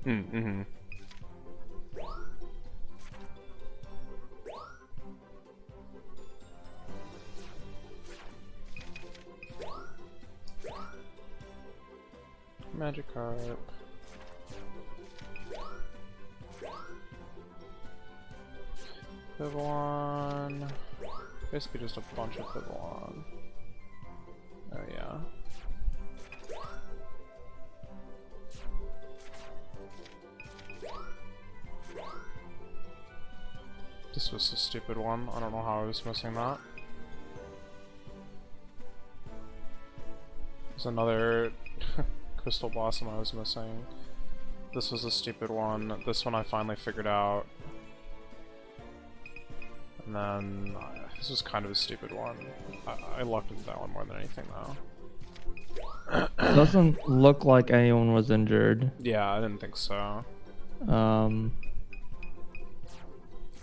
Mm-hmm. Magikarp. Vivillon. Basically just a bunch of Vivillon. Oh yeah. This was a stupid one. I don't know how I was missing that. There's another Crystal Blossom I was missing. This was a stupid one. This one I finally figured out. And then this was kind of a stupid one. I lucked into that one more than anything though. Doesn't look like anyone was injured. Yeah, I didn't think so.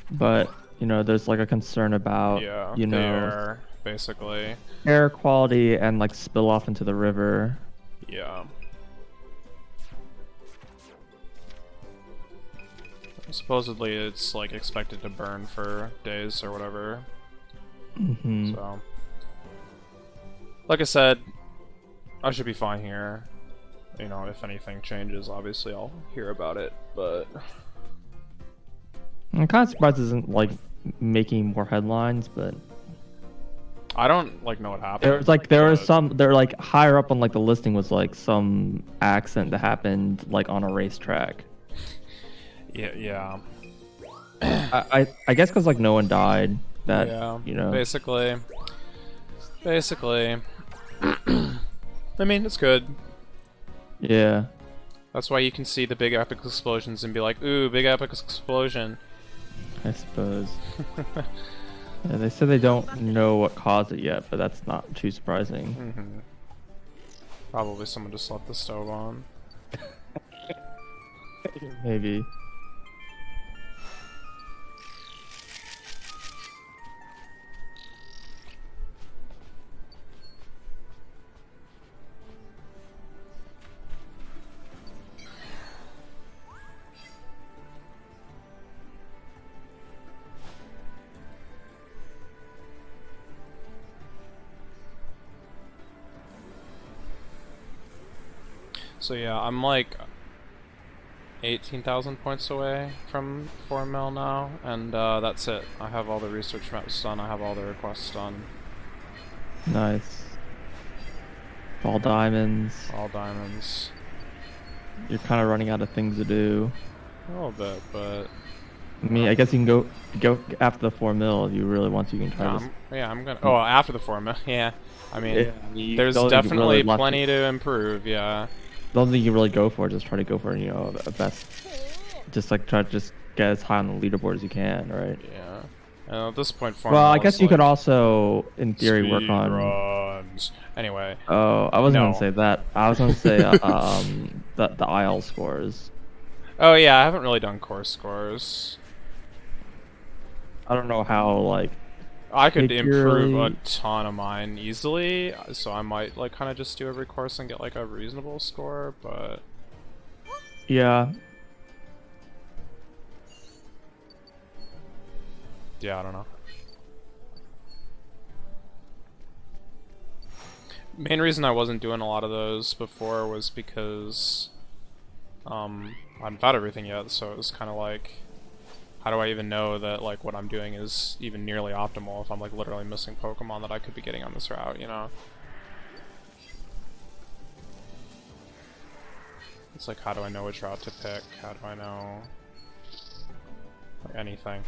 But you know, there's like a concern about air, basically. air quality and like spill off into the river. Yeah. Supposedly it's like expected to burn for days or whatever. Mm-hmm. So, like I said, I should be fine here. You know, if anything changes, obviously I'll hear about it, but I'm kind of surprised it isn't like making more headlines, but I don't like know what happened. There was like higher up on like the listing was like some accident that happened like on a racetrack. Yeah. I guess because like no one died. That you know. Basically. I mean, it's good. Yeah. That's why you can see the big epic explosions and be like, ooh, big epic explosion. I suppose. Yeah, they said they don't know what caused it yet, but that's not too surprising. Mm-hmm. Probably someone just left the stove on. Maybe. So yeah, I'm like 18,000 points away from 4 mil now, and that's it. I have all the research maps done, I have all the requests done. Nice. All diamonds. All diamonds. You're kind of running out of things to do. A little bit, but... I mean, I guess you can go after the 4 mil if you really want to. You can try this. Yeah, I'm gonna... Oh, after the 4 mil, yeah. I mean, there's definitely plenty to improve, yeah. The only thing you really go for is just try to go for, you know, the best. Just like try to just get as high on the leaderboard as you can, right? Yeah. And at this point, well, I guess you could also, in theory, work on runs. Anyway. Oh, I wasn't gonna say that. I was gonna say the IL scores. Oh yeah, I haven't really done course scores. I don't know how like. I could improve a ton of mine easily, so I might like kind of just do every course and get like a reasonable score, but yeah. Yeah, I don't know. Main reason I wasn't doing a lot of those before was because I hadn't found everything yet, so it was kind of like, how do I even know that like what I'm doing is even nearly optimal if I'm like literally missing Pokemon that I could be getting on this route, you know? It's like, how do I know which route to pick? How do I know like, anything?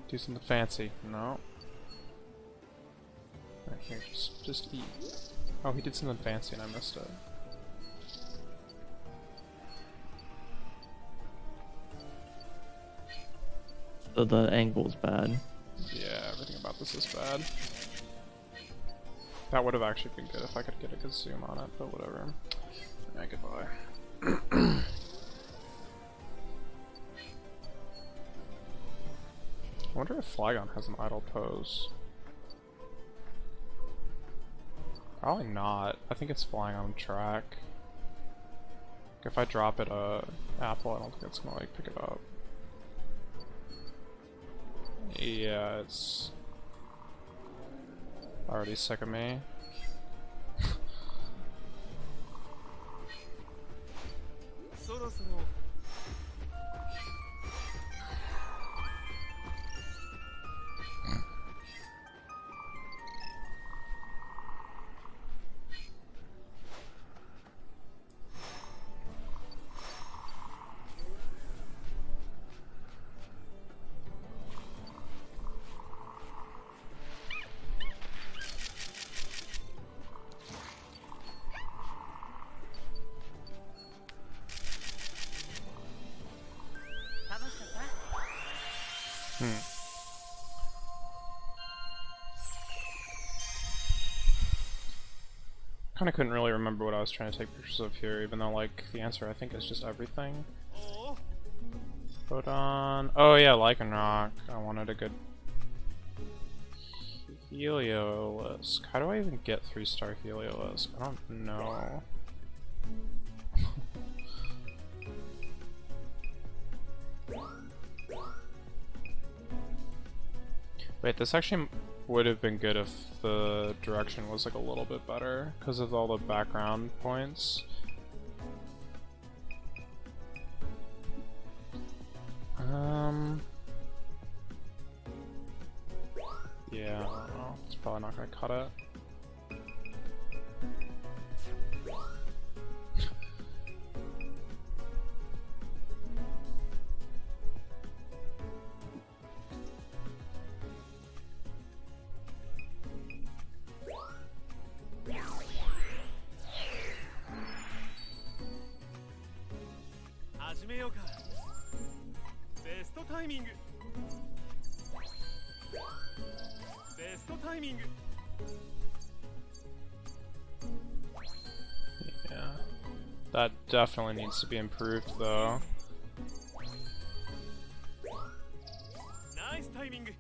Do something fancy. No. Right here, just eat. Oh, he did something fancy and I missed it. The angle's bad. Yeah, everything about this is bad. That would have actually been good if I could get a good zoom on it, but whatever. Alright, goodbye. I wonder if Flygon has an idle pose. Probably not. I think it's flying on track. If I drop it a apple, I don't think it's gonna like pick it up. Yeah, it's already sick of me. Kinda couldn't really remember what I was trying to take pictures of here, even though, like, the answer I think is just everything. Photon. Oh yeah, Lycanroc. I wanted a good Heliolisk. How do I even get 3-star Heliolisk? I don't know. Wait, this actually would have been good if the direction was like a little bit better because of all the background points. Yeah, I don't know. It's probably not gonna cut it. Yeah, that definitely needs to be improved though. Nice timing.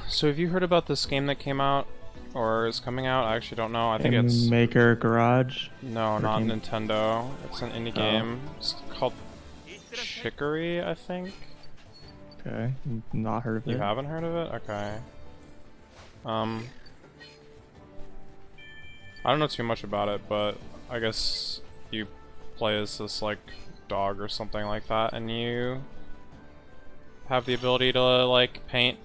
So have you heard about this game that came out or is coming out? I actually don't know. I think it's Maker Garage. no, not Nintendo. It's an indie game. It's called Chicory, I think. Okay, not heard of it. You haven't heard of it? Okay. I don't know too much about it, but I guess you play as this like dog or something like that, and you have the ability to like paint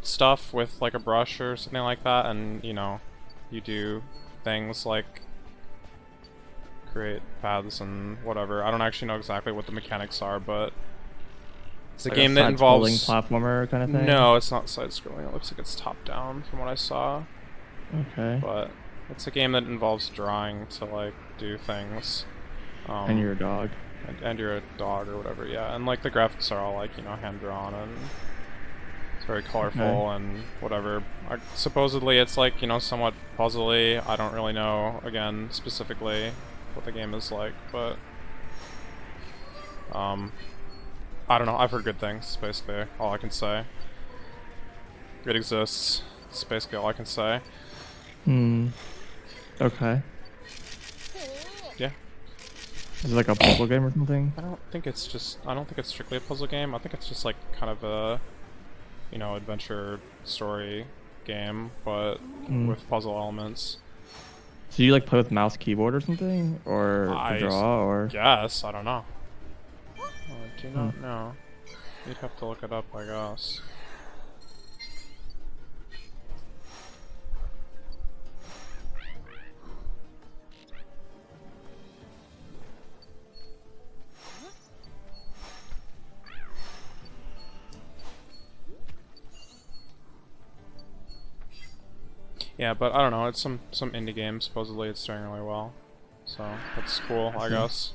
stuff with like a brush or something like that, and you know, you do things like create paths and whatever. I don't actually know exactly what the mechanics are, but it's a Like game that involves platformer kind of thing. No, it's not side-scrolling. It looks like it's top-down from what I saw. Okay. But it's a game that involves drawing to like do things. And you're a dog. And you're a dog or whatever, yeah. And like the graphics are all like, you know, hand-drawn and it's very colorful and whatever. Supposedly it's like, you know, somewhat puzzly. I don't really know, again, specifically what the game is like, but I don't know. I've heard good things, basically all I can say. It exists. It's basically all I can say. Okay. Yeah. Is it like a puzzle game or something? I don't think it's strictly a puzzle game. I think it's just like kind of a, you know, adventure story game, but with puzzle elements. So you like play with mouse keyboard or something? Or draw or? Yes, I don't know. I do not know. You'd have to look it up, I guess. Yeah, but I don't know. It's some indie game. Supposedly, it's doing really well, so that's cool, I guess.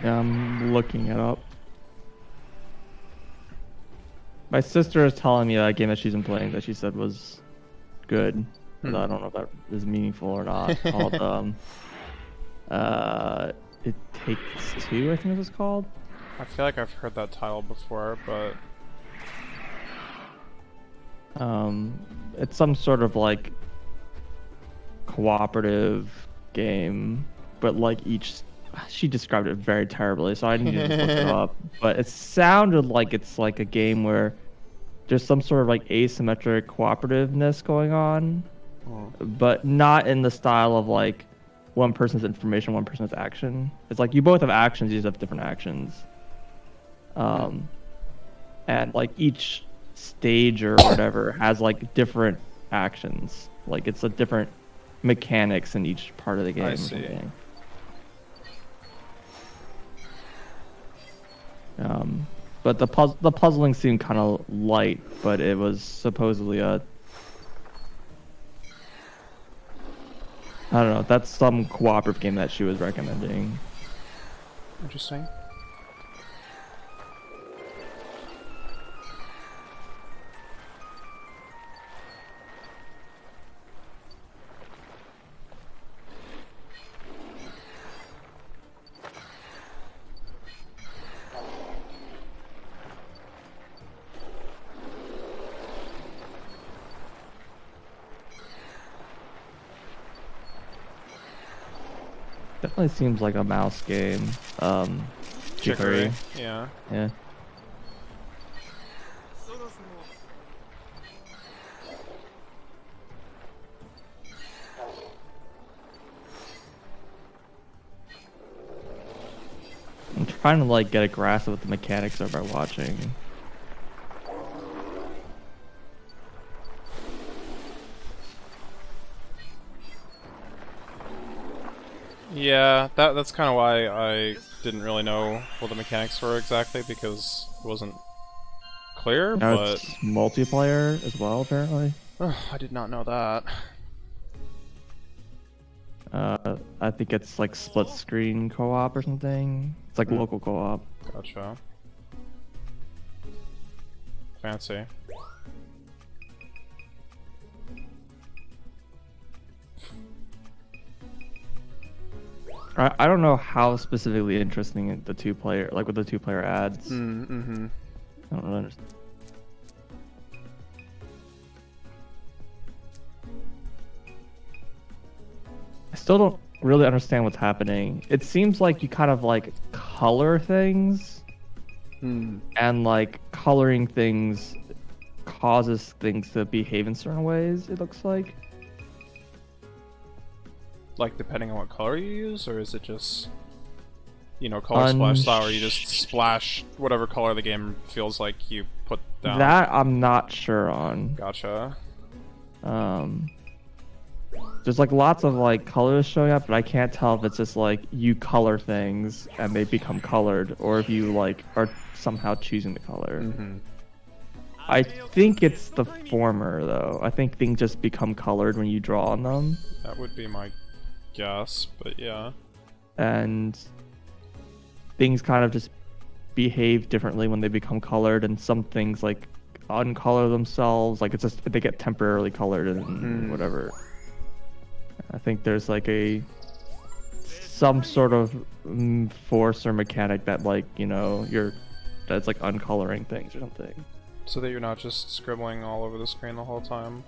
Yeah, I'm looking it up. My sister is telling me that game that she's been playing that she said was good. But I don't know if that is meaningful or not. Called It Takes Two, I think it was called. I feel like I've heard that title before, but It's some sort of like cooperative game, but like she described it very terribly, so I need to just look it up. But it sounded like it's like a game where there's some sort of like asymmetric cooperativeness going on, but not in the style of like one person's information, one person's action. It's like you both have actions, you just have different actions. And like each stage or whatever has like different actions. Like it's a different mechanics in each part of the game. I or see. something. But the puzzling seemed kind of light, but it was supposedly I don't know. That's some cooperative game that she was recommending. interesting. Definitely seems like a mouse game. Chicory. Chicory. Yeah. Yeah. I'm trying to like get a grasp of what the mechanics are by watching. Yeah, that's kind of why I didn't really know what the mechanics were exactly, because it wasn't clear, Now but it's multiplayer as well, apparently. I did not know that. I think it's like split screen co-op or something. It's like local co-op. Gotcha. Fancy. I don't know how specifically interesting the two-player, like with the two-player ads. Mm-hmm. I don't really understand. I still don't really understand what's happening. It seems like you kind of like color things, and like coloring things causes things to behave in certain ways, it looks like. Like, depending on what color you use, or is it just, you know, color splash style, where you just splash whatever color the game feels like you put down? That I'm not sure on. Gotcha. There's like lots of like colors showing up, but I can't tell if it's just like you color things and they become colored, or if you like are somehow choosing the color. I think it's the former though. I think things just become colored when you draw on them. That would be my guess, but yeah. And things kind of just behave differently when they become colored, and some things like uncolor themselves, like it's just they get temporarily colored and whatever. I think there's like some sort of force or mechanic that like, you know, that's like uncoloring things or something. So that you're not just scribbling all over the screen the whole time.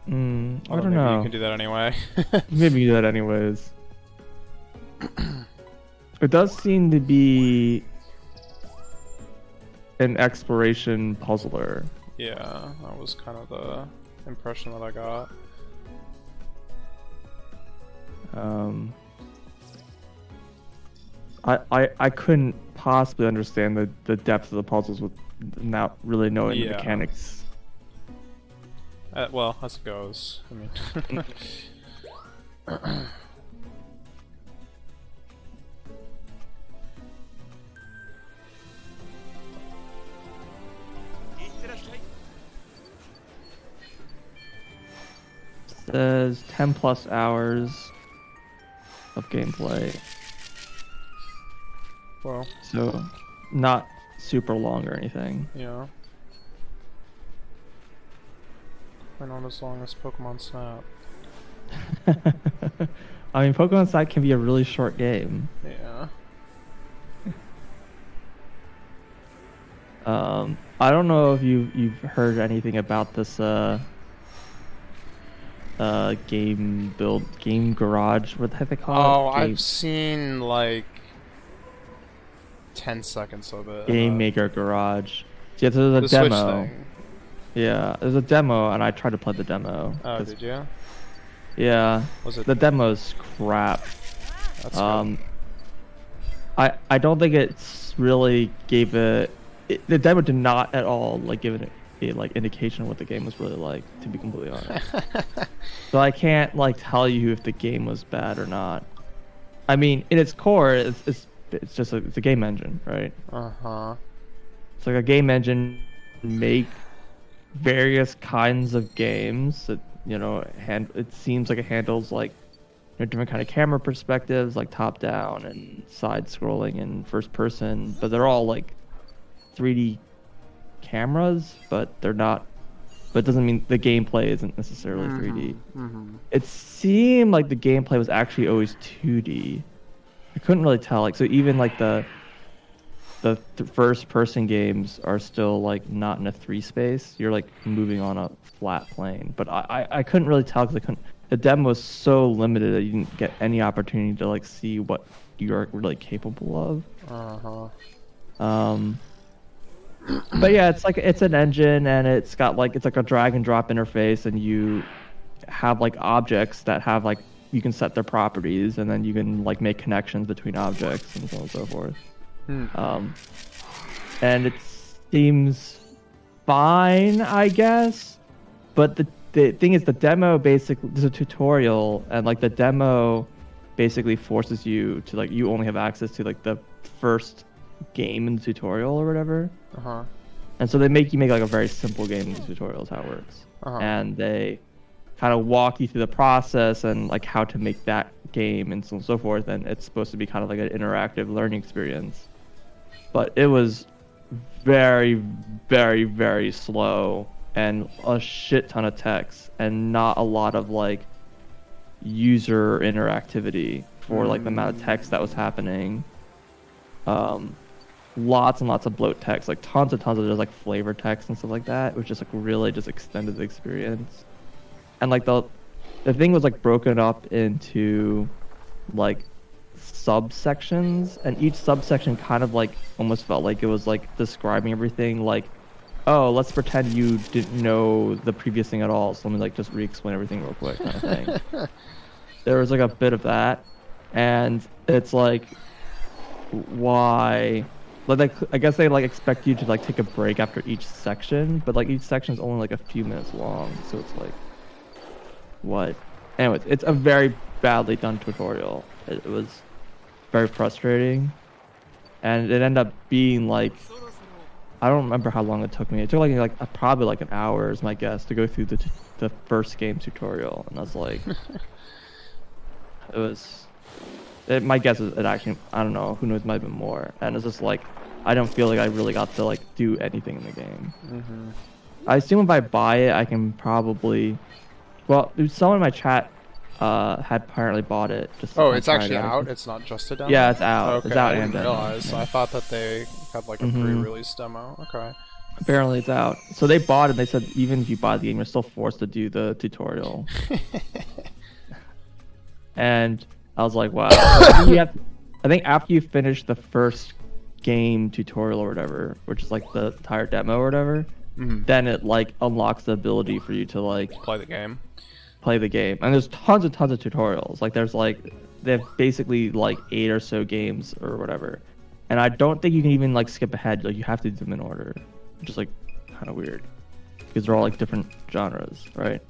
I Although don't maybe know. you can do that anyway. Maybe you do that anyways. It does seem to be an exploration puzzler. Yeah, that was kind of the impression that I got. I couldn't possibly understand the depth of the puzzles without really knowing the mechanics. Well, as it goes. I mean... says 10 plus hours of gameplay. Well, So not super long or anything. yeah. Why not as long as Pokemon Snap? I mean, Pokemon Snap can be a really short game. Yeah. I don't know if you've heard anything about this game garage. What the heck they call Oh, it? I've seen like 10 seconds of it. Game Maker Garage. Yeah, there's a The Switch demo. thing. Yeah, there's a demo, and I tried to play the demo. Oh, did you? Yeah. Was it? The demo's crap. That's good. I don't think it's really gave the demo did not at all like give it a like indication of what the game was really like, to be completely honest. So I can't like tell you if the game was bad or not. I mean, in its core, it's just it's a game engine, right? Uh-huh. It's like a game engine make various kinds of games that, you know, it seems like it handles like, you know, different kind of camera perspectives, like top down and side scrolling and first person, but they're all like 3D cameras, but they're not, but it doesn't mean the gameplay isn't necessarily 3D. It seemed like the gameplay was actually always 2D. I couldn't really tell, like, so even like the first person games are still like not in a 3 space. You're like moving on a flat plane. But I couldn't really tell because the demo was so limited that you didn't get any opportunity to like see what you're really capable of. But yeah, it's an engine, and it's like a drag and drop interface, and you have like objects that have like, you can set their properties, and then you can like make connections between objects and so on and so forth. And it seems fine, I guess. But the thing is, the demo basically, there's a tutorial, and like the demo basically forces you to like, you only have access to like the first game in the tutorial or whatever. And so they make you make like a very simple game in the tutorial is how it works. And they kind of walk you through the process and like how to make that game and so on and so forth. And it's supposed to be kind of like an interactive learning experience. But it was very, very, very slow and a shit ton of text and not a lot of like user interactivity for like the amount of text that was happening. Lots and lots of bloat text, like tons and tons of just like flavor text and stuff like that, which just like really just extended the experience. And like the thing was like broken up into like subsections, and each subsection kind of like almost felt like it was like describing everything, like, oh, let's pretend you didn't know the previous thing at all, so let me like just re-explain everything real quick kind of thing. There was like a bit of that, and it's like, why, like I guess they like expect you to like take a break after each section, but like each section is only like a few minutes long, so it's like, what? Anyways, it's a very badly done tutorial. It was very frustrating, and it ended up being like, I don't remember how long it took me. It took like probably like an hour is my guess to go through the first game tutorial, and I was like, my guess is it actually, I don't know, who knows, might have been more. And it's just like, I don't feel like I really got to like do anything in the game. I assume if I buy it, I can probably, well, someone in my chat had apparently bought it. Just oh, it's actually out? It's not just a demo? Yeah, it's out. Okay, It's out I and didn't demo. realize. Yeah. I thought that they had like a pre-release demo. Okay. Apparently it's out. So they bought it, they said even if you buy the game, you're still forced to do the tutorial. And I was like, wow. I think after you finish the first game tutorial or whatever, which is like the entire demo or whatever, then it like unlocks the ability for you to like play the game. And there's tons and tons of tutorials. Like there's like, they have basically like 8 or so games or whatever. And I don't think you can even like skip ahead. Like you have to do them in order, which is like kind of weird because they're all like different genres, right?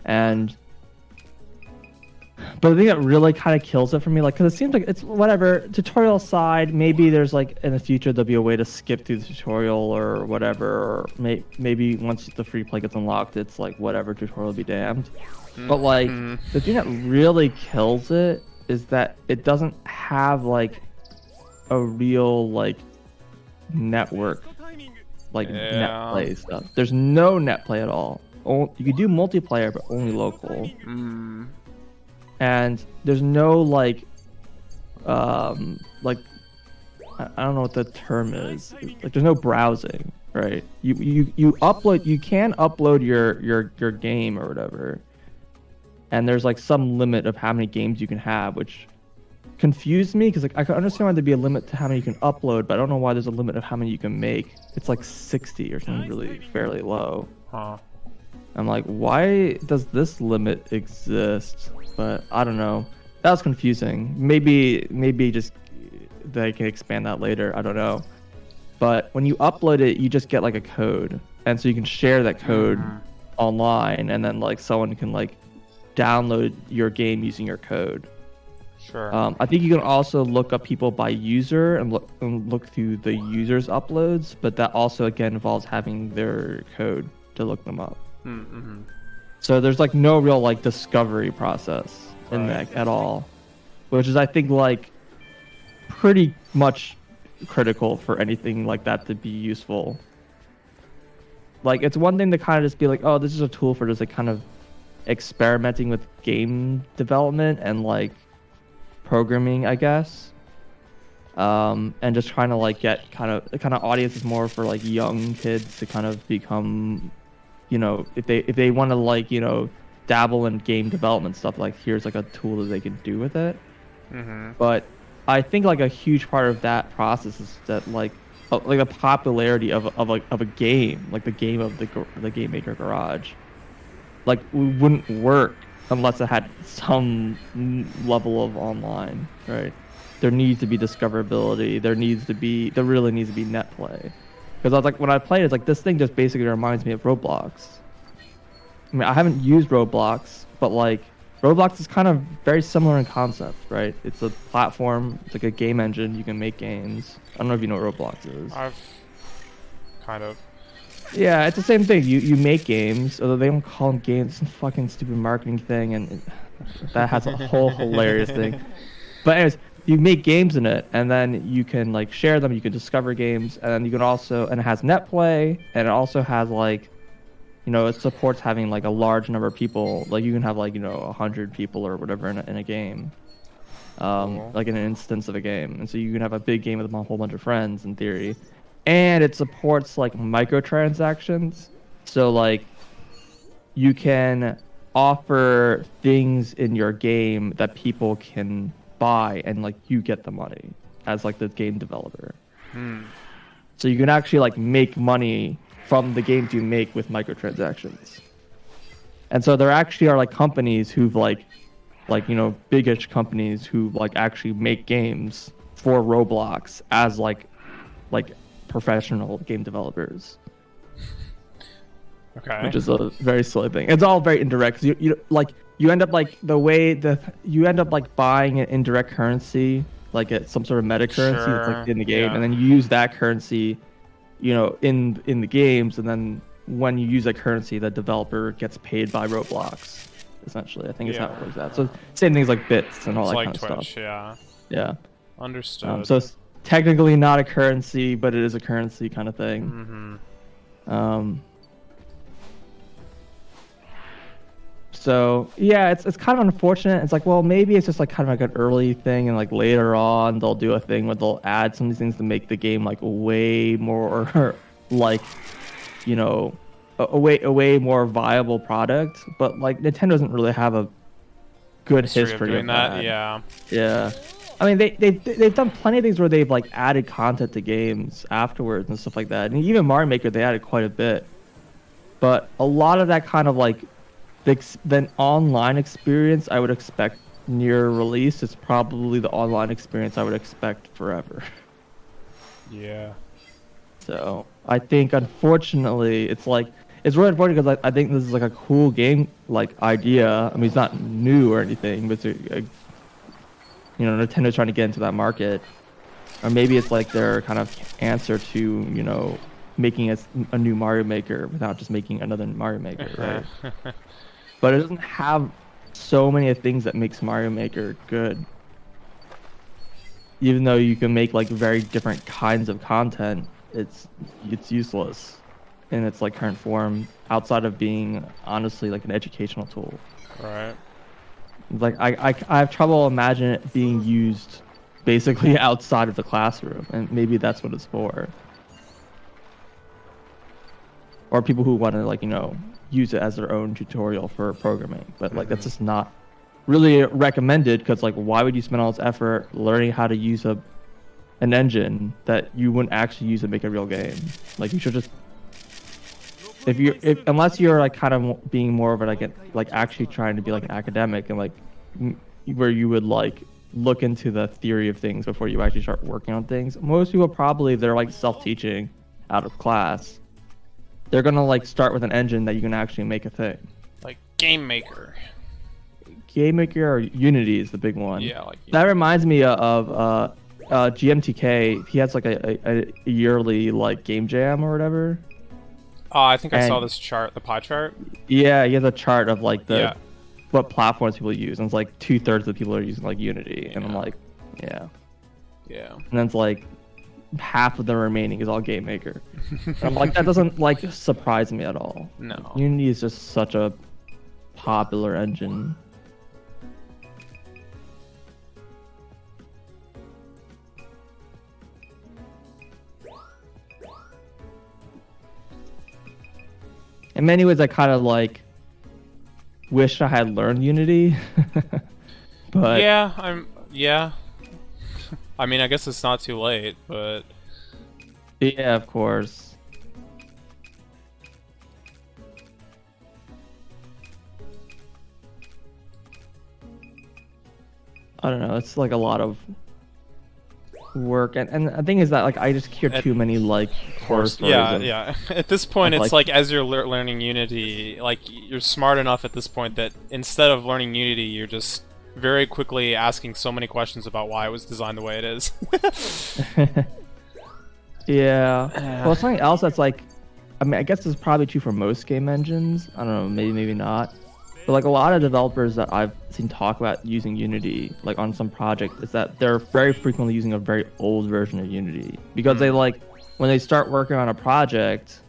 And But the thing that really kind of kills it for me, like, because it seems like it's whatever tutorial side. Maybe there's like in the future there'll be a way to skip through the tutorial or whatever, or maybe once the free play gets unlocked, it's like whatever tutorial be damned. But like the thing that really kills it is that it doesn't have like a real like network, like net play stuff. There's no net play at all. You can do multiplayer, but only local. And there's no like I don't know what the term is. Like there's no browsing, right? You upload. You can upload your game or whatever. And there's like some limit of how many games you can have, which confused me because like I can understand why there'd be a limit to how many you can upload, but I don't know why there's a limit of how many you can make. It's like 60 or something really fairly low. I'm like, why does this limit exist? But I don't know. That was confusing. Maybe just they can expand that later. I don't know. But when you upload it, you just get like a code, and so you can share that code online, and then like someone can like download your game using your code. Sure. I think you can also look up people by user and look through the user's uploads, but that also again involves having their code to look them up. So there's like no real like discovery process in that at all, which is I think like pretty much critical for anything like that to be useful. Like it's one thing to kind of just be like, oh, this is a tool for just like kind of experimenting with game development and like programming, I guess, and just trying to like get kind of audiences more for like young kids to kind of become, you know, if they want to like, you know, dabble in game development stuff, like here's like a tool that they can do with it. But I think like a huge part of that process is that like the popularity of a game, like the game of the Game Maker Garage, like wouldn't work unless it had some level of online, right? There needs to be discoverability. There really needs to be net play. Because I was like, when I played, it's like this thing just basically reminds me of Roblox. I mean, I haven't used Roblox, but like Roblox is kind of very similar in concept, right? It's a platform. It's like a game engine. You can make games. I don't know if you know what Roblox is. I've kind of. Yeah, it's the same thing. You make games, although they don't call them games. It's some fucking stupid marketing thing, and that has a whole hilarious thing. But anyways, you make games in it, and then you can like share them. You can discover games, and then you can also, and it has net play, and it also has like, you know, it supports having like a large number of people. Like you can have like, you know, 100 people or whatever in a game, like in an instance of a game, and so you can have a big game with a whole bunch of friends in theory. And it supports like microtransactions. So like you can offer things in your game that people can buy and like you get the money as like the game developer. So you can actually like make money from the games you make with microtransactions. And so there actually are like companies who've like, you know, big-ish companies who like actually make games for Roblox as like professional game developers. Okay. Which is a very silly thing. It's all very indirect. You end up like you end up like buying an indirect currency, like it's some sort of meta currency that's like in the game, and then you use that currency, you know, in the games, and then when you use that currency, the developer gets paid by Roblox. Essentially, I think is how it works out. So same things like bits and all it's that like kind of Twitch, stuff. Yeah. Yeah. Understood. So it's technically not a currency, but it is a currency kind of thing. So yeah, it's kind of unfortunate. It's like, well, maybe it's just like kind of like an early thing, and like later on they'll do a thing where they'll add some of these things to make the game like way more like, you know, a way more viable product. But like Nintendo doesn't really have a good history of that. Yeah. I mean, they've done plenty of things where they've like added content to games afterwards and stuff like that. And even Mario Maker, they added quite a bit. But a lot of that kind of like the online experience I would expect near release is probably the online experience I would expect forever. Yeah. So I think unfortunately it's it's really important because I think this is like a cool game like idea. I mean, it's not new or anything, but it's Nintendo's trying to get into that market, or maybe it's like their kind of answer to making a new Mario Maker without just making another Mario Maker, right? But it doesn't have so many things that makes Mario Maker good. Even though you can make like very different kinds of content, it's useless in its like current form outside of being honestly like an educational tool. Right. Like I have trouble imagining it being used basically outside of the classroom, and maybe that's what it's for. Or people who want to like use it as their own tutorial for programming, but like that's just not really recommended, because like why would you spend all this effort learning how to use an engine that you wouldn't actually use to make a real game? Like you should just unless you're like kind of being more of like actually trying to be like an academic and like where you would like look into the theory of things before you actually start working on things. Most people probably, they're like self-teaching out of class. They're gonna like start with an engine that you can actually make a thing. Like Game Maker. Game Maker or Unity is the big one. Yeah, like that reminds me of GMTK. He has like a yearly like game jam or whatever. Oh, I think I saw this chart, the pie chart. Yeah, he has a chart of like what platforms people use, and it's like 2/3 of the people are using like Unity, and I'm like, yeah. And then it's like half of the remaining is all Game Maker. And I'm like, that doesn't like surprise me at all. No. Unity is just such a popular engine. In many ways, I kind of like wish I had learned Unity, but yeah. I mean, I guess it's not too late, but yeah, of course. I don't know. It's like a lot of work, and the thing is that like I just hear too many like horror stories. Yeah. At this point, it's like as you're learning Unity, like you're smart enough at this point that instead of learning Unity, you're just very quickly asking so many questions about why it was designed the way it is. Yeah. Well, something else that's like, I mean, I guess this is probably true for most game engines. I don't know, maybe not. But like a lot of developers that I've seen talk about using Unity, like on some project, is that they're very frequently using a very old version of Unity, because they like when they start working on a project,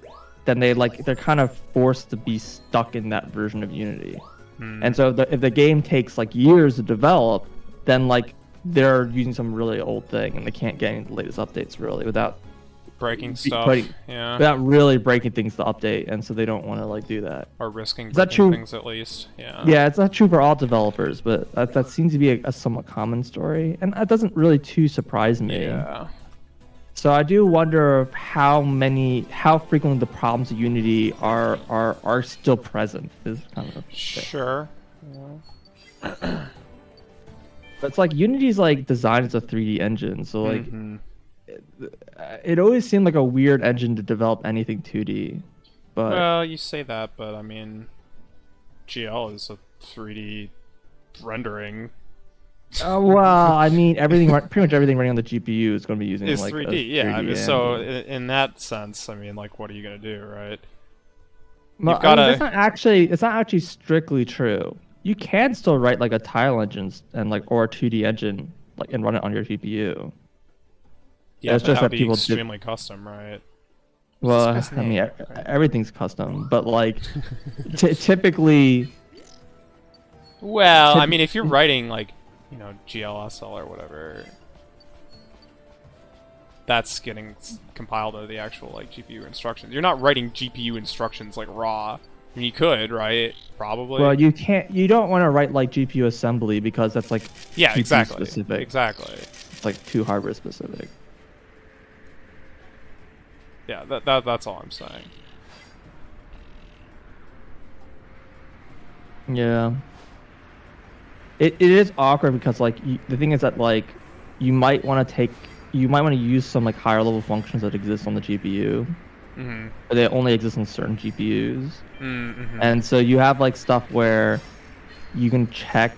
then they're kind of forced to be stuck in that version of Unity. And so if the game takes like years to develop, then like they're using some really old thing and they can't get any of the latest updates really without breaking stuff. Without really breaking things to update, and so they don't want to like do that. Or risking breaking things at least. Yeah, it's not true for all developers, but that seems to be a somewhat common story, and that doesn't really too surprise me. Yeah. So I do wonder how frequently the problems of Unity are still present. Is kind of a thing. Sure. But it's like Unity's like designed as a 3D engine, so like it always seemed like a weird engine to develop anything 2D. But well, you say that, but I mean, GL is a 3D rendering. Well, I mean, pretty much everything running on the GPU is going to be using is like 3D. Yeah, I mean, so in that sense, I mean, like, what are you going to do, right? Well, You've got it's not actually strictly true. You can still write like a tile engine and like or a 2D engine like and run it on your GPU. Yeah, it's just that be people extremely custom, right? Well, I mean, everything's custom, but like typically. Well, I mean, if you're writing like, GLSL or whatever, that's getting compiled to the actual like GPU instructions. You're not writing GPU instructions like raw. I mean, you could, right? Probably. Well, you can't. You don't want to write like GPU assembly because that's like GPU exactly specific. Exactly. It's like too hardware specific. Yeah, that's all I'm saying. Yeah. It is awkward because like the thing is that like you might want to use some like higher level functions that exist on the GPU, Mm-hmm. They only exist on certain GPUs. Mm-hmm. And so you have like stuff where you can check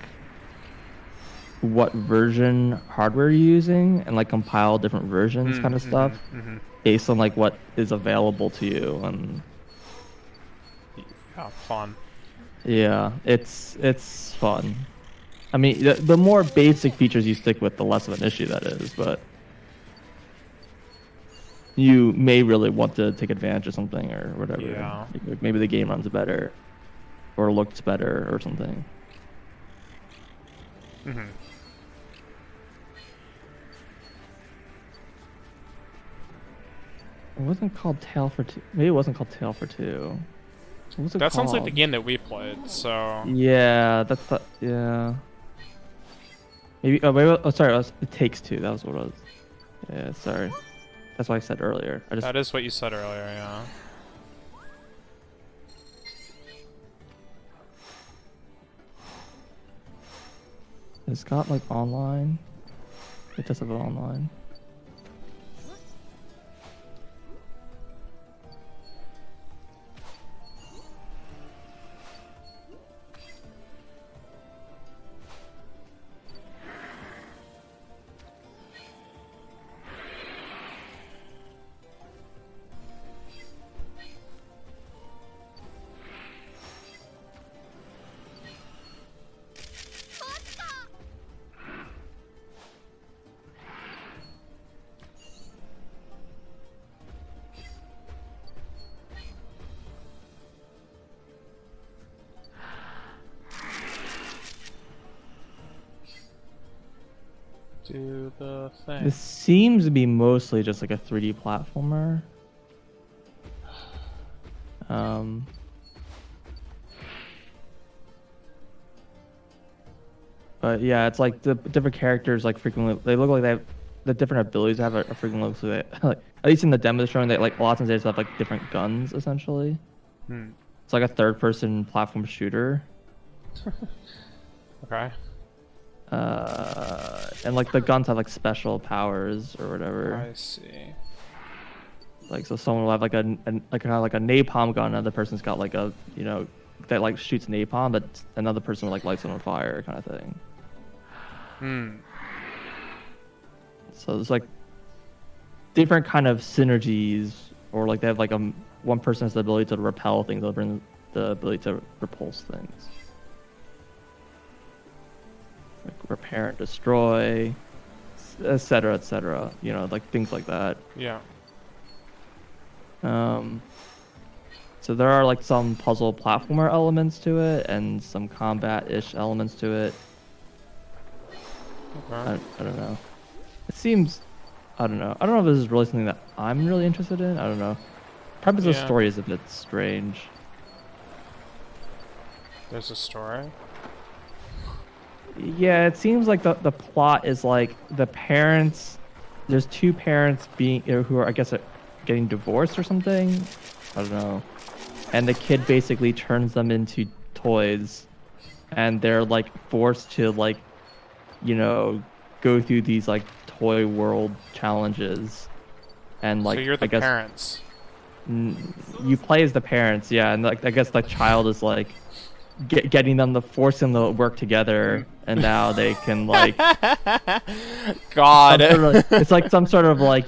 what version hardware you're using and like compile different versions kind of stuff Mm-hmm. based on like what is available to you. And Yeah, fun. yeah, it's fun. I mean, the more basic features you stick with, the less of an issue that is, but you may really want to take advantage of something or whatever. Yeah. Like maybe the game runs better or looks better or something. Mm-hmm. It wasn't called Tale for Two. Maybe it wasn't called Tale for Two. What was it That sounds like the called? game that we played, so... Yeah, that's the, yeah. Maybe, oh, sorry, It Takes Two. That was what it was. Yeah, sorry. That's what I said earlier. That is what you said earlier, yeah. It's got like online. It does have it online. Do the thing. This seems to be mostly just like a 3D platformer. But yeah, it's like the different characters like frequently they look like they have the different abilities they have are frequently look like at least in the demo they're showing that like a lot of times they just have like different guns essentially. Hmm. It's like a third-person platform shooter. Okay. And like the guns have like special powers or whatever. I see. Like so, someone will have like a like kind of like a napalm gun. Another person's got like a that like shoots napalm, but another person like lights it on fire, kind of thing. Hmm. So there's like different kind of synergies, or like they have like one person has the ability to repel things, other person the ability to repulse things. Like repair and destroy, etc., etc. You know, like things like that. Yeah. So there are like some puzzle platformer elements to it, and some combat-ish elements to it. Okay. I don't know. It seems, I don't know. I don't know if this is really something that I'm really interested in. I don't know. Perhaps the Yeah. story is a bit strange. There's a story? Yeah, it seems like the plot is like the parents. There's two parents being who are, I guess, getting divorced or something. I don't know. And the kid basically turns them into toys, and they're like forced to like, go through these like toy world challenges, and like so you're the I guess parents. you play as the parents, yeah, and like I guess the child is like getting them to force them to work together, and now they can like God. it's like some sort of like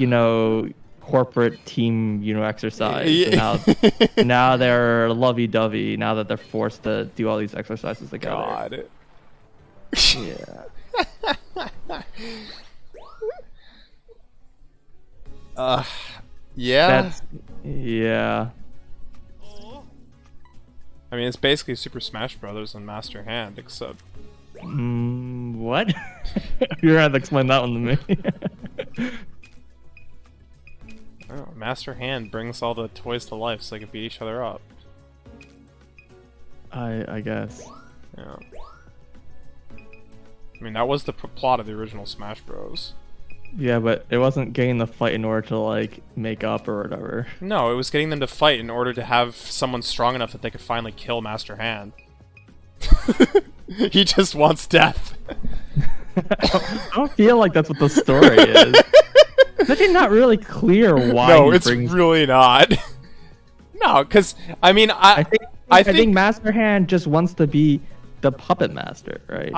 corporate team exercise. Yeah. And now they're lovey-dovey now that they're forced to do all these exercises together. God. Yeah. Yeah. Yeah. I mean, it's basically Super Smash Brothers and Master Hand, except What? You're gonna have to explain that one to me. oh, Master Hand brings all the toys to life so they can beat each other up. I guess. Yeah. I mean, that was the plot of the original Smash Bros. Yeah, but it wasn't getting the fight in order to like make up or whatever. No, it was getting them to fight in order to have someone strong enough that they could finally kill Master Hand. He just wants death. I don't feel like that's what the story is. It's actually not really clear why No, he it's brings... really not. No, because I mean, I think Master Hand just wants to be the puppet master, right?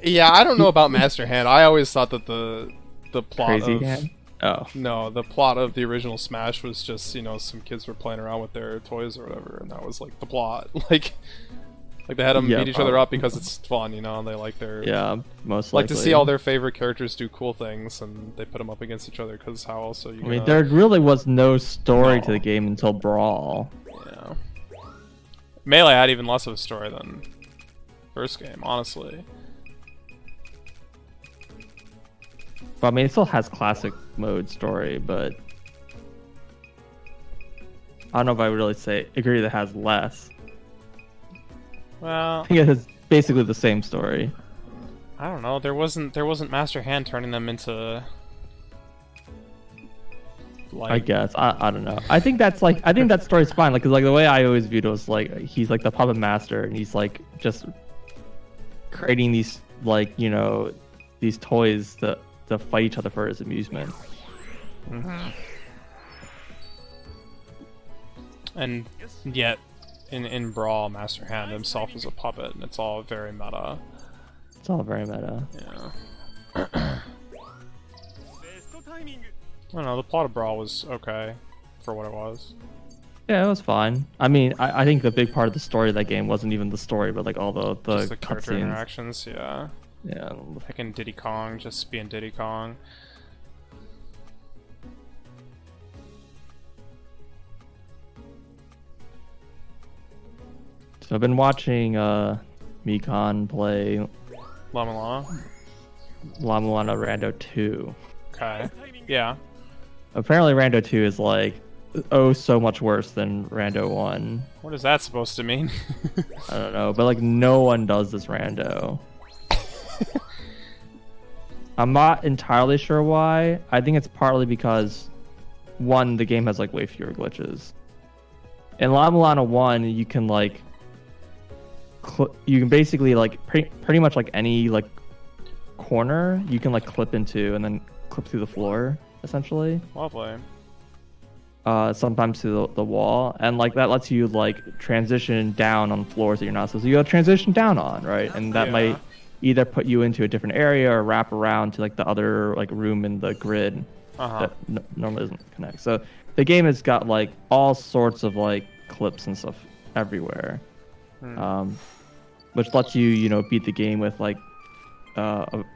Yeah, I don't know about Master Hand. I always thought that the plot Crazy of Hand. Oh, no, the plot of the original Smash was just, you know, some kids were playing around with their toys or whatever, and that was like the plot. Like they had them beat each other up because it's fun, you know. And they like their most like likely. to see all their favorite characters do cool things, and they put them up against each other because how else are you? I mean, there really was no story to the game until Brawl. Yeah. Melee had even less of a story than first game, honestly. But I mean, it still has classic mode story, but I don't know if I would really agree that it has less. Well, I think it has basically the same story. I don't know. There wasn't Master Hand turning them into. Like... I guess I don't know. I think that story's fine. Like, 'cause like the way I always viewed it was like he's like the puppet master, and he's like just creating these like these toys to fight each other for his amusement. Mm-hmm. And yet. In Brawl, Master Hand himself is a puppet, and it's all very meta. It's all very meta. Yeah. I don't know, the plot of Brawl was okay for what it was. Yeah, it was fine. I mean, I think the big part of the story of that game wasn't even the story, but like all the just the character cutscenes. interactions, yeah. Yeah. Picking Diddy Kong, just being Diddy Kong. So I've been watching Mikon play Lama Lana Rando 2. Okay. Yeah. Apparently Rando 2 is like so much worse than Rando 1. What is that supposed to mean? I don't know, but like no one does this Rando. I'm not entirely sure why. I think it's partly because one, the game has like way fewer glitches. In Lana 1, you can like you can basically like pretty much like any like corner you can like clip into and then clip through the floor essentially. Lovely. Sometimes to the wall, and like that lets you like transition down on floors that you're not supposed to. You transition down on, right? And that might either put you into a different area or wrap around to like the other like room in the grid that normally doesn't connect. So the game has got like all sorts of like clips and stuff everywhere. Which lets you, beat the game with or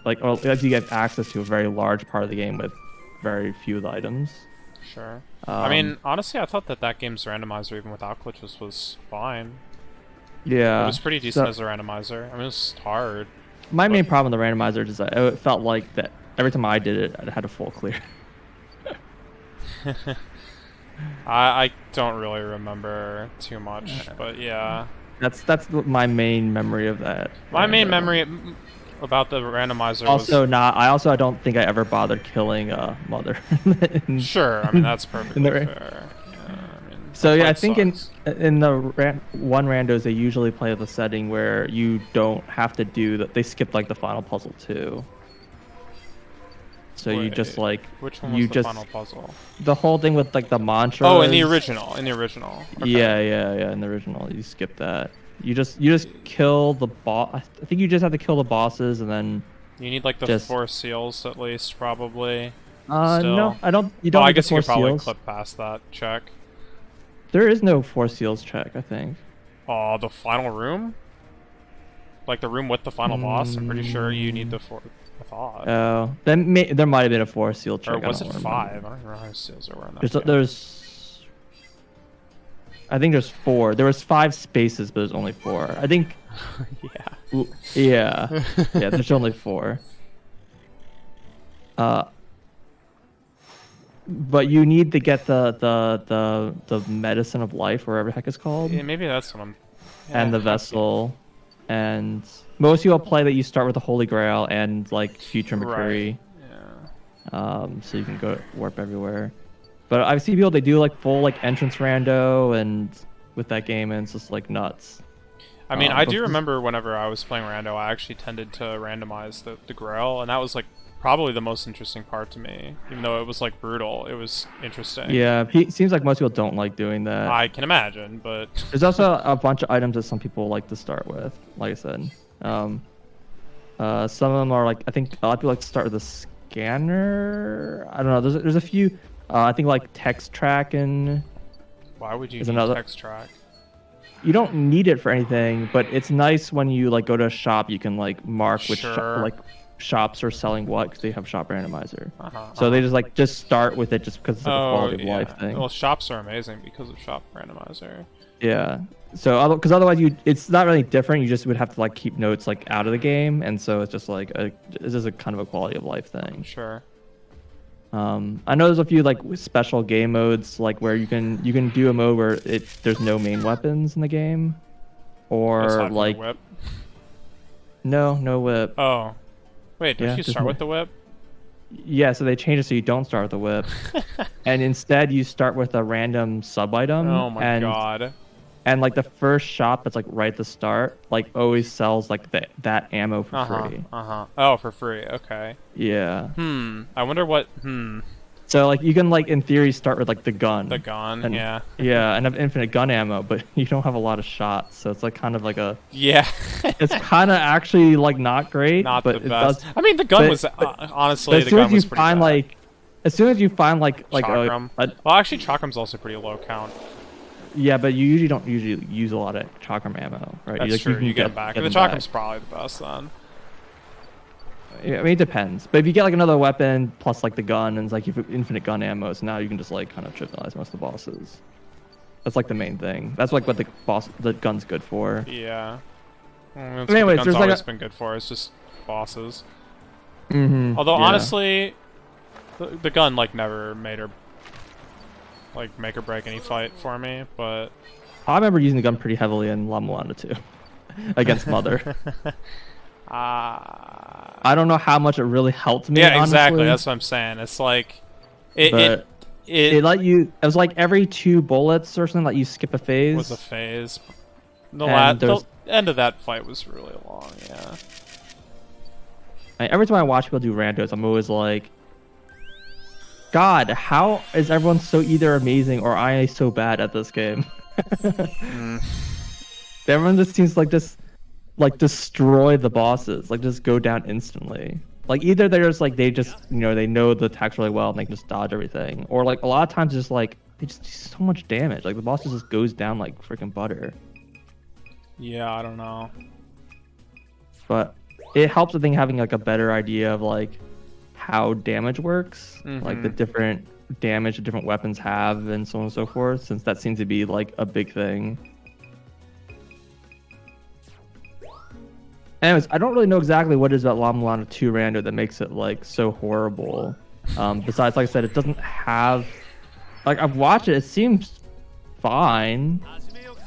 lets you get access to a very large part of the game with very few of the items. Sure. I mean, honestly, I thought that game's randomizer, even without glitches, was fine. Yeah. It was pretty decent as a randomizer. I mean, it was hard. My main problem with the randomizer is that it felt like that every time I did it, I had a full clear. I don't really remember too much, but yeah. That's my main memory of that. My main memory about the randomizer I don't think I ever bothered killing Mother. Sure, I mean that's perfectly fair. Yeah, I mean, so yeah, I think in the one randos they usually play the setting where you don't have to do that. They skip like the final puzzle too. So you just like which one was the final puzzle? The whole thing with like the mantra. Oh, in the original. Okay. Yeah. In the original, you skip that. You just kill the boss. I think you just have to kill the bosses, and then you need like the 4 seals at least, probably. No, I don't. You don't. I need guess the 4 you could probably seals. clip past that check. There is no 4 seals check, I think. Oh, the final room? Like the room with the final boss? I'm pretty sure you need the 4. I thought. Oh, then there might have been a 4 seal check. Or was it 5? I don't remember how many seals there were in that. I think there's 4. There was 5 spaces, but there's only 4. I think. Yeah. There's only 4. But you need to get the medicine of life, wherever the heck it's called. Yeah, maybe that's what I'm. And the vessel, and most people play that you start with the Holy Grail and like Future McCurry. Right. Yeah. So you can go warp everywhere. But I've seen people, they do like full like entrance rando and with that game, and it's just like nuts. I mean, I do remember whenever I was playing rando, I actually tended to randomize the Grail, and that was like probably the most interesting part to me. Even though it was like brutal, it was interesting. Yeah, he seems like most people don't like doing that. I can imagine, but There's also a bunch of items that some people like to start with. Like I said, some of them are like I think a lot of people like to start with a scanner. I don't know. There's a few. I think like text track and why would you is need another. text track? You don't need it for anything, but it's nice when you like go to a shop. You can like mark which Sure. shops are selling what because they have shop randomizer. Uh-huh, So they just start with it just because it's like a quality of yeah. life thing. Well, shops are amazing because of shop randomizer. Yeah. So because otherwise it's not really different. You just would have to like keep notes like out of the game, and so it's just like this is a kind of a quality of life thing. Sure. I know there's a few like special game modes like where you can do a mode where there's no main weapons in the game, or Aside from the like whip. no whip. Oh, wait, did Yeah, you just start with the whip? Yeah, so they changed it so you don't start with the whip, and instead you start with a random sub item. Oh my god. And like the first shop that's like right at the start, like always sells like that ammo for free. Oh, for free. Okay. Yeah. I wonder what. So like you can like in theory start with like the gun. The gun. And, yeah. Yeah, and have infinite gun ammo, but you don't have a lot of shots, so it's like kind of like a. Yeah. It's kind of actually like not great. Not but the best. I mean, the gun was honestly but the gun was pretty bad. As soon as you find like Chakram. Well, actually, Chakram's also pretty low count. Yeah, but you usually don't use a lot of chakram ammo, right? That's like, true. You get them back. The Chakram's probably the best then. Yeah, I mean, it depends. But if you get like another weapon plus like the gun and it's like you have infinite gun ammo, so now you can just like kind of trivialize most of the bosses. That's like the main thing. That's like what the gun's good for. Yeah. That's But anyways, what the gun's there's always like been good for. It's just bosses. Yeah. Although honestly, the gun like never made or make or break any fight for me. But I remember using the gun pretty heavily in La Mulana too, against Mother. I don't know how much it really helped me. Yeah, exactly. Honestly, That's what I'm saying. It's like it let you. It was like every 2 bullets or something that you skip a phase. was a phase. The end of that fight was really long. Yeah. Every time I watch people do randos, I'm always like, God, how is everyone so either amazing or I so bad at this game? Everyone just seems like just like destroy the bosses, like just go down instantly. Like either they're just like they know the attacks really well and they can just dodge everything, or like a lot of times just like they just do so much damage. Like the boss just goes down like freaking butter. Yeah, I don't know. But it helps, I think, having like a better idea of like how damage works, like the different damage the different weapons have, and so on and so forth. Since that seems to be like a big thing. Anyways, I don't really know exactly what it is about La Mulana 2 Rando that makes it like so horrible. Besides, like I said, it doesn't have like I've watched it. It seems fine.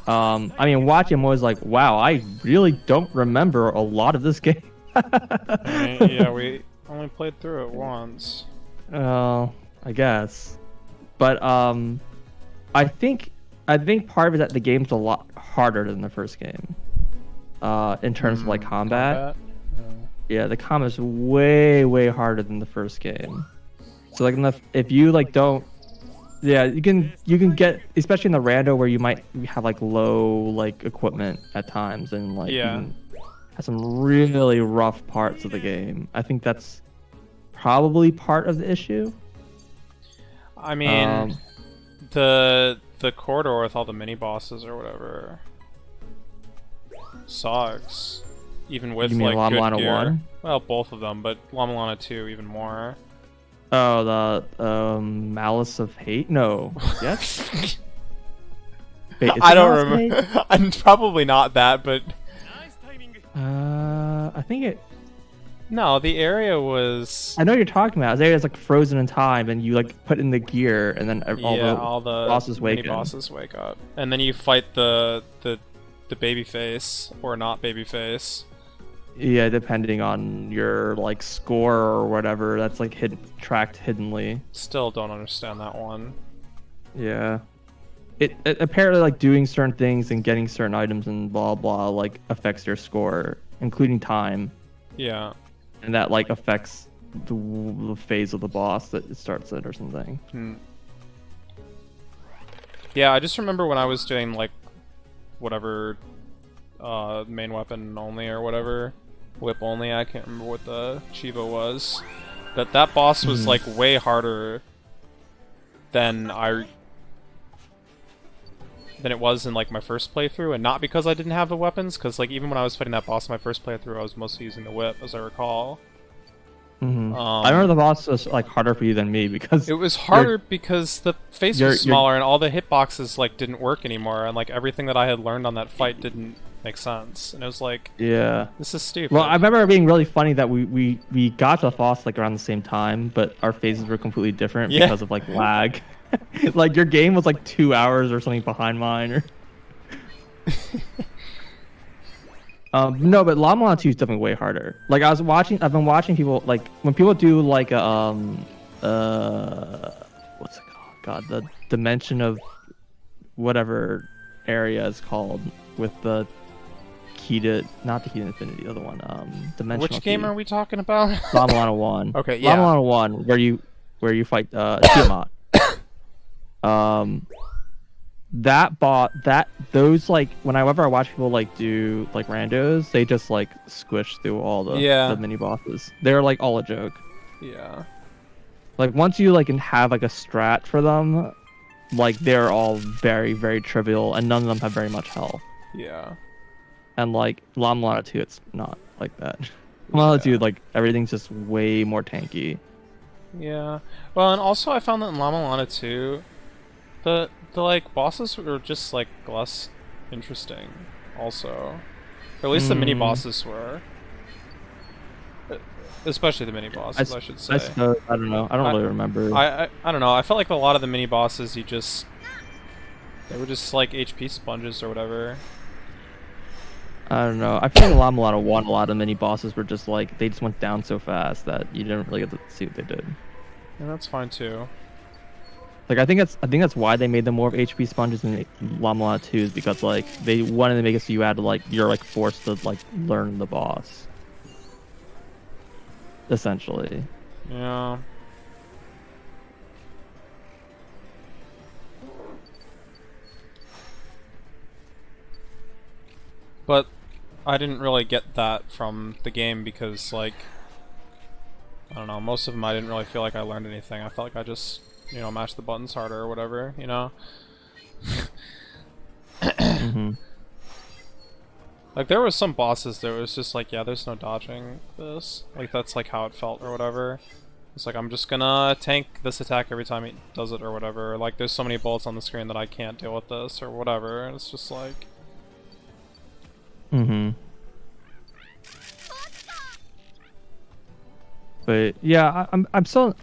I mean, watching, I'm always like, wow, I really don't remember a lot of this game. I mean, yeah, we only played through it once. I guess. But I think part of it is that the game's a lot harder than the first game. In terms of like combat. Yeah, the combat is way harder than the first game. So like if you like don't, yeah, you can get, especially in the rando where you might have like low like equipment at times and like you can have some really rough parts of the game. I think that's probably part of the issue. I mean, the corridor with all the mini bosses or whatever sucks. Even with you mean like La good Mulana gear. 1? Well, both of them, but La Mulana 2 even more. Oh, the Malice of Hate? No. Yes? Wait, I don't remember. I'm probably not that, but I think it. no, the area was. I know what you're talking about. The area is like frozen in time, and you like put in the gear, and then all the bosses wake mini bosses wake up, and then you fight the baby face or not baby face. Yeah, depending on your like score or whatever, that's like tracked hiddenly. Still don't understand that one. Yeah, it apparently like doing certain things and getting certain items and blah blah like affects your score, including time. Yeah. And that like affects the phase of the boss that it starts at or something. Yeah, I just remember when I was doing like whatever main weapon only or whatever, whip only, I can't remember what the Chivo was. That boss was like way harder than it was in like my first playthrough, and not because I didn't have the weapons, because like even when I was fighting that boss in my first playthrough, I was mostly using the whip, as I recall. I remember the boss was like harder for you than me because it was harder because the face was you're- smaller and all the hitboxes like didn't work anymore, and like everything that I had learned on that fight didn't make sense, and it was like, yeah. this is stupid. Well, I remember it being really funny that we got to the boss like around the same time, but our phases were completely different Yeah. because of like lag. Like your game was like 2 hours or something behind mine. Or... no, but Llama 2 is definitely way harder. Like I've been watching people like when people do like a what's it called? God, the dimension of whatever area is called with the key to not the key to infinity, the other one, dimensional. Which game key. are we talking about? Llama 1. Okay, yeah. Llama 1, where you fight Tiamat. Those like whenever I watch people like do like randos, they just like squish through all the mini bosses. They're like all a joke. Yeah. Like once you like can have like a strat for them, like they're all very, very trivial and none of them have very much health. Yeah. And like Llama 2, it's not like that. Llama 2, like everything's just way more tanky. Yeah. Well, and also I found that in Llama Lana 2, the like bosses were just like less interesting also. Or at least the mini bosses were. Especially the mini bosses, I should say. I don't know. I don't really remember. I don't know. I felt like a lot of the mini bosses they were just like HP sponges or whatever. I don't know. I feel like Llama 1, a lot of mini bosses were just like they just went down so fast that you didn't really get to see what they did. And that's fine too. Like I think that's why they made them more of HP sponges in Llama 2 is because like they wanted to make it so you're like forced to like learn the boss. Essentially. Yeah. But I didn't really get that from the game because, like, I don't know, most of them I didn't really feel like I learned anything. I felt like I just, mashed the buttons harder or whatever, Like, there was some bosses that was just like, yeah, there's no dodging this. Like, that's like how it felt or whatever. It's like, I'm just gonna tank this attack every time he does it or whatever. Like, there's so many bullets on the screen that I can't deal with this or whatever. And it's just like... But yeah, I'm still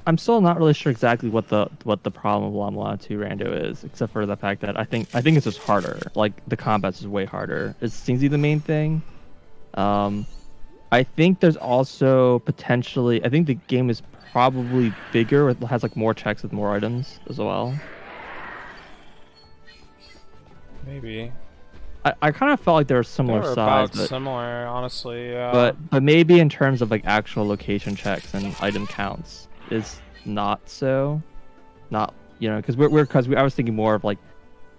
not really sure exactly what the problem of Llama 2 Rando is, except for the fact that I think it's just harder. Like the combat's is way harder. It seems to be the main thing. I think there's also potentially. I think the game is probably bigger. It has like more checks with more items as well. Maybe. I kind of felt like they were similar They were size, about similar, honestly. Yeah. But maybe in terms of like actual location checks and item counts is not so, not because I was thinking more of like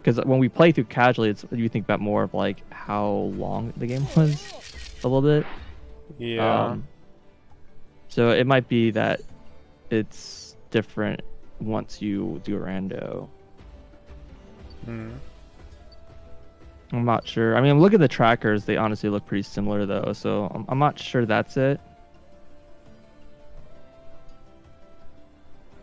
because when we play through casually, you think about more of like how long the game was, a little bit. Yeah. So it might be that it's different once you do a rando. I'm not sure. I mean, look at the trackers. They honestly look pretty similar, though. So I'm not sure that's it.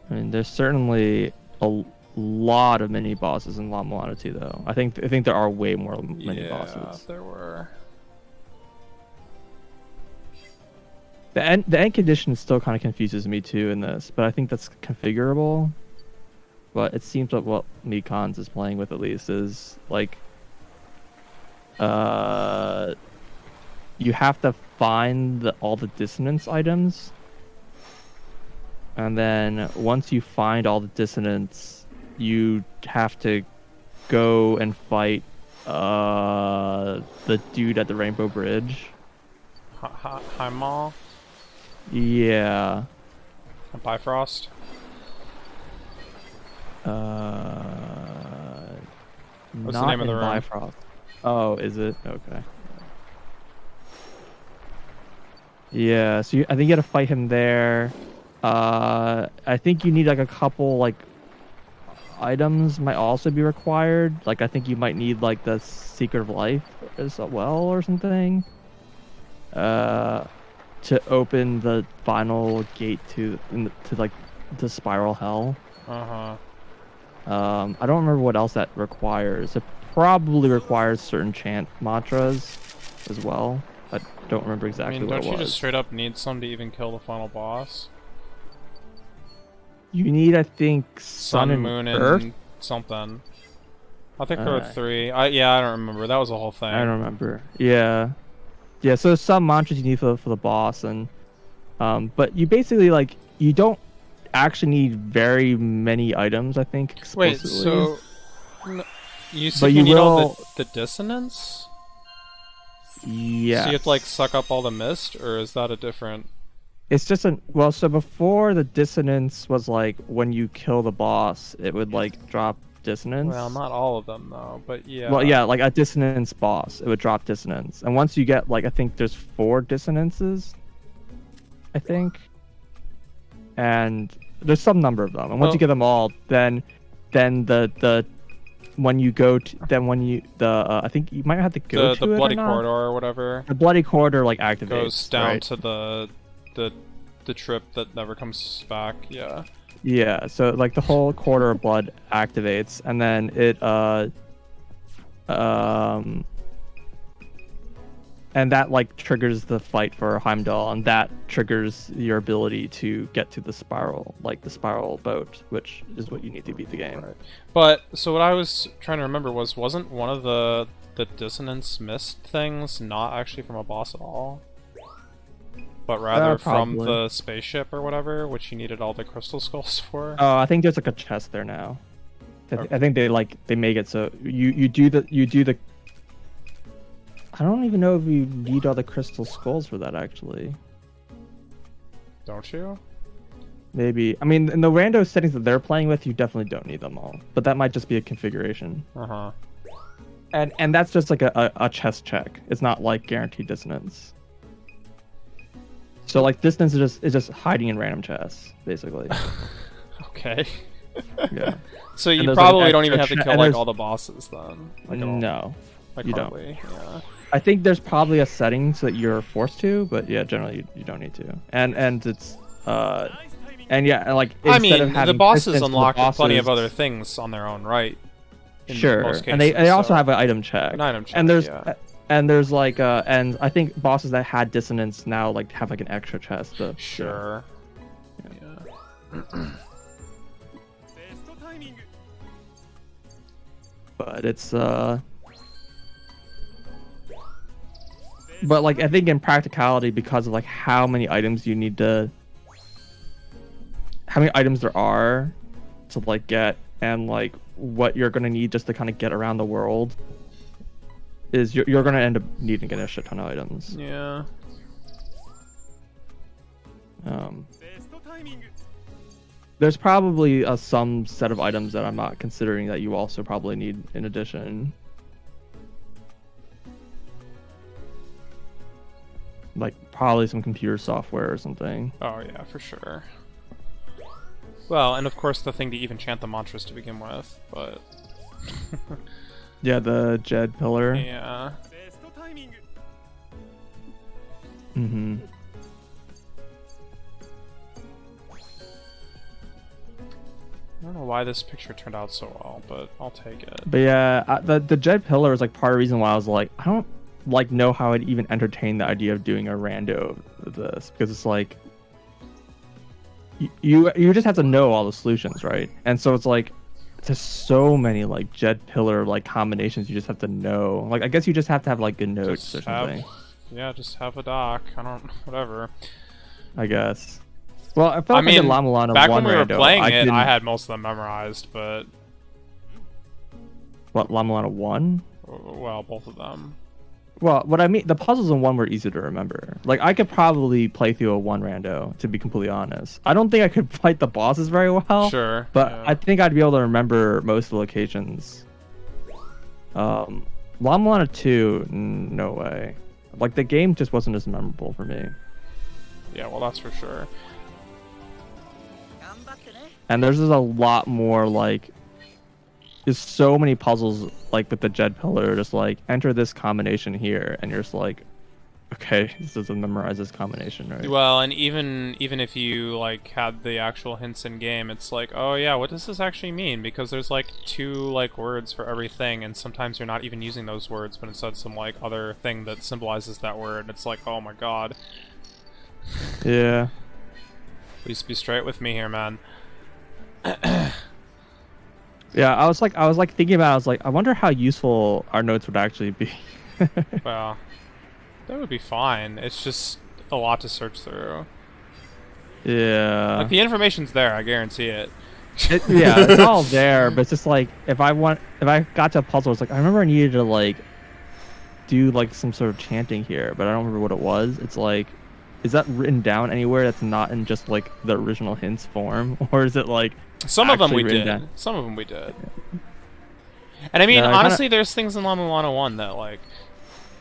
I mean, there's certainly a lot of mini bosses in Llama Lana 2, though. I think there are way more mini bosses. Yeah, there were. The end condition still kind of confuses me too in this, but I think that's configurable. But it seems like what Mikons is playing with at least is like. You have to find all the dissonance items, and then once you find all the dissonance, you have to go and fight the dude at the Rainbow Bridge. Hi, Maul. Yeah. And Bifrost? What's the Not name of in the room? Bifrost. Oh, is it? Okay. Yeah, so I think you got to fight him there. I think you need like a couple like items might also be required. Like I think you might need like the Secret of Life as well or something. To open the final gate to like the Spiral Hell. Uh-huh. I don't remember what else that requires. It probably requires certain chant mantras as well. I don't remember I exactly mean, what don't it you was. just straight up need some to even kill the final boss? You need, I think, Sun, and Moon, Earth. and something. I think there were Uh, 3. Yeah, I don't remember. That was the whole thing. I don't remember. Yeah, yeah. So some mantras you need for the boss, and but you basically like you don't actually need very many items. I think Wait, explicitly. so you But said you you need all will. the dissonance? Yes. So you have to like suck up all the mist, or is that a different? It's just an well. So before the dissonance was like when you kill the boss, it would like drop dissonance. Well, not all of them though, but yeah. Well, yeah, like a dissonance boss, it would drop dissonance, and once you get like I think there's 4 dissonances, I think, and there's some number of them, and once you get them all, then the when you go to then when you I think you might have to go to the it bloody or not. corridor or whatever The bloody corridor like activates goes down right? to the trip that never comes back. Yeah. Yeah, so like the whole corridor of blood activates, and then it and that like triggers the fight for Heimdall, and that triggers your ability to get to the spiral, like the spiral boat, which is what you need to beat the game. Right. But so what I was trying to remember wasn't one of the dissonance mist things not actually from a boss at all, but rather from Probably. the spaceship or whatever, which you needed all the crystal skulls for. Oh, I think there's like a chest there now. I think they make it so you do the. I don't even know if you need all the crystal skulls for that actually. Don't you? Maybe. I mean, in the rando settings that they're playing with, you definitely don't need them all. But that might just be a configuration. Uh-huh. And that's just like a chest check. It's not like guaranteed dissonance. So like dissonance is just hiding in random chests, basically. Okay. Yeah. So And you there's, probably like, don't even have extra to kill and like there's- all the bosses then. Like, at all. No. Like you don't. hardly. Yeah. I think there's probably a setting so that you're forced to, but yeah, generally you don't need to. And it's and yeah, like I instead of mean, the having bosses distance, the unlock plenty of bosses- other things on their own right. In Sure, most and they cases, also so- have an item check. An item check, and there's yeah. and there's like and I think bosses that had dissonance now like have like an extra chest. Sure. Yeah. But it's but like I think in practicality, because of like how many items you need to, how many items there are to like get, and like what you're gonna need just to kind of get around the world, is you're gonna end up needing to get a shit ton of items. Yeah. There's probably some set of items that I'm not considering that you also probably need in addition. Like probably some computer software or something. Oh yeah, for sure. Well, and of course the thing to even chant the mantras to begin with, but Yeah, the Jed pillar. yeah. Mm-hmm. I don't know why this picture turned out so well, but I'll take it. But yeah, the Jed pillar is like part of the reason why I was like, I don't like know how I'd even entertain the idea of doing a rando of this, because it's like you just have to know all the solutions, right? And so it's like there's so many like Jed pillar like combinations you just have to know. Like I guess you just have to have like good notes or something. Yeah, just have a doc. I don't, whatever. I guess. Well, I felt like I did Lama Lana back one when we were rando. playing it, didn't- I had most of them memorized, but What, Lama Lana 1? well, both of them. Well, what I mean, the puzzles in 1 were easy to remember. Like, I could probably play through a 1 rando, to be completely honest. I don't think I could fight the bosses very well. Sure. But Yeah. I think I'd be able to remember most of the locations. Lana 2, no way. Like, the game just wasn't as memorable for me. Yeah, well, that's for sure. And there's just a lot more, like, there's so many puzzles, like, with the Jed Pillar, just like, enter this combination here, and you're just like, okay, this doesn't memorize this combination, right? Well, and even if you like had the actual hints in game, it's like, oh yeah, what does this actually mean? Because there's like 2 like words for everything, and sometimes you're not even using those words, but instead some like other thing that symbolizes that word. It's like, oh my god. Yeah. Please be straight with me here, man. Yeah, I was like thinking about it, I was like, I wonder how useful our notes would actually be. Well, that would be fine. It's just a lot to search through. Yeah. Like, the information's there, I guarantee it. Yeah, it's all there, but it's just like, if I got to a puzzle, it's like, I remember I needed to like do like some sort of chanting here, but I don't remember what it was. It's like, is that written down anywhere that's not in just like the original hints form? Or is it like Some of them we actually written did. down? Some of them we did. And I mean, Yeah, I honestly, there's things in Lana 1 that, like...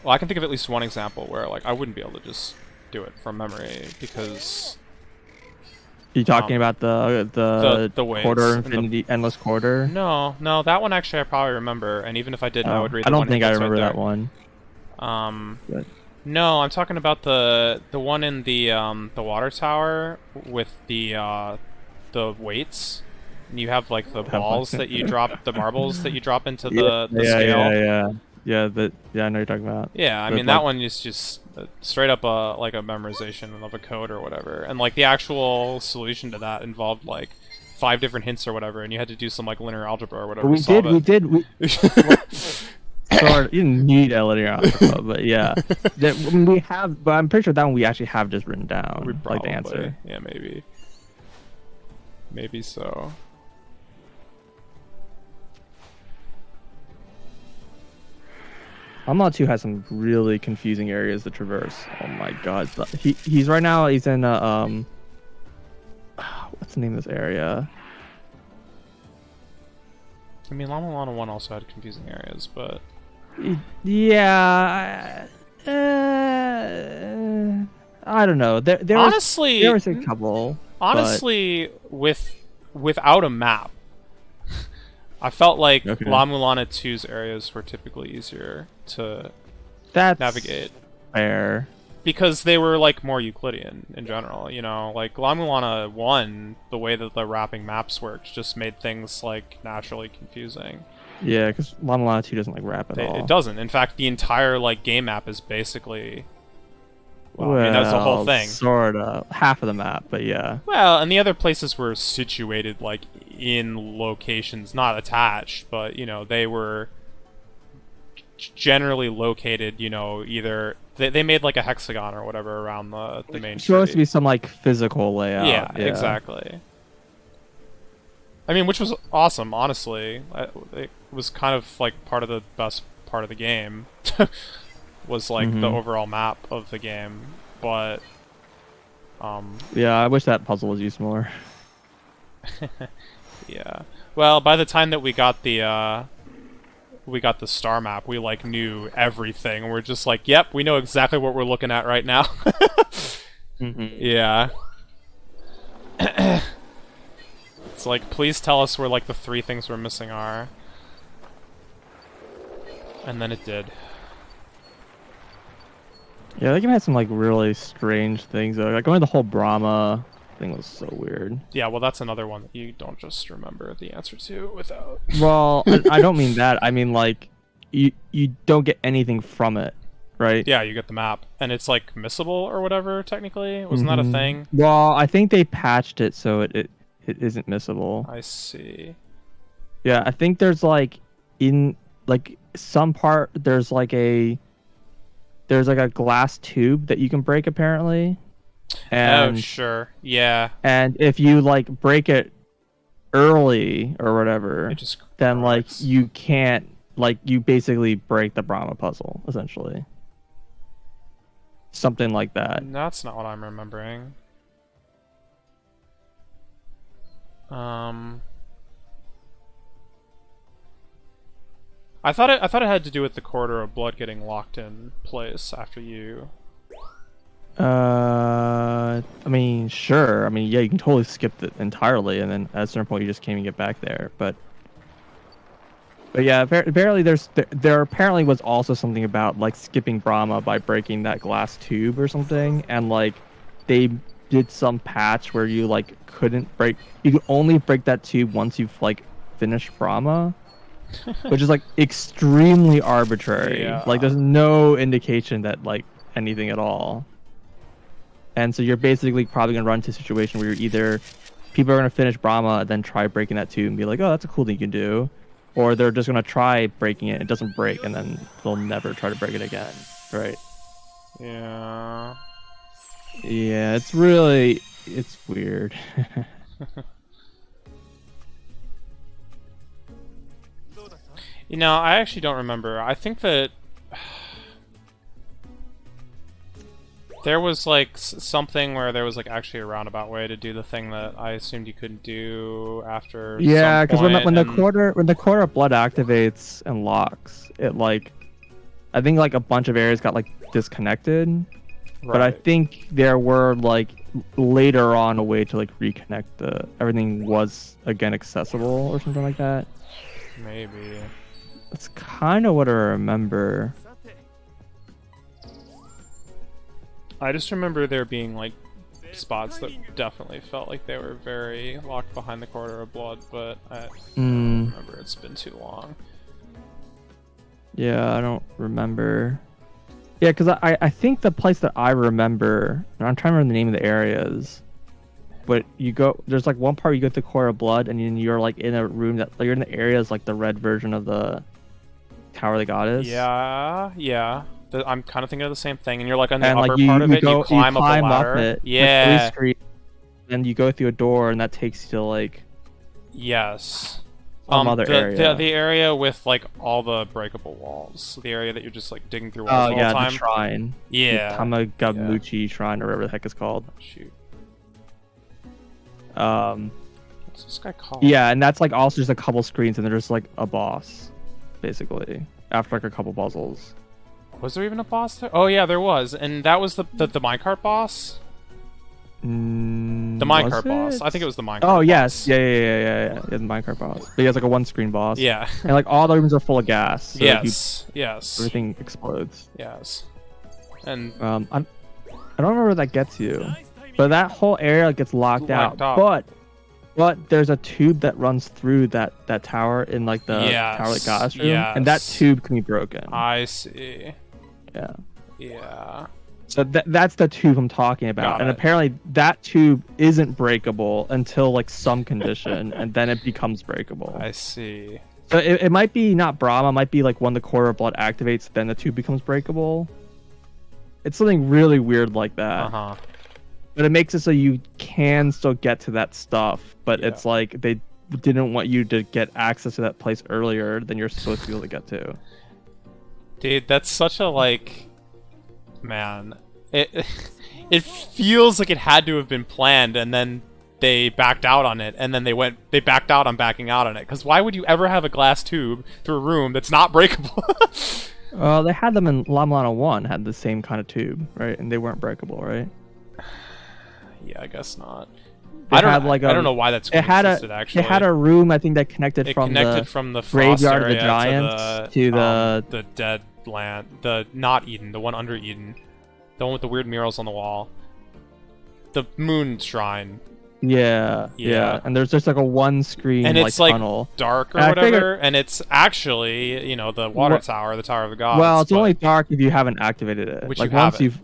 Well, I can think of at least one example where, like, I wouldn't be able to just do it from memory, because... You talking about the weights quarter and the- infinity endless quarter? No, that one actually I probably remember, and even if I didn't, I would read the I don't one think I that's right remember there. that one. But No, I'm talking about the one in the water tower with the weights. And you have like the balls that you drop, the marbles that you drop into the scale. Yeah, I know what you're talking about. Yeah, I But, mean like, that one is just straight up like a memorization of a code or whatever. And like the actual solution to that involved like 5 different hints or whatever, and you had to do some like linear algebra or whatever. We to solve did. it. Sort you didn't need linear algebra, but yeah, we have. But I'm pretty sure that one we actually have just written down, We like the answer. Yeah, maybe so. Amala 2 has some really confusing areas to traverse. Oh my god, he's right now. He's in what's the name of this area? I mean, Lana 1 also had confusing areas, but Yeah, I don't know. There honestly, there was a couple. honestly, without a map, I felt like Okay. La Mulana 2's areas were typically easier to That's navigate fair. because they were like more Euclidean in general. You know, like La Mulana 1, the way that the wrapping maps worked just made things like naturally confusing. Yeah, because Lana Lana 2 doesn't like rap at all. It doesn't. In fact, the entire like game map is basically. Well, I mean, that's the whole thing. Sort of. Half of the map, but yeah. Well, and the other places were situated like in locations not attached, but you know they were generally located. You know, either they made like a hexagon or whatever around the main. It's supposed to street. be some like physical layout. Yeah, exactly. I mean, which was awesome, honestly. It was kind of like part of the best part of the game. Was like the overall map of the game, but Yeah, I wish that puzzle was used more. yeah. Well, by the time that we got the star map, we like knew everything. We're just like, yep, we know exactly what we're looking at right now. Yeah. It's like, please tell us where like the 3 things we're missing are. And then it did. Yeah, that game had some like really strange things. Like going to the whole Brahma thing was so weird. Yeah, well, that's another one that you don't just remember the answer to without. Well, I don't mean that. I mean like you don't get anything from it, right? Yeah, you get the map, and it's like missable or whatever. Technically, wasn't that a thing? Well, I think they patched it so it isn't missable. I see. Yeah, I think there's like in like some part there's like a glass tube that you can break apparently. And oh, sure. Yeah. And if you like break it early or whatever, It just then like cracks. you can't like you basically break the Brahma puzzle essentially. something like that. That's not what I'm remembering. I thought it had to do with the Corridor of Blood getting locked in place after you. I mean, sure. I mean, yeah, you can totally skip it entirely, and then at a certain point, you just can't even get back there. But yeah, apparently there apparently was also something about like skipping Brahma by breaking that glass tube or something, and like they did some patch where you like couldn't break. You could only break that tube once you've like finished Brahma. Which is like extremely arbitrary. Yeah. Like there's no indication that like anything at all. And so you're basically probably gonna run into a situation where you're either people are gonna finish Brahma, then try breaking that tube and be like, oh, that's a cool thing you can do, or they're just gonna try breaking it, it doesn't break, and then they'll never try to break it again. Right? Yeah. Yeah, it's weird. You know, I actually don't remember. I think that there was like something where there was like actually a roundabout way to do the thing that I assumed you couldn't do after. Yeah, because when the quarter of blood activates and locks, it like I think like a bunch of areas got like disconnected. Right. But I think there were like later on a way to like reconnect everything was again accessible or something like that. Maybe. That's kind of what I remember. I just remember there being like spots that definitely felt like they were very locked behind the Corridor of Blood, but I don't remember. It's been too long. Yeah, I don't remember. Yeah, because I think the place that I remember, and I'm trying to remember the name of the areas, but there's like one part you go to the Core of Blood, and then you're like in a room that like, you're in the areas like the red version of the Tower of the Goddess. Yeah. I'm kind of thinking of the same thing, and you're like on the and upper like you, part of you it, go, you climb up a ladder. Up it, yeah. Like 3 screens, and you go through a door, and that takes you to like yes. some other area. The area with like all the breakable walls. The area that you're just like digging through walls all the time. The shrine. Yeah. The Tamagamuchi shrine or whatever the heck it's called. Shoot. What's this guy called? Yeah, and that's like also just a couple screens, and there's like a boss, basically, after like a couple puzzles. Was there even a boss there? Oh yeah, there was, and that was the minecart boss. The minecart boss. I think it was the minecart. Oh yes, boss. Yeah, the minecart boss. But he has like a one-screen boss. Yeah. And like all the rooms are full of gas. So yes. Everything explodes. Yes. And I don't remember where that gets you, but that whole area gets locked out. But there's a tube that runs through that tower in like the Tower that got us room, and that tube can be broken. I see. Yeah. Yeah. So that's the tube I'm talking about, and apparently that tube isn't breakable until like some condition, and then it becomes breakable. I see. So it might be not Brahma, it might be like when the Core of Blood activates, then the tube becomes breakable. It's something really weird like that. But it makes it so you can still get to that stuff, but it's like they didn't want you to get access to that place earlier than you're supposed to be able to get to. Dude, that's such a like, man, it feels like it had to have been planned, and then they backed out on it, and then they backed out on backing out on it. Because why would you ever have a glass tube through a room that's not breakable? They had them in La Milano 1, had the same kind of tube, right? And they weren't breakable, right? Yeah, I guess not. I don't know why that's existed, actually. It had a room, I think, that connected from the graveyard of the giants to the dead land, the not Eden, the one under Eden, the one with the weird murals on the wall, the moon shrine. Yeah. And there's just like a one screen and it's like tunnel. Dark or whatever, and it's actually the water tower, the Tower of the Gods. Well, it's only dark if you haven't activated it. Which like you once haven't. you've.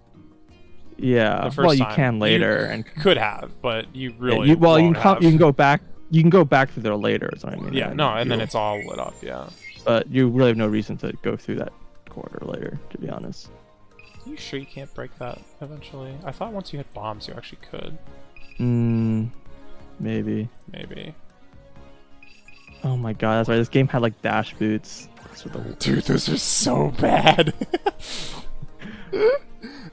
Yeah. Well, you can later, and could have, but you really. You can go back. You can go back through there later. Is what I mean. Yeah. And then it's all lit up. Yeah. But you really have no reason to go through that corridor later, to be honest. Are you sure you can't break that eventually? I thought once you hit bombs, you actually could. Maybe. Oh my god, that's right. This game had like dash boots. Dude, those are so bad.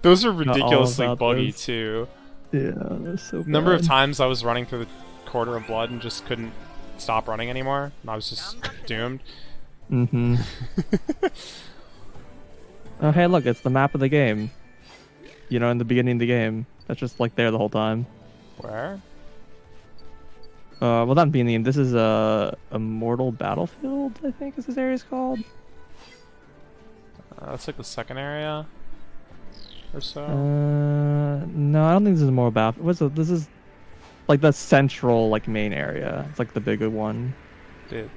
Those are Forgot all ridiculously about buggy those. too. Yeah, that's so bad. Number of times I was running through the quarter of blood and just couldn't stop running anymore, and I was just doomed. Mm-hmm. Oh, hey, look, it's the map of the game. You know, in the beginning of the game. That's just like there the whole time. Where? Well, not being the game. This is a Immortal Battlefield, I think is this area's called. That's like the second area or so. No, I don't think this is Immortal Battlefield. This is like the central, like main area. It's like the bigger one. The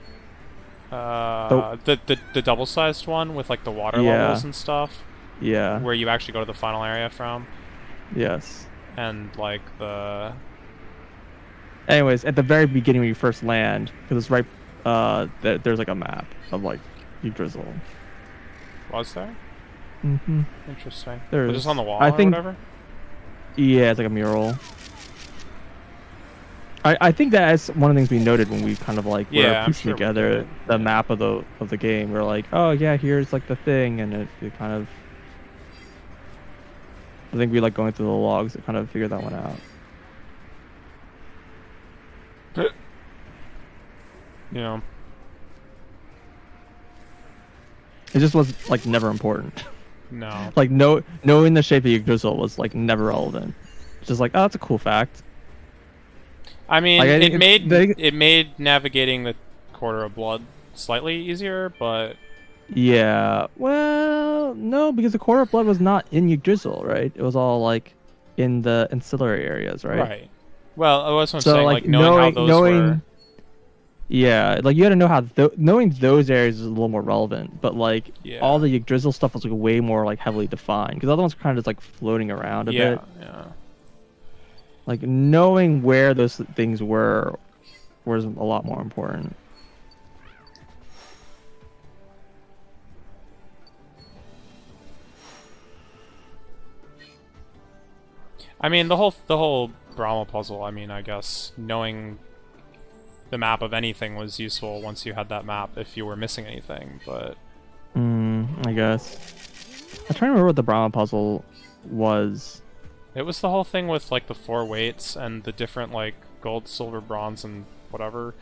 double-sized one with like the water levels and stuff. Yeah. Where you actually go to the final area from. Yes. And like the. Anyways, at the very beginning when you first land, because it's right, there's like a map of like Yggdrasil. Was there? Mm-hmm. Interesting. There Was is. it on the wall I or think, whatever? Yeah, it's like a mural. I think that's one of the things we noted when we kind of like were piecing together the map of the game. We're like, oh yeah, here's like the thing, and it kind of. I think we like going through the logs to kind of figure that one out. You know. It just was like never important. No. Like knowing the shape of Yggdrasil was like never relevant. Just like, oh, that's a cool fact. I mean, like, it made navigating the Quarter of Blood slightly easier, but yeah, well, no, because the Quarter of Blood was not in Yggdrasil, right? It was all like in the ancillary areas, right? Right. Well, that's what I'm so, saying. Like knowing how those were. Yeah, like you had to know how knowing those areas is a little more relevant, but like all the Yggdrasil stuff was like way more like heavily defined because other ones were kind of just like floating around a bit. Yeah. Like knowing where those things were was a lot more important. I mean, the whole Brahma puzzle. I mean, I guess knowing the map of anything was useful once you had that map if you were missing anything, but I guess. I'm trying to remember what the Brahma puzzle was. It was the whole thing with like the 4 weights and the different like gold, silver, bronze, and whatever,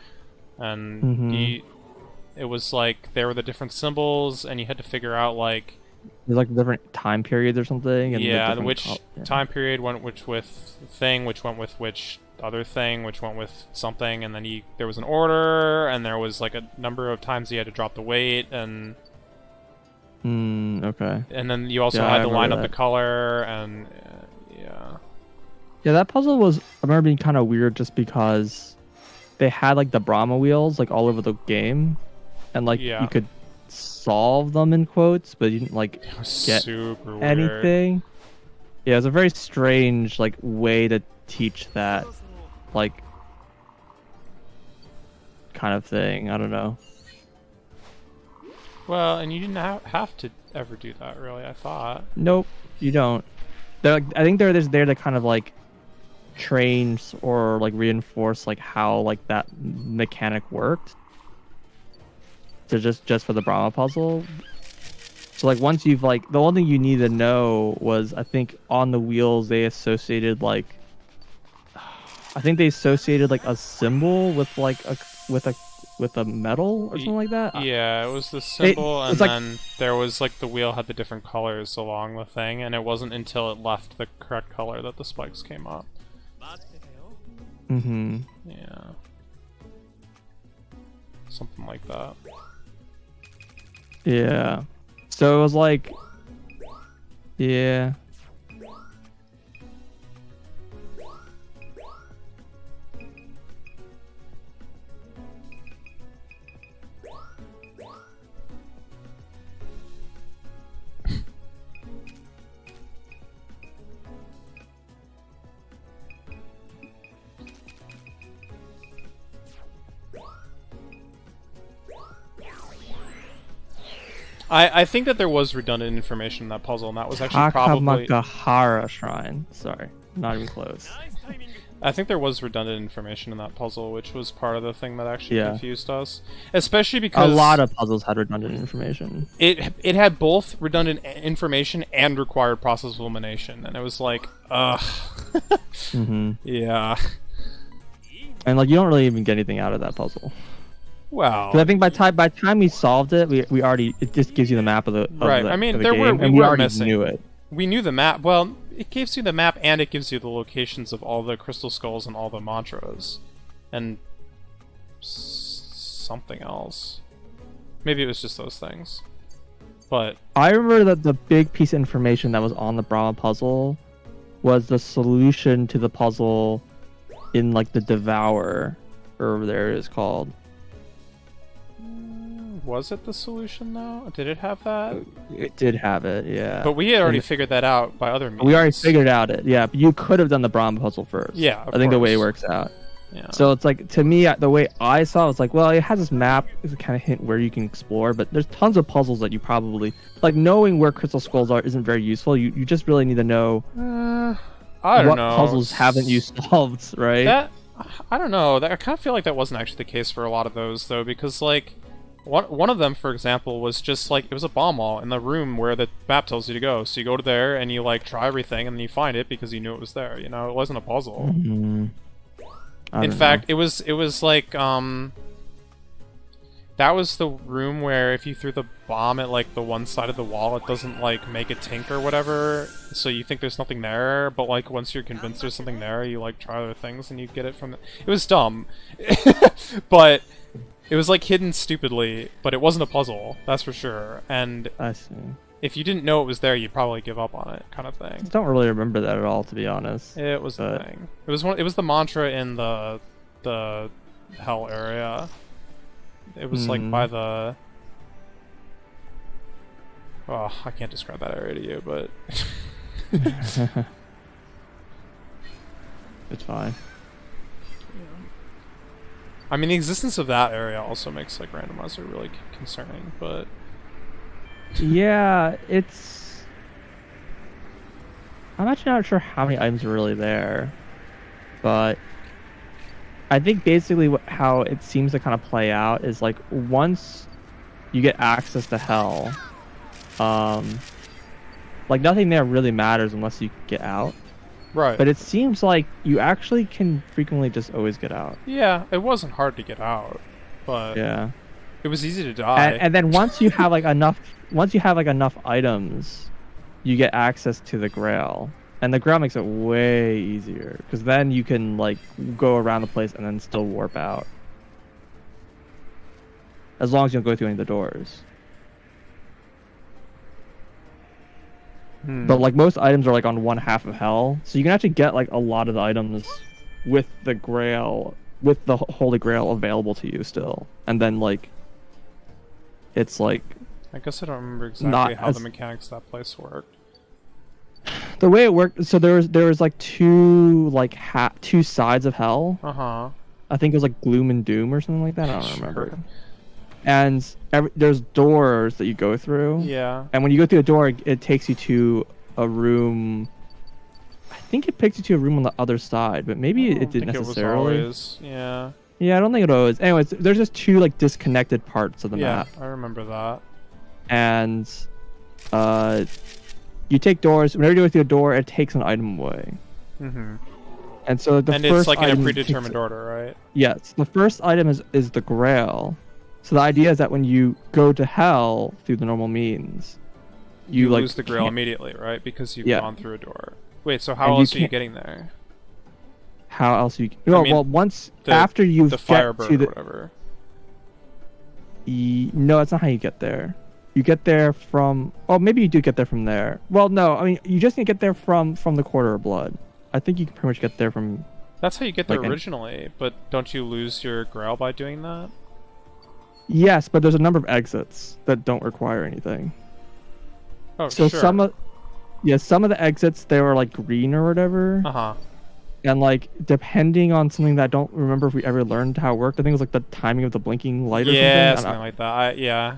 and it was like there were the different symbols, and you had to figure out like there's like different time periods or something. And which time period went which with thing, which went with which other thing, which went with something, and then there was an order, and there was like a number of times you had to drop the weight, and okay. And then you also had to line up the color, and yeah, that puzzle was, I remember being kind of weird just because they had like the Brahma wheels like all over the game, and like you could solve them in quotes, but you didn't like get anything. Yeah, it was a very strange like way to teach that like kind of thing. I don't know. Well, and you didn't have to ever do that, really. I thought. Nope, you don't. They're like, I think they're just there to kind of like train or like reinforce like how like that mechanic worked. So just for the Brahma puzzle. So like once you've like the only thing you need to know was I think on the wheels they associated like I think they associated like a symbol with like with a metal or something like that. Yeah, it was the symbol, and then there was like the wheel had the different colors along the thing, and it wasn't until it left the correct color that the spikes came up. Yeah. Something like that. Yeah. So it was like, yeah. I think that there was redundant information in that puzzle, and that was actually probably Hakamakahara Shrine. Sorry, not even close. I think there was redundant information in that puzzle, which was part of the thing that actually Yeah. confused us. Especially A because lot of puzzles had redundant information. it had both redundant information and required process elimination, and it was like, ugh. Mm-hmm. Yeah. And like you don't really even get anything out of that puzzle. Wow. Because I think by time we solved it, we already it just gives you the map of the Right. the, I mean, of the there game, were and we already missing. knew it. We knew the map. Well, it gives you the map and it gives you the locations of all the crystal skulls and all the mantras, and something else. Maybe it was just those things. But I remember that the big piece of information that was on the Brahma puzzle was the solution to the puzzle in like the Devour, or whatever there it is called. was it the solution though? Did it have that? It did have it, yeah. But we had already And figured that out by other means. we already figured out it, yeah. But you could have done the Brahma puzzle first. Yeah, of I think the way it course. works out. Yeah. So it's like, to me, the way I saw it was like, well, it has this map, it's a kind of hint where you can explore, but there's tons of puzzles that you probably like. Knowing where crystal skulls are isn't very useful. You just really need to know I don't what know. puzzles haven't you solved, right? That I don't know. That I kind of feel like that wasn't actually the case for a lot of those though, because like one of them, for example, was just like it was a bomb wall in the room where the map tells you to go. So you go to there and you like try everything and then you find it because you knew it was there. You know, it wasn't a puzzle. Mhm. I In don't fact, know. it was like that was the room where if you threw the bomb at like the one side of the wall, it doesn't like make a tink or whatever. So you think there's nothing there, but like once you're convinced there's something there, you like try other things and you get it from the... It was dumb, but it was like hidden stupidly. But it wasn't a puzzle, that's for sure. And I see. if you didn't know it was there, you'd probably give up on it, kind of I thing. don't really remember that at all, to be honest. It was the But- thing. It was one. It was the mantra in the hell area. It was like by the. Oh, I can't describe that area to you, but It's fine. I mean the existence of that area also makes like randomizer really concerning. But Yeah, it's. I'm actually not sure how many items are really there, but I think basically how it seems to kind of play out is like once you get access to hell, like nothing there really matters unless you get out. right. But it seems like you actually can frequently just always get out. Yeah, it wasn't hard to get out, but Yeah. it was easy to die. And then once you have like enough items, you get access to the Grail, and the Grail makes it way easier because then you can like go around the place and then still warp out, as long as you don't go through any of the doors. But like most items are like on one half of hell, so you can actually get like a lot of the items with the Grail, with the Holy Grail available to you still, and then like it's like I guess I don't remember exactly not how the as- mechanics of that place worked. the way it worked. So there was like two sides of hell. Uh-huh. I think it was like Gloom and Doom or something like that. I don't Sure. remember. And there's doors that you go through. Yeah. And when you go through a door, it takes you to a room. I think it takes you to a room on the other side, but maybe I it don't didn't think necessarily. It was always, yeah. Yeah, I don't think it was. Anyways, there's just two like disconnected parts of the Yeah, map, I remember that. and you take doors. Whenever you go through a door, it takes an item away. Mm-hmm. And so the And first it's like in a item predetermined takes- order, right? Yes, the first item is the Grail. So the idea is that when you go to hell through the normal means, You like, lose the grail can't- immediately, right? Because you've Yeah. gone through a door. Wait, so how And you else are you can't- getting there? How else you? No, mean, well, once The- after you the get Firebird to or the whatever. No, that's not how you get there. You get there from. Oh, maybe you do get there from there. Well, no, I mean you just need to get there from the Quarter of Blood. I think you can pretty much get there from. That's how you get there like, originally, but don't you lose your grail by doing that? Yes, but there's a number of exits that don't require anything. Oh, So sure. some of the exits they were like green or whatever. Uh-huh. And like depending on something that I don't remember if we ever learned how it worked. I think it was like the timing of the blinking light or Yeah, something. something like that. Yeah.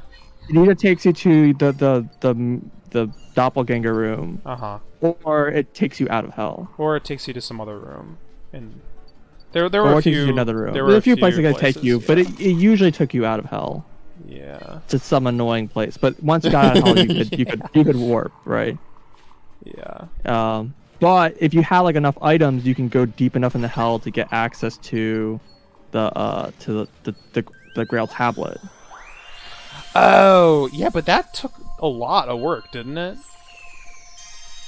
It either takes you to the doppelganger room, Uh-huh. or it takes you out of hell. Or it takes you to some other room. And there Or were a it takes you few to another room. There were There's a few places that take places, you, but it usually took you out of hell yeah. to some annoying place. But once you got out of hell, you could warp, right? Yeah. But if you had like enough items, you can go deep enough into hell to get access to the Grail tablet. Oh, yeah, but that took a lot of work, didn't it?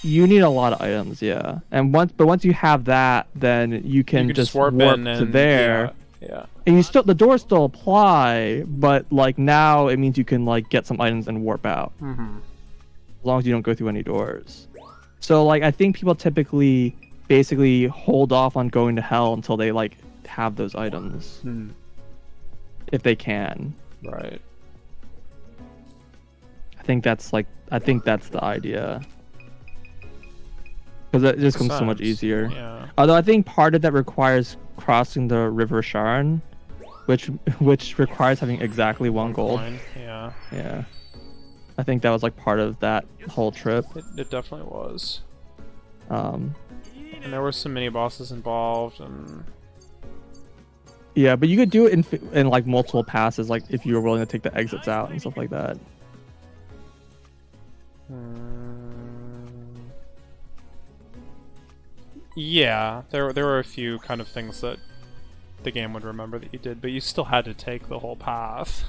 You need a lot of items, yeah. And once you have that, then you can could just just warp warp in to and there. yeah. And you still the doors still apply, but like now it means you can like get some items and warp out. Mm-hmm. As long as you don't go through any doors. So like I think people typically basically hold off on going to hell until they like have those items. If they can. Right. I think that's the idea. Because it just comes so much easier. Yeah. Although I think part of that requires crossing the River Sharon, which requires having exactly one gold. Coin, yeah. Yeah. I think that was like part of that whole trip. It definitely was. Um, and there were some mini bosses involved, and yeah, but you could do it in like multiple passes, like if you were willing to take the exits out and stuff like that. Yeah, there were a few kind of things that the game would remember that you did, but you still had to take the whole path.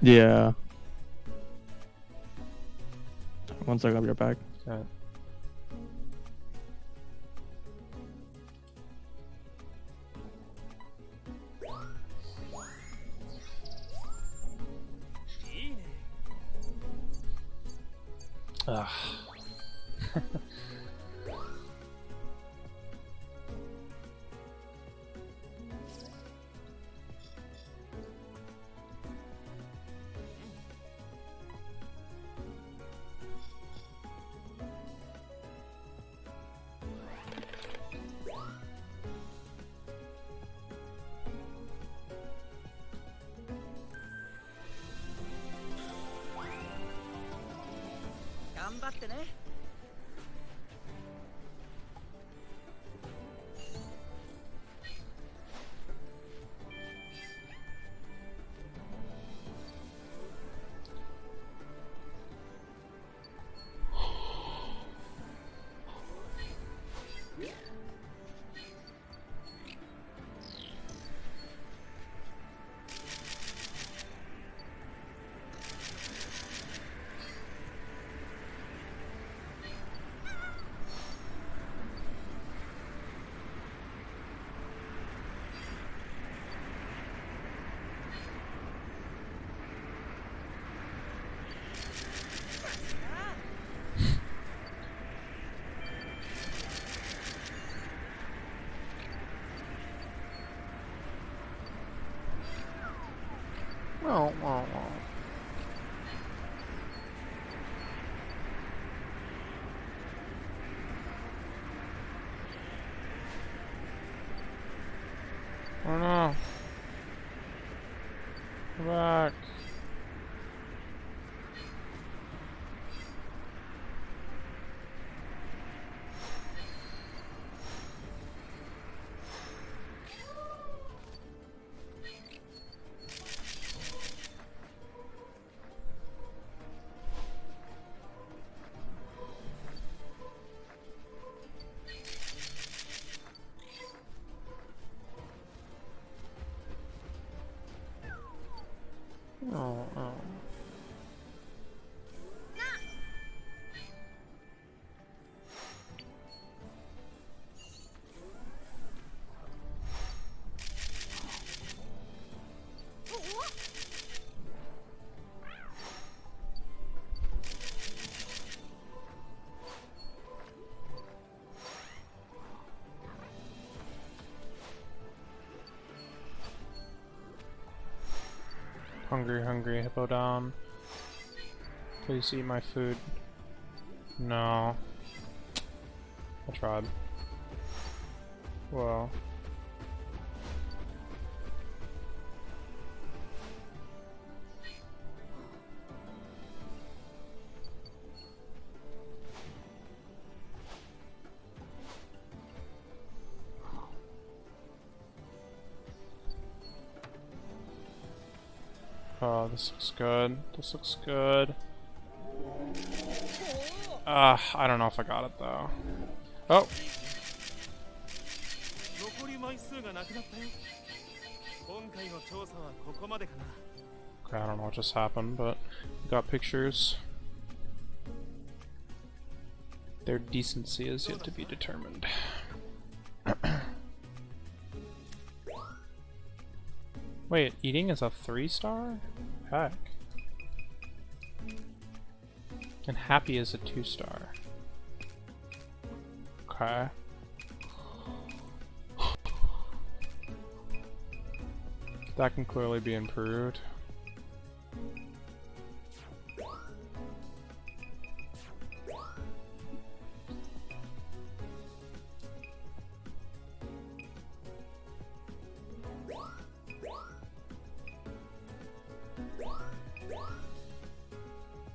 Yeah. One second, I'll be right back. Okay. Ugh. Oh, oh, oh. Oh no. Come back. Oh, oh. Hungry, hungry hippo down. Please eat my food. No. I tried. Well. Oh, this looks good. This looks good. I don't know if I got it though. Oh, 残り枚数がなくなったよ。今回の調査はここまでかな。 okay, I don't know what just happened, but we got pictures. Their decency is yet to be determined. Wait, eating is a 3-star? Heck. And happy is a 2-star. Okay. That can clearly be improved.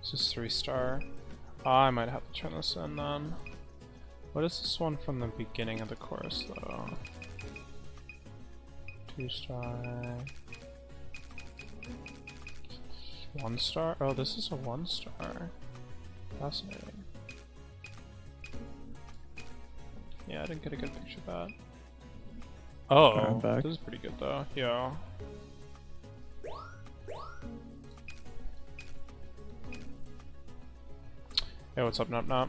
This is 3-star. I might have to turn this in then. What is this one from the beginning of the course though? 2-star. 1-star? Oh, this is a 1-star. Fascinating. Yeah, I didn't get a good picture of that. Oh, this is pretty good though. Yeah. Hey, what's up, Nup Nup?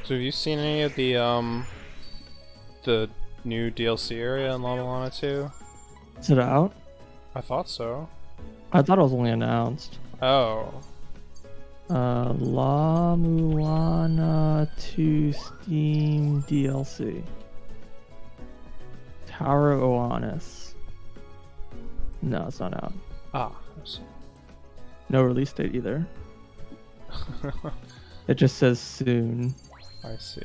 So have you seen any of the new DLC area in Lava Lana 2? Is it out? I thought so. I thought it was only announced. Oh. La Mulana 2 Steam DLC. Tower of Oanis. No, it's not out. Ah, I see. No release date either. It just says soon. I see.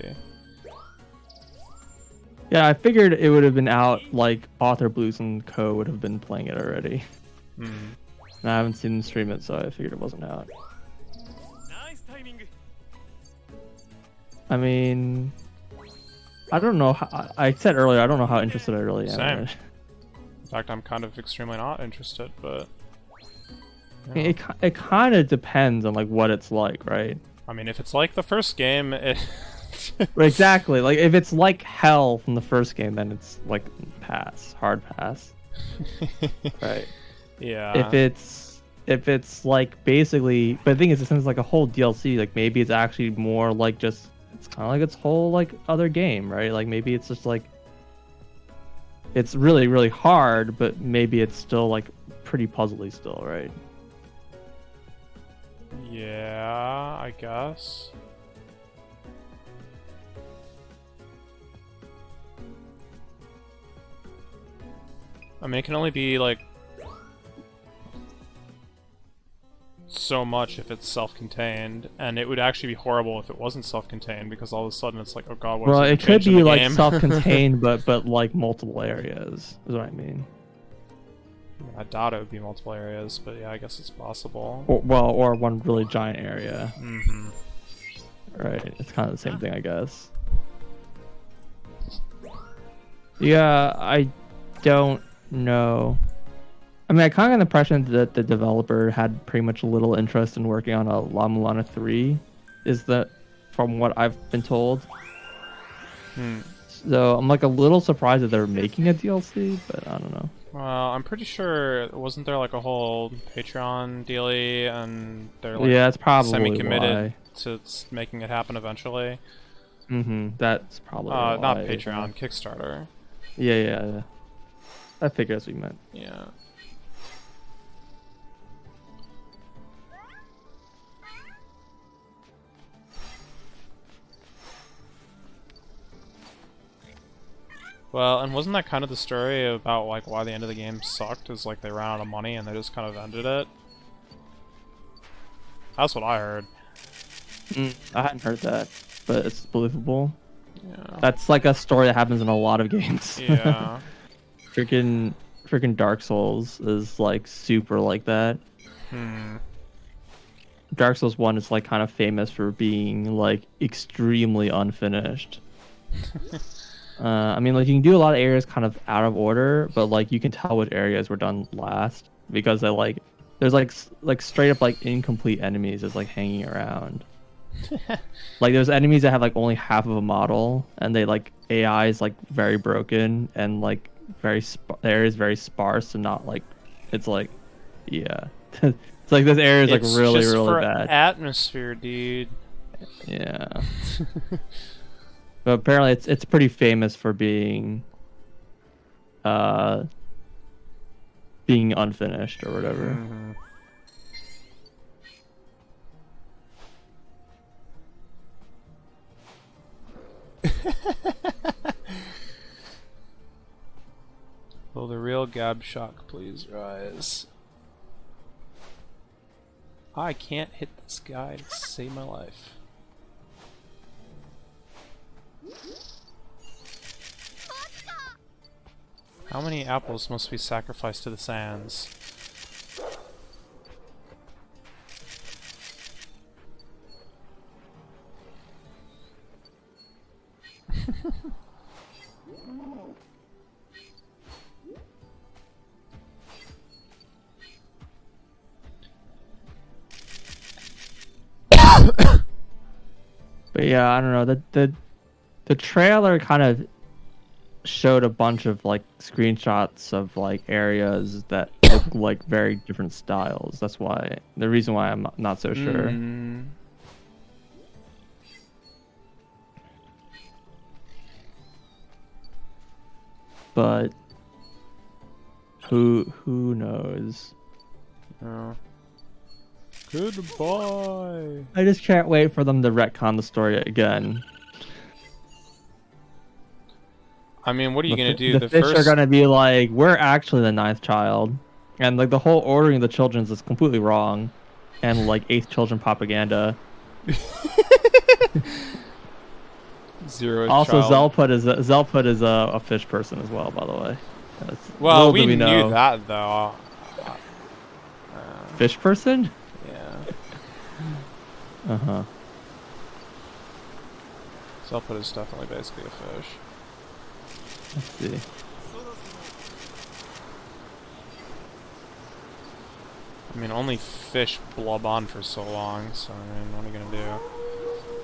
Yeah, I figured it would have been out like Author Blues and Co. would have been playing it already. Hmm. And I haven't seen them stream it, so I figured it wasn't out. Nice timing. I mean, I don't know. I said earlier, I don't know how interested I really am. Same. in it. In fact, I'm kind of extremely not interested, but... I mean, it kind of depends on like what it's like, right? I mean, if it's like the first game, it... Exactly. Like if it's like hell from the first game, then it's like hard pass. Right. Yeah. If it's like basically, but the thing is, it sounds like a whole DLC. Like maybe it's actually more like just it's kind of like its whole like other game, right? Like maybe it's just like it's really really hard, but maybe it's still like pretty puzzly still, right? Yeah, I guess. I mean, it can only be like so much if it's self-contained, and it would actually be horrible if it wasn't self-contained, because all of a sudden it's like, oh god, what Well, is it could changed in be the like game? self-contained, but like multiple areas is what I mean. I doubt it would be multiple areas, but yeah, I guess it's possible. Or one really giant area. Mm-hmm. Right, it's kind of the same thing, I guess. Yeah, I don't know. I mean, I kind of got the impression that the developer had pretty much little interest in working on a La Mulana 3, is that from what I've been told. So I'm like a little surprised that they're making a DLC, but I don't know. Well, I'm pretty sure, wasn't there like a whole Patreon dealie, and they're like Yeah, it's probably semi-committed why. to making it happen eventually? That's probably why. Not Patreon, Kickstarter. Yeah. I figured that's what you meant. Yeah. Well, and wasn't that kind of the story about like why the end of the game sucked? Is like they ran out of money and they just kind of ended it? That's what I heard. I hadn't heard that, but it's believable. Yeah. That's like a story that happens in a lot of games. Yeah. Freaking freaking Dark Souls is like super like that. Hmm. Dark Souls 1 is like kind of famous for being like extremely unfinished. I mean, like you can do a lot of areas kind of out of order, but like you can tell which areas were done last because they like there's like straight up like incomplete enemies just like hanging around. Like there's enemies that have like only half of a model, and they like AI is like very broken and like the area is very sparse and not like it's like yeah. It's like this area is like It's really just really for bad. atmosphere, dude. Yeah. But apparently it's pretty famous for uh being unfinished or whatever. Mm-hmm. Will the real Gab Shock please rise? I can't hit this guy to save my life. How many apples must be sacrificed to the sands? But yeah, I don't know. The trailer kind of showed a bunch of like screenshots of like areas that look like very different styles. That's why the reason why I'm not so sure. Mm. But who knows? Oh. Goodbye. I just can't wait for them to retcon the story again. I mean, what are you gonna do? The fish are gonna be like, we're actually the ninth child, and like the whole ordering of the children's is completely wrong, and like eighth children propaganda. Zero. Also, child. Zelput is a fish person as well, by the way. Well, little we do knew know. that though. Fish person? Yeah. Uh-huh. Zelput is definitely basically a fish. Let's see. I mean, only fish blub on for so long, so I mean, what are you gonna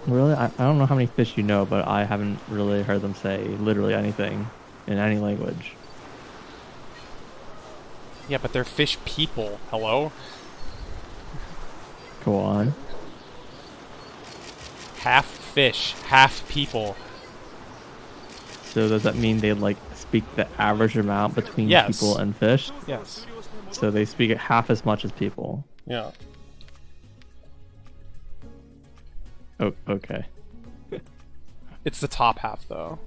do? Really? I don't know how many fish you know, but I haven't really heard them say literally anything in any language. Yeah, but they're fish people. Hello? Go on. Half fish, half people. So does that mean they like speak the average amount between Yes. people and fish? Yes. So they speak it half as much as people. Yeah. Oh, okay. It's the top half, though.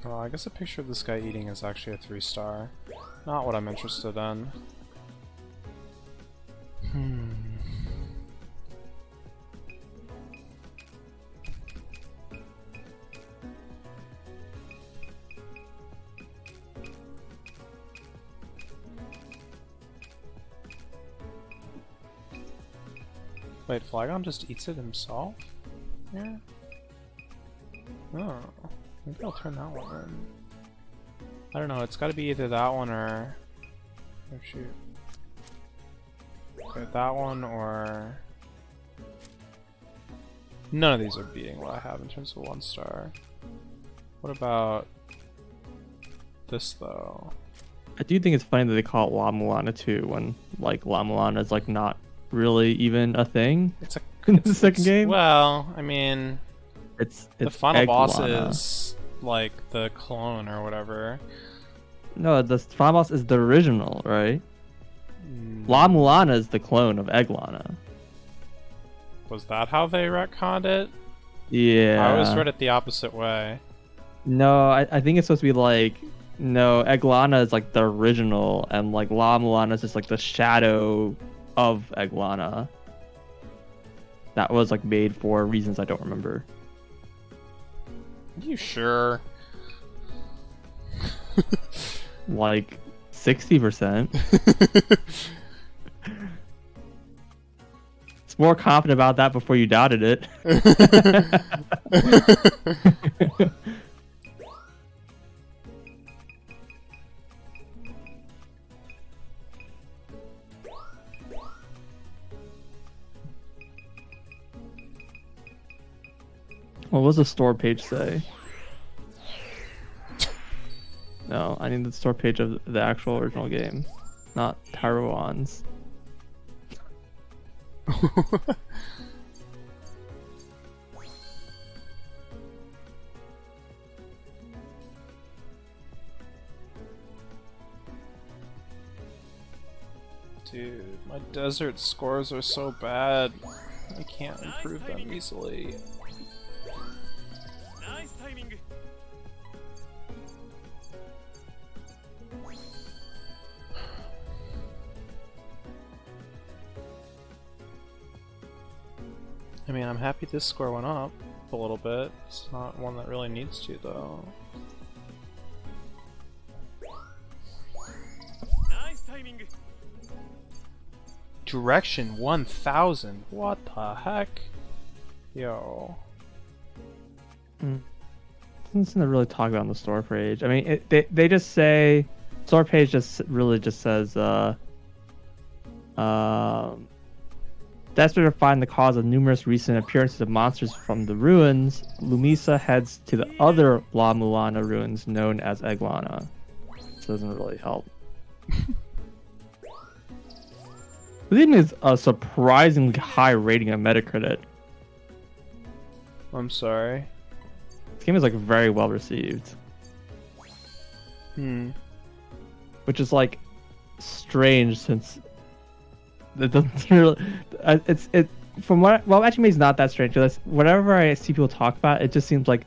Oh, I guess a picture of this guy eating is actually a 3-star. Not what I'm interested in. Wait, Flygon just eats it himself? Yeah. Oh. Maybe I'll turn that one in. I don't know, it's gotta be either that one or... Oh shoot. Okay, that one or... None of these are beating what I have in terms of 1-star. What about... this though? I do think it's funny that they call it La Mulana too, when like La Mulana is like not really even a thing. It's a... in the second game. Well, I mean... It's the final boss Egglana. is like the clone or whatever. No, the final boss is the original, right? La Mulana is the clone of Egglana. Was that how they retconned it? Yeah. I always read it the opposite way. No, I think it's supposed to be like, no, Eglana is like the original, and like La Mulana is just like the shadow of Eglana. That was like made for reasons I don't remember. You sure? Like 60%. It's more confident about that before you doubted it. What was the store page say? No, I need the store page of the actual original game, not Taiwan's. Dude, my desert scores are so bad. I can't improve them easily. ナイスタイミング I mean, I'm happy this score went up a little bit. It's not one that really needs to, though. ナイスタイミング Direction 1000. What the heck? Yo. Doesn't really talk about on the store page. I mean, they just say store page just really just says desperate to find the cause of numerous recent appearances of monsters from the ruins, Lumisa heads to the other La Mulana ruins known as Eglana. This doesn't really help. The game is a surprisingly high rating on Metacritic. I'm sorry. This game is like very well received. Which is like strange since it doesn't really. It from what actually makes not that strange. Because whenever I see people talk about it, it just seems like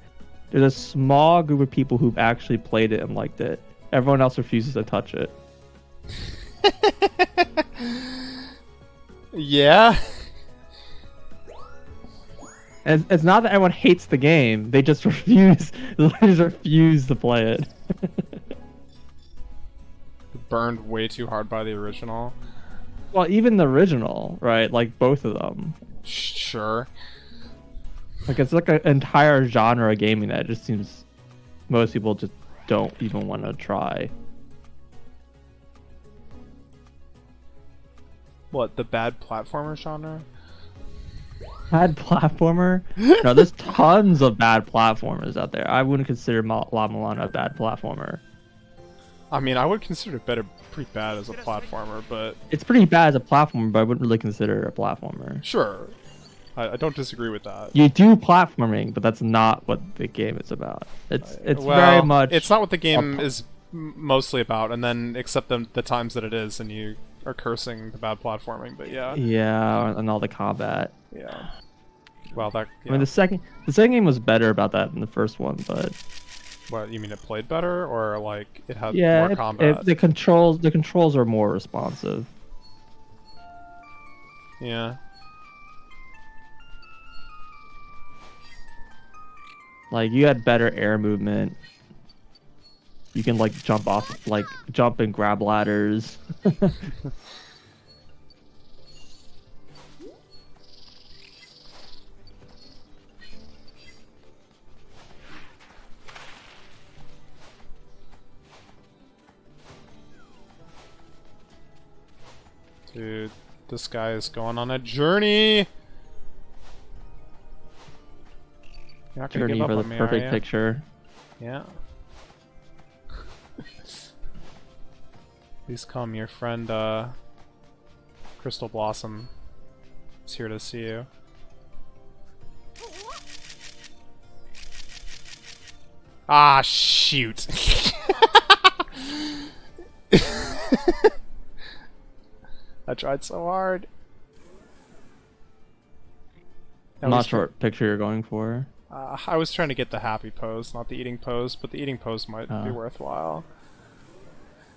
there's a small group of people who've actually played it and liked it. Everyone else refuses to touch it. Yeah. And it's not that everyone hates the game; they just refuse. They just refuse to play it. Burned way too hard by the original. Well, even the original, right? Like both of them. Sure. Like it's like an entire genre of gaming that just seems most people just don't even want to try. What, the bad platformer genre? Bad platformer? No, there's tons of bad platformers out there. I wouldn't consider La Mulana a bad platformer. I mean, I would consider it pretty bad as a platformer, but... It's pretty bad as a platformer, but I wouldn't really consider it a platformer. Sure. I don't disagree with that. You do platforming, but that's not what the game is about. It's Well, very much... It's not what the game is mostly about, and then except the times that it is, and you are cursing the bad platforming, but yeah. Yeah, and all the combat. Yeah. Well, that... Yeah. I mean, the second game was better about that than the first one, but... What, you mean it played better, or like it had Yeah, more combat? the controls are more responsive. Yeah. Like you had better air movement. You can like jump and grab ladders. Dude, this guy is going on a journey. You're not gonna Journey give up for the on me, perfect are ya? picture. Yeah. Please come, your friend Crystal Blossom is here to see you. Ah, shoot. I tried so hard. I'm not sure what picture you're going for. I was trying to get the happy pose, not the eating pose, but the eating pose might be worthwhile.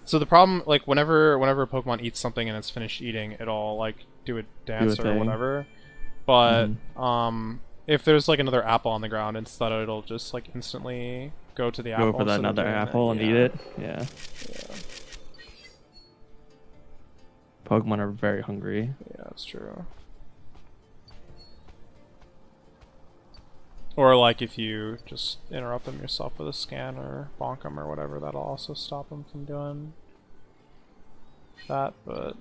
So the problem, like, whenever a Pokemon eats something and it's finished eating, it'll, like, do a dance or thing. whatever. But, if there's, like, another apple on the ground, instead it'll just, like, instantly go to the apple. Go for that another apple and eat it. Yeah. Pokemon are very hungry. Yeah, that's true. Or, like, if you just interrupt them yourself with a scan or bonk them or whatever, that'll also stop them from doing that, but...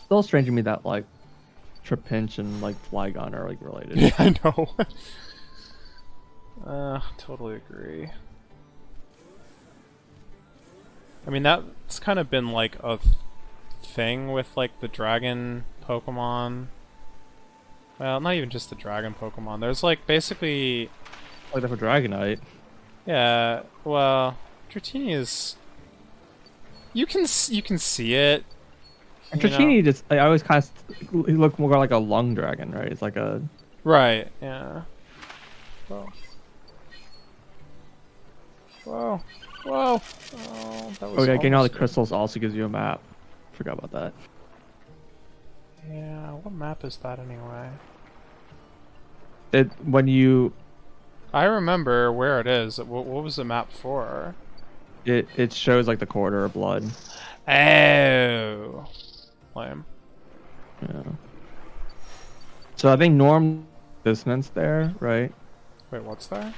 Still strange to me that like Trapinch and like Flygon are like related. Yeah, I know. Totally agree. I mean, that's kind of been like a thing with like the dragon Pokemon. Well, not even just the dragon Pokemon. There's like basically... Like that for Dragonite. Yeah, well, Dratini is... You can see it. And Dratini just, I always kind of look more like a lung dragon, right? It's like a... Right, yeah. Whoa. Whoa. Whoa. Oh, that was Oh yeah, getting all the almost crystals also gives you a map. Forgot about that. good. Yeah, what map is that anyway? When you... I remember where it is. What was the map for? It shows like the corridor of blood. Oh. Lame. Yeah. So I think norm dissonance there, right? Wait, what's that?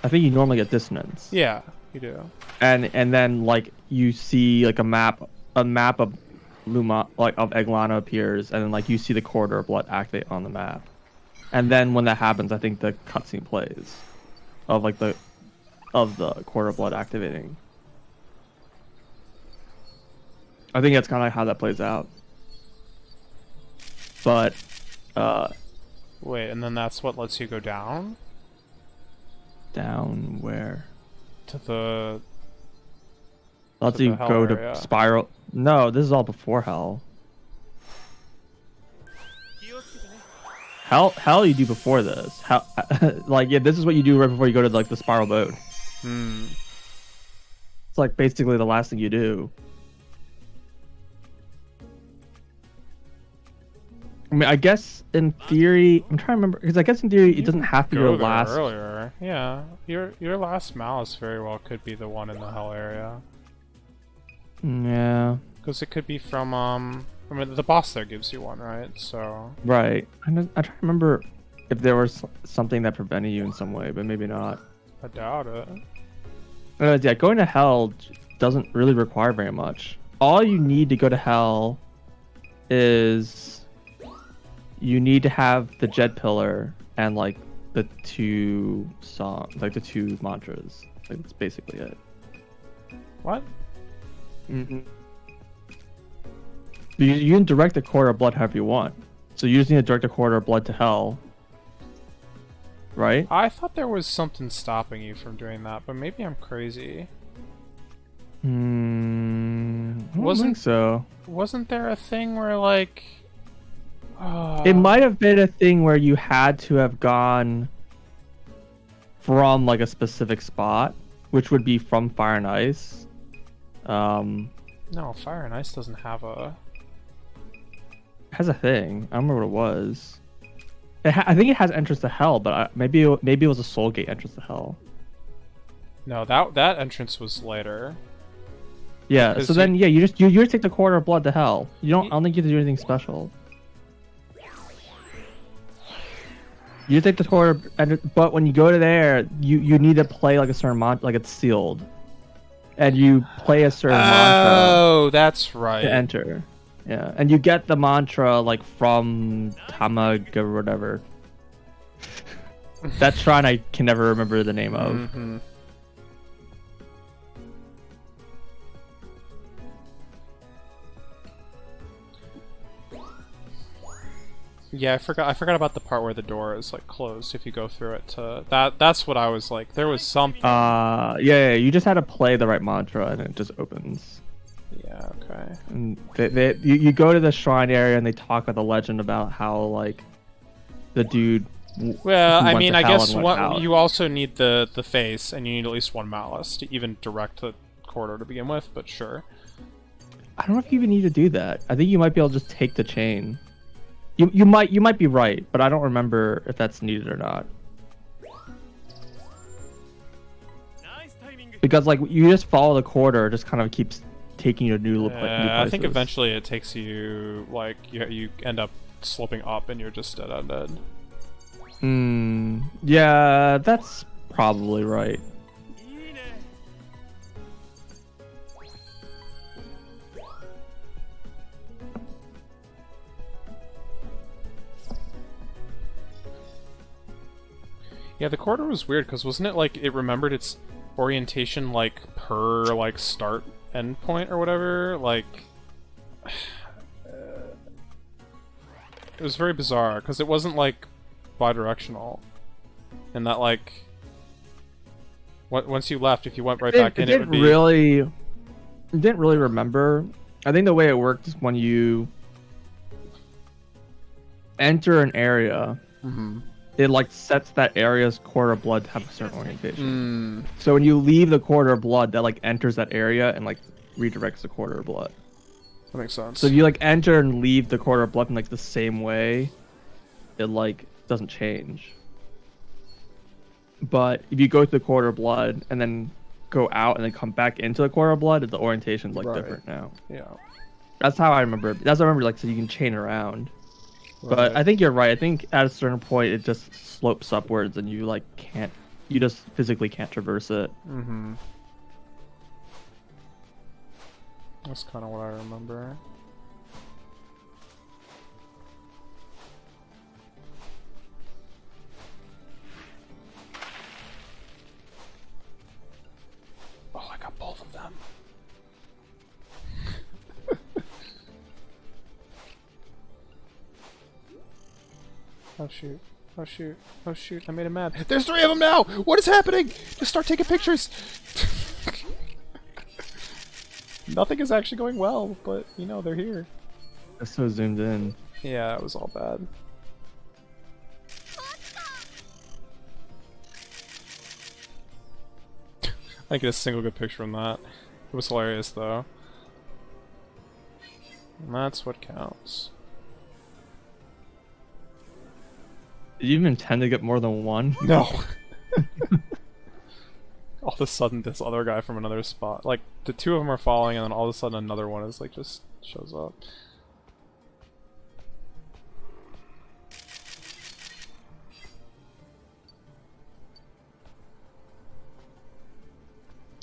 I think you normally get dissonance. Yeah, you do. And then like you see like a map of Luma, like of Eglana appears, and then like you see the corridor of blood activate on the map. And then when that happens, I think the cutscene plays of like the corridor of blood activating. I think that's kind of how that plays out. But, Wait, and then that's what lets you go down? down where? To the... Lets To the you hell go area. to Spiral. No, this is all before Hell. Hell you do before this. Hell, like, yeah, this is what you do right before you go to like the Spiral mode. Hmm. It's like basically the last thing you do. I mean, I guess in theory, I'm trying to remember, because I guess in theory it doesn't have to go there last. earlier. Yeah, your last Malice very well could be the one in the hell area. Yeah. Because it could be from I mean, the boss there gives you one, right? So... Right. I try to remember if there was something that prevented you in some way, but maybe not. I doubt it. Yeah, going to Hell doesn't really require very much. All you need to go to Hell is you need to have the Jet Pillar and like the two the two mantras. Like, that's basically it. What? Mm-hmm. You can direct the Corridor of Blood however you want. So you just need to direct the Corridor of Blood to Hell. Right? I thought there was something stopping you from doing that, but maybe I'm crazy. I don't Wasn't- think so. Wasn't there a thing where, like... It might have been a thing where you had to have gone from like a specific spot, which would be from Fire and Ice. No, Fire and Ice doesn't have a... It has a thing. I don't remember what it was. I think it has entrance to Hell, but maybe it was a Soul Gate entrance to Hell. No, that entrance was later. Yeah. Because So then, yeah, you just take the Corridor of Blood to Hell. You don't. I don't think you have to do anything special. You take the Corridor, but when you go to there, you need to play like a certain mantra, like it's sealed, and you play a certain mantra Oh, that's right. to enter. Yeah, and you get the mantra like from Tamaga or whatever. That shrine I can never remember the name of. Mm-hmm. Yeah, I forgot about the part where the door is like closed if you go through it to that's what I was like. There was something. Yeah, you just had to play the right mantra and it just opens. Yeah, okay. And you go to the shrine area and they talk about the legend about how like the dude Well, who I went mean, to I hell guess and went out. you also need the face, and you need at least one malice to even direct the corridor to begin with. But sure. I don't know if you even need to do that. I think you might be able to just take the chain. You might be right, but I don't remember if that's needed or not. ナイスタイミング Because like you just follow the corridor, it just kind of keeps taking you to new places. I think eventually it takes you like you end up sloping up, and you're just dead. Yeah, that's probably right. いいね Yeah, the corridor was weird because wasn't it like it remembered its orientation like per like start end point or whatever? Like it was very bizarre because it wasn't like bi-directional, and that like once you left, if you went right back in, it would be didn't really remember. I think the way it worked is when you enter an area, it like sets that area's quarter of blood to have a certain orientation. So when you leave the quarter of blood, that like enters that area and like redirects the quarter of blood. That makes sense. So if you like enter and leave the quarter of blood in like the same way, it like doesn't change. But if you go to the quarter of blood and then go out and then come back into the quarter of blood, the orientation's like different now. Yeah. That's how I remember it. That's what I remember, like, so you can chain around. But Right. I think you're right. I think at a certain point it just slopes upwards and you like you just physically can't traverse it. Mm-hmm. That's kind of what I remember. Oh, I got both of them. Oh shoot. Oh shoot. Oh shoot. I made him mad. There's 3 of them now! What is happening? Just start taking pictures! Nothing is actually going well, but, you know, they're here. It's so zoomed in. Yeah, it was all bad. I didn't get a single good picture from that. It was hilarious, though. And that's what counts. Did you even intend to get more than one? No! All of a sudden, this other guy from another spot. Like, the 2 of them are falling, and then all of a sudden another one is, like, just shows up.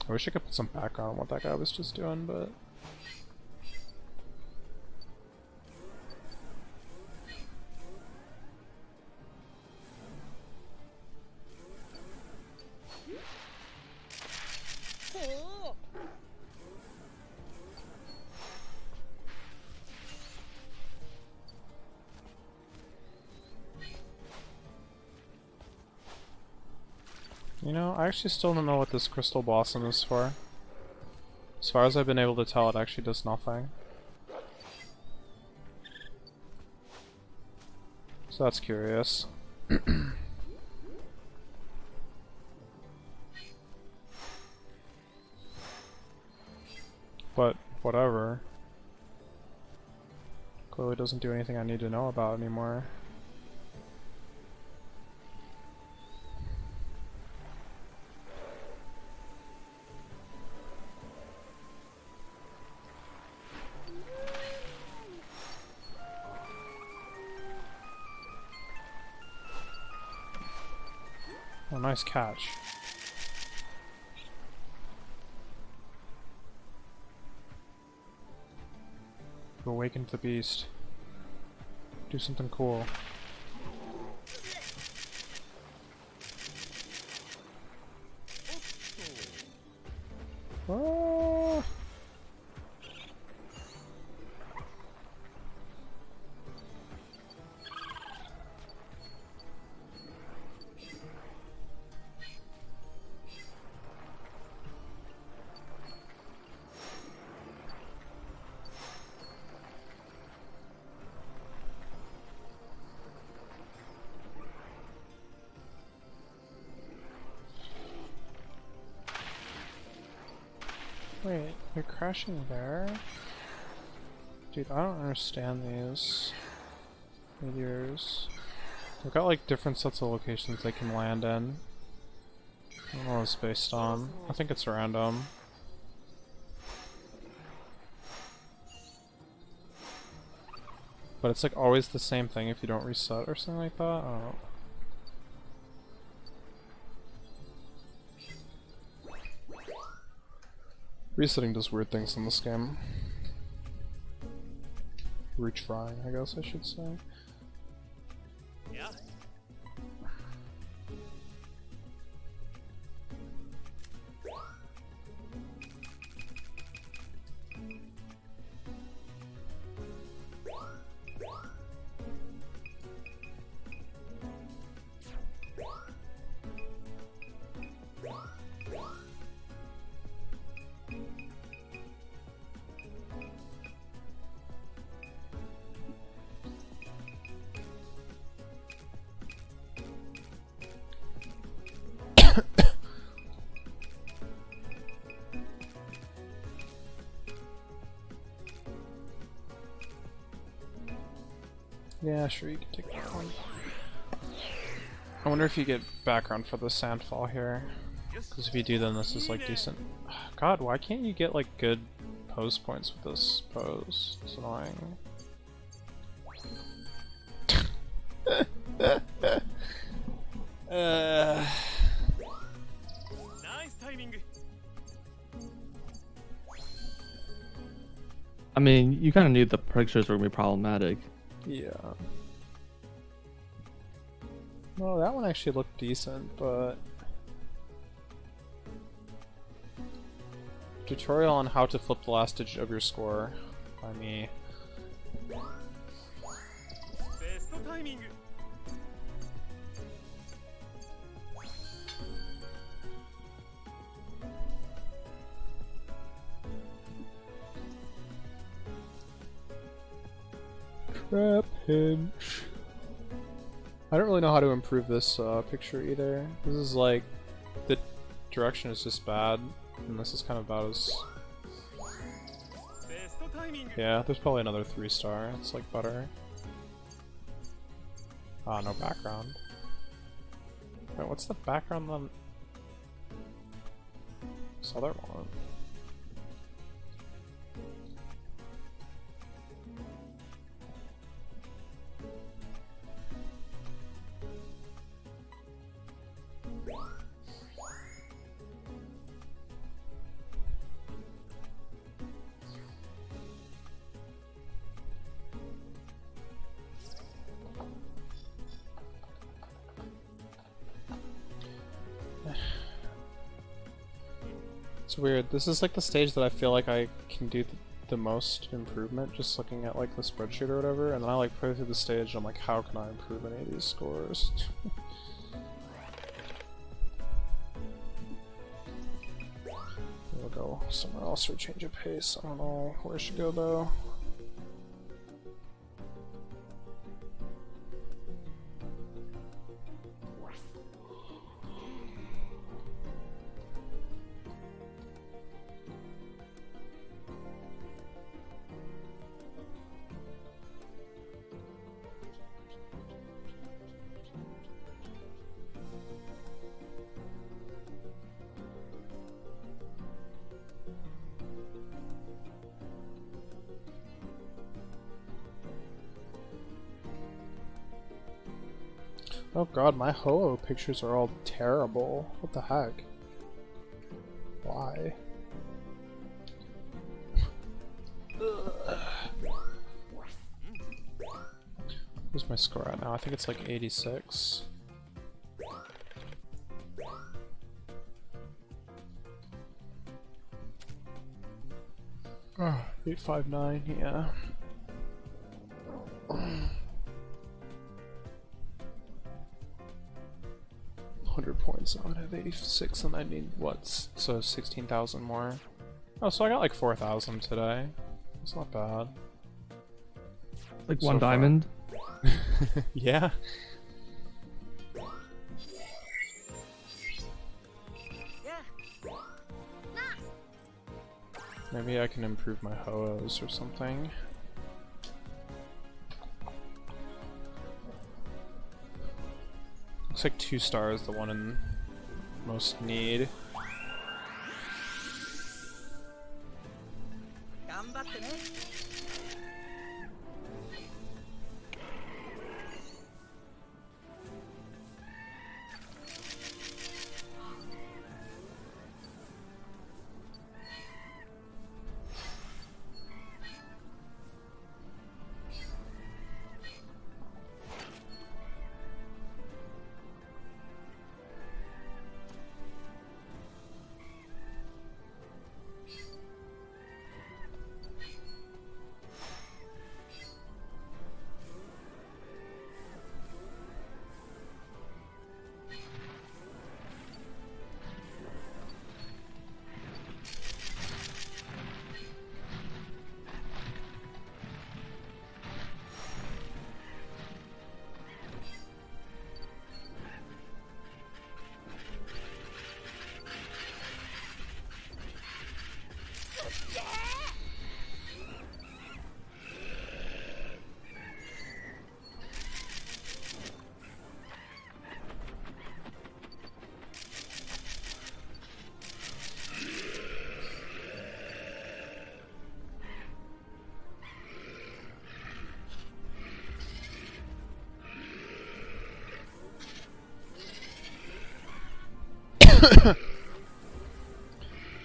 I wish I could put some background on what that guy was just doing, but... You know, I actually still don't know what this crystal blossom is for. As far as I've been able to tell, it actually does nothing. So that's curious. But, whatever. Clearly doesn't do anything I need to know about anymore. Oh, nice catch. You awakened the beast. Do something cool. Ah! You're crashing there? Dude, I don't understand these meteors. They've got like different sets of locations they can land in. I don't know what it's based on. I think it's random. But it's like always the same thing if you don't reset or something like that. I don't know. Resetting does weird things in this game. Retrying, I guess I should say. Yeah. Yeah, sure, you can take that one. I wonder if you get background for the sandfall here. Because if you do, then this is like decent. God, why can't you get like good pose points with this pose? It's annoying. Nice timing. I mean, you kind of knew the pictures were gonna be problematic. Yeah. No, that one actually looked decent, but... Tutorial on how to flip the last digit of your score by me. Best timing. Crap hinge. I don't really know how to improve this picture either. This is like... the direction is just bad, and this is kind of about as... Best timing. Yeah, there's probably another 3-star. It's like better. Ah, no background. Wait, what's the background on this other one? It's weird. This is like the stage that I feel like I can do the most improvement just looking at like the spreadsheet or whatever, and then I like play through the stage and I'm like, how can I improve any of these scores? We'll go somewhere else for a change of pace. I don't know where I should go though. Oh god, my Ho-Oh pictures are all terrible. What the heck? Why? What's my score at now? I think it's like 86. Oh, 859, yeah. 100 points. I would have 86 and I need what? So 16,000 more. Oh, so I got like 4,000 today. It's not bad. Like So one far. diamond. Yeah. Maybe I can improve my Ho-Ohs or something. Looks like 2 stars, the one in most need.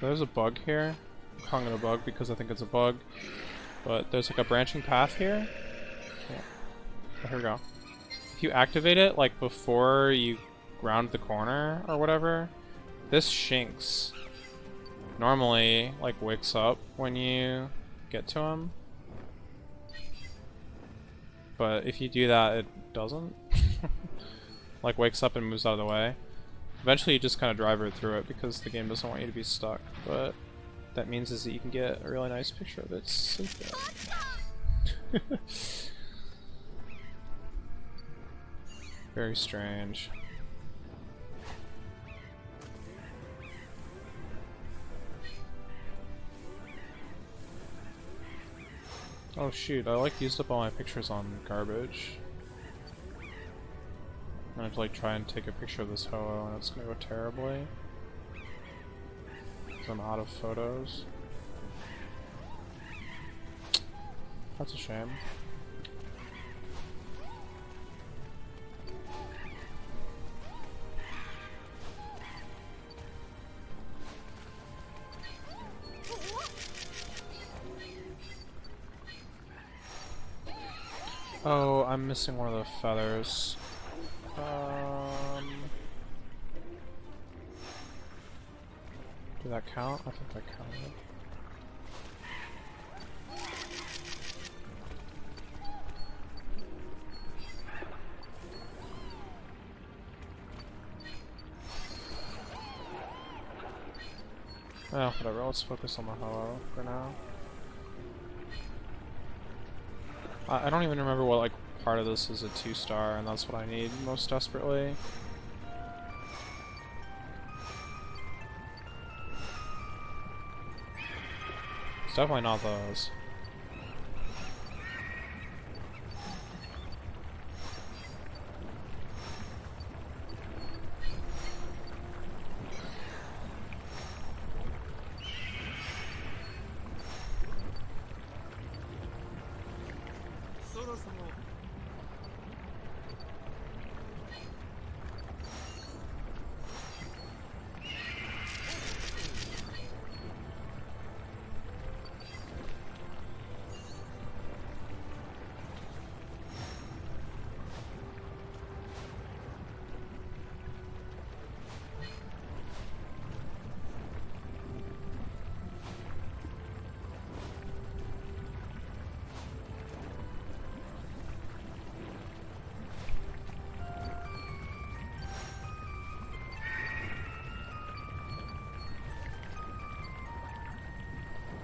There's a bug here. I'm calling it a bug because I think it's a bug. But there's like a branching path here. Yeah. Oh, here we go. If you activate it like before you round the corner or whatever, this Shinx normally like wakes up when you get to him. But if you do that, it doesn't. Like wakes up and moves out of the way. Eventually you just kind of drive right through it because the game doesn't want you to be stuck, but that means is that you can get a really nice picture of it sleeping. Very strange. Oh shoot, I like used up all my pictures on garbage. I'm gonna have to like try and take a picture of this Ho-Oh and it's gonna go terribly. Because I'm out of photos. That's a shame. Oh, I'm missing one of the feathers. Did that count? I think that counted. Oh, whatever, let's focus on the Ho-Oh for now. I don't even remember what like part of this is a 2-star, and that's what I need most desperately. It's definitely not those.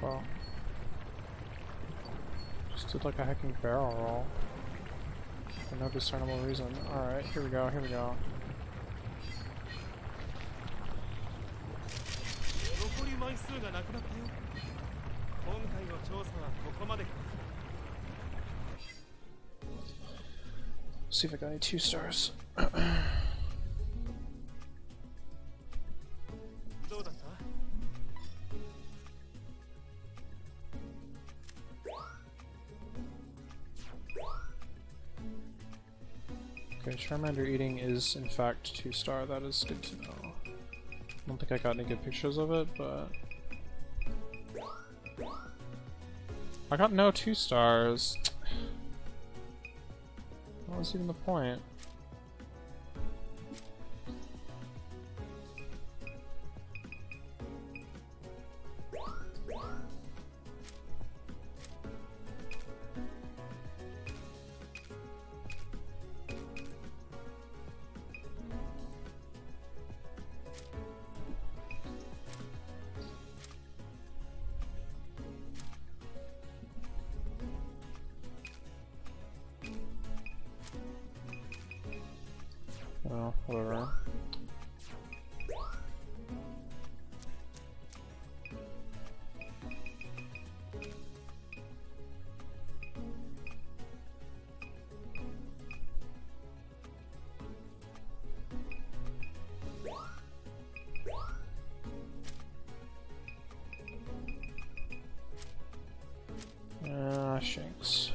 Well, just did like a hacking barrel roll for no discernible reason. Alright, here we go, here we go. 残り枚数がなくなったよ調査はここまでか。 See if I got any 2 stars. どうだった？ Okay, Charmander eating is in fact 2 star. That is good to know. I don't think I got any good pictures of it, but I got no 2 stars. What was even the point? Oh, whatever. Shanks.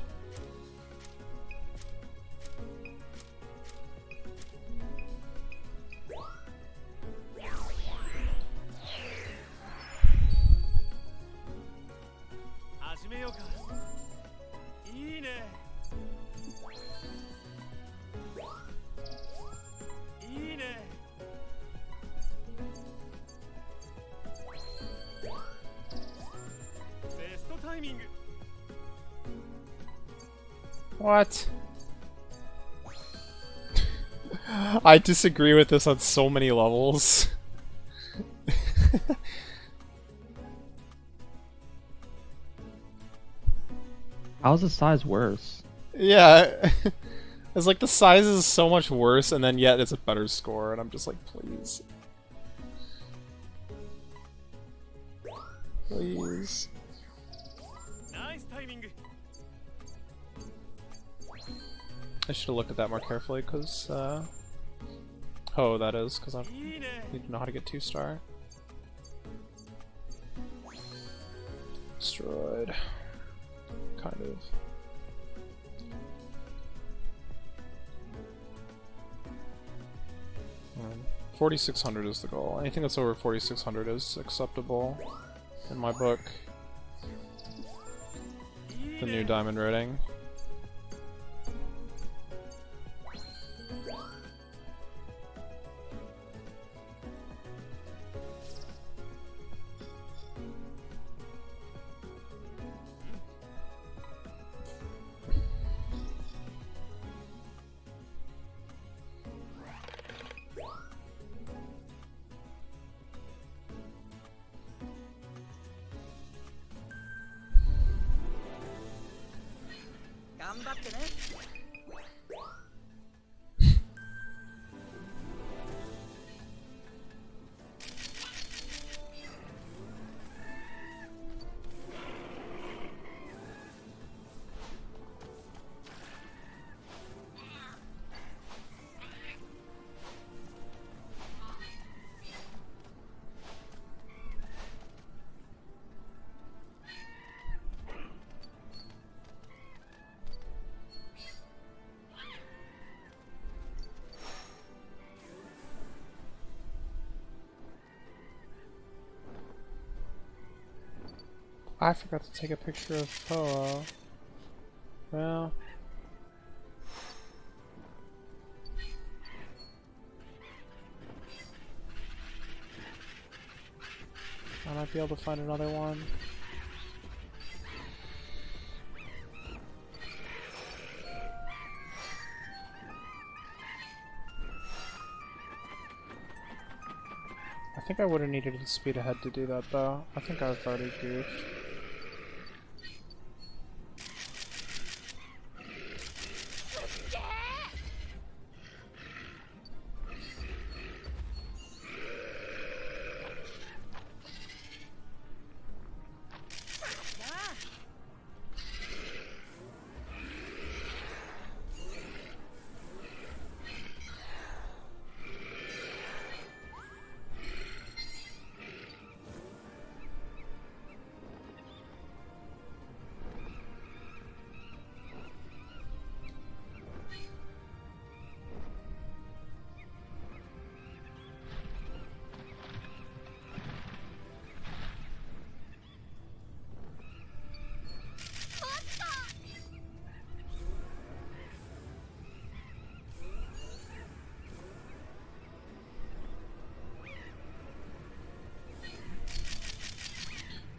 What? I disagree with this on so many levels. How's the size worse? Yeah. It's like the size is so much worse and then yet it's a better score and I'm just like, please. Please. Nice timing. I should have looked at that more carefully, because, oh, that is, because I need to know how to get 2 star. Destroyed. Kind of. 4,600 is the goal. Anything that's over 4,600 is acceptable in my book. The new diamond rating. I forgot to take a picture of Poa. Well... I might be able to find another one. I think I would have needed to speed ahead to do that though. I think I've already goofed.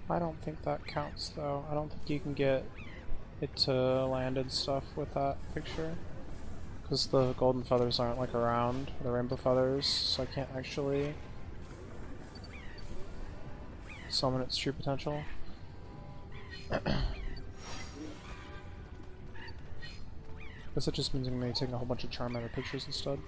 I don't think that counts though. I don't think you can get it to land and stuff with that picture. Because the golden feathers aren't like around, the rainbow feathers, so I can't actually summon its true potential. Guess it just means I'm going to be taking a whole bunch of Charmander pictures instead.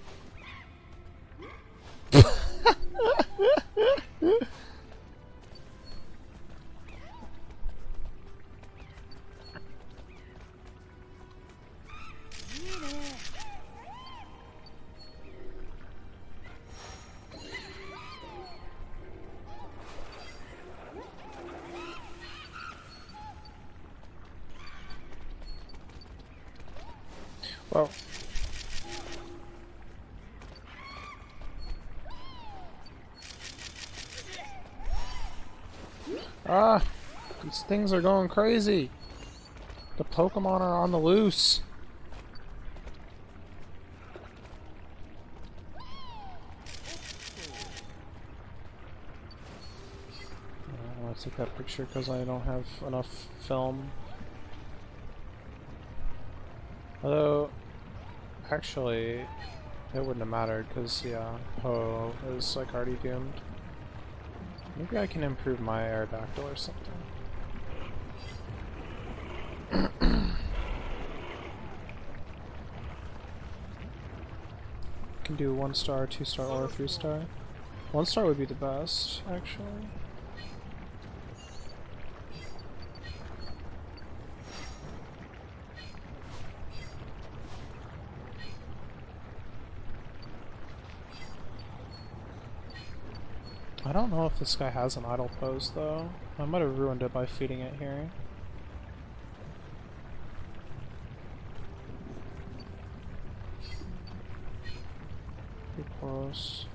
Well, ah, these things are going crazy. The Pokemon are on the loose. I want to take that picture because I don't have enough film. Although, actually, it wouldn't have mattered because, yeah, Ho is like already doomed. Maybe I can improve my Aerodactyl or something. Can do 1 star, 2 star, or 3 star. 1 star would be the best, actually. I don't know if this guy has an idle pose though. I might have ruined it by feeding it here. Pretty close.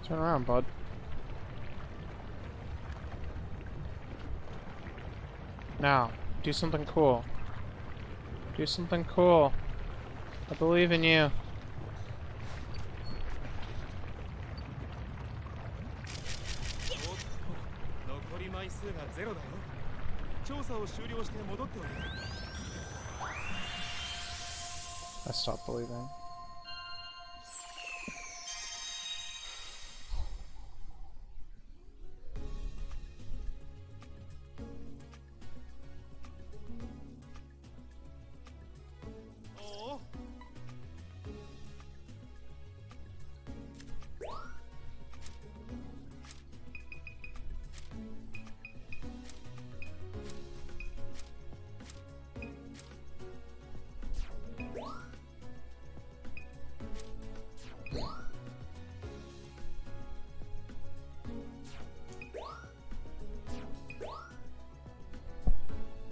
Turn around, bud. Now, do something cool. Do something cool. I believe in you. 残り枚数がゼロだよ。調査を終了して戻っておいで。I stopped believing.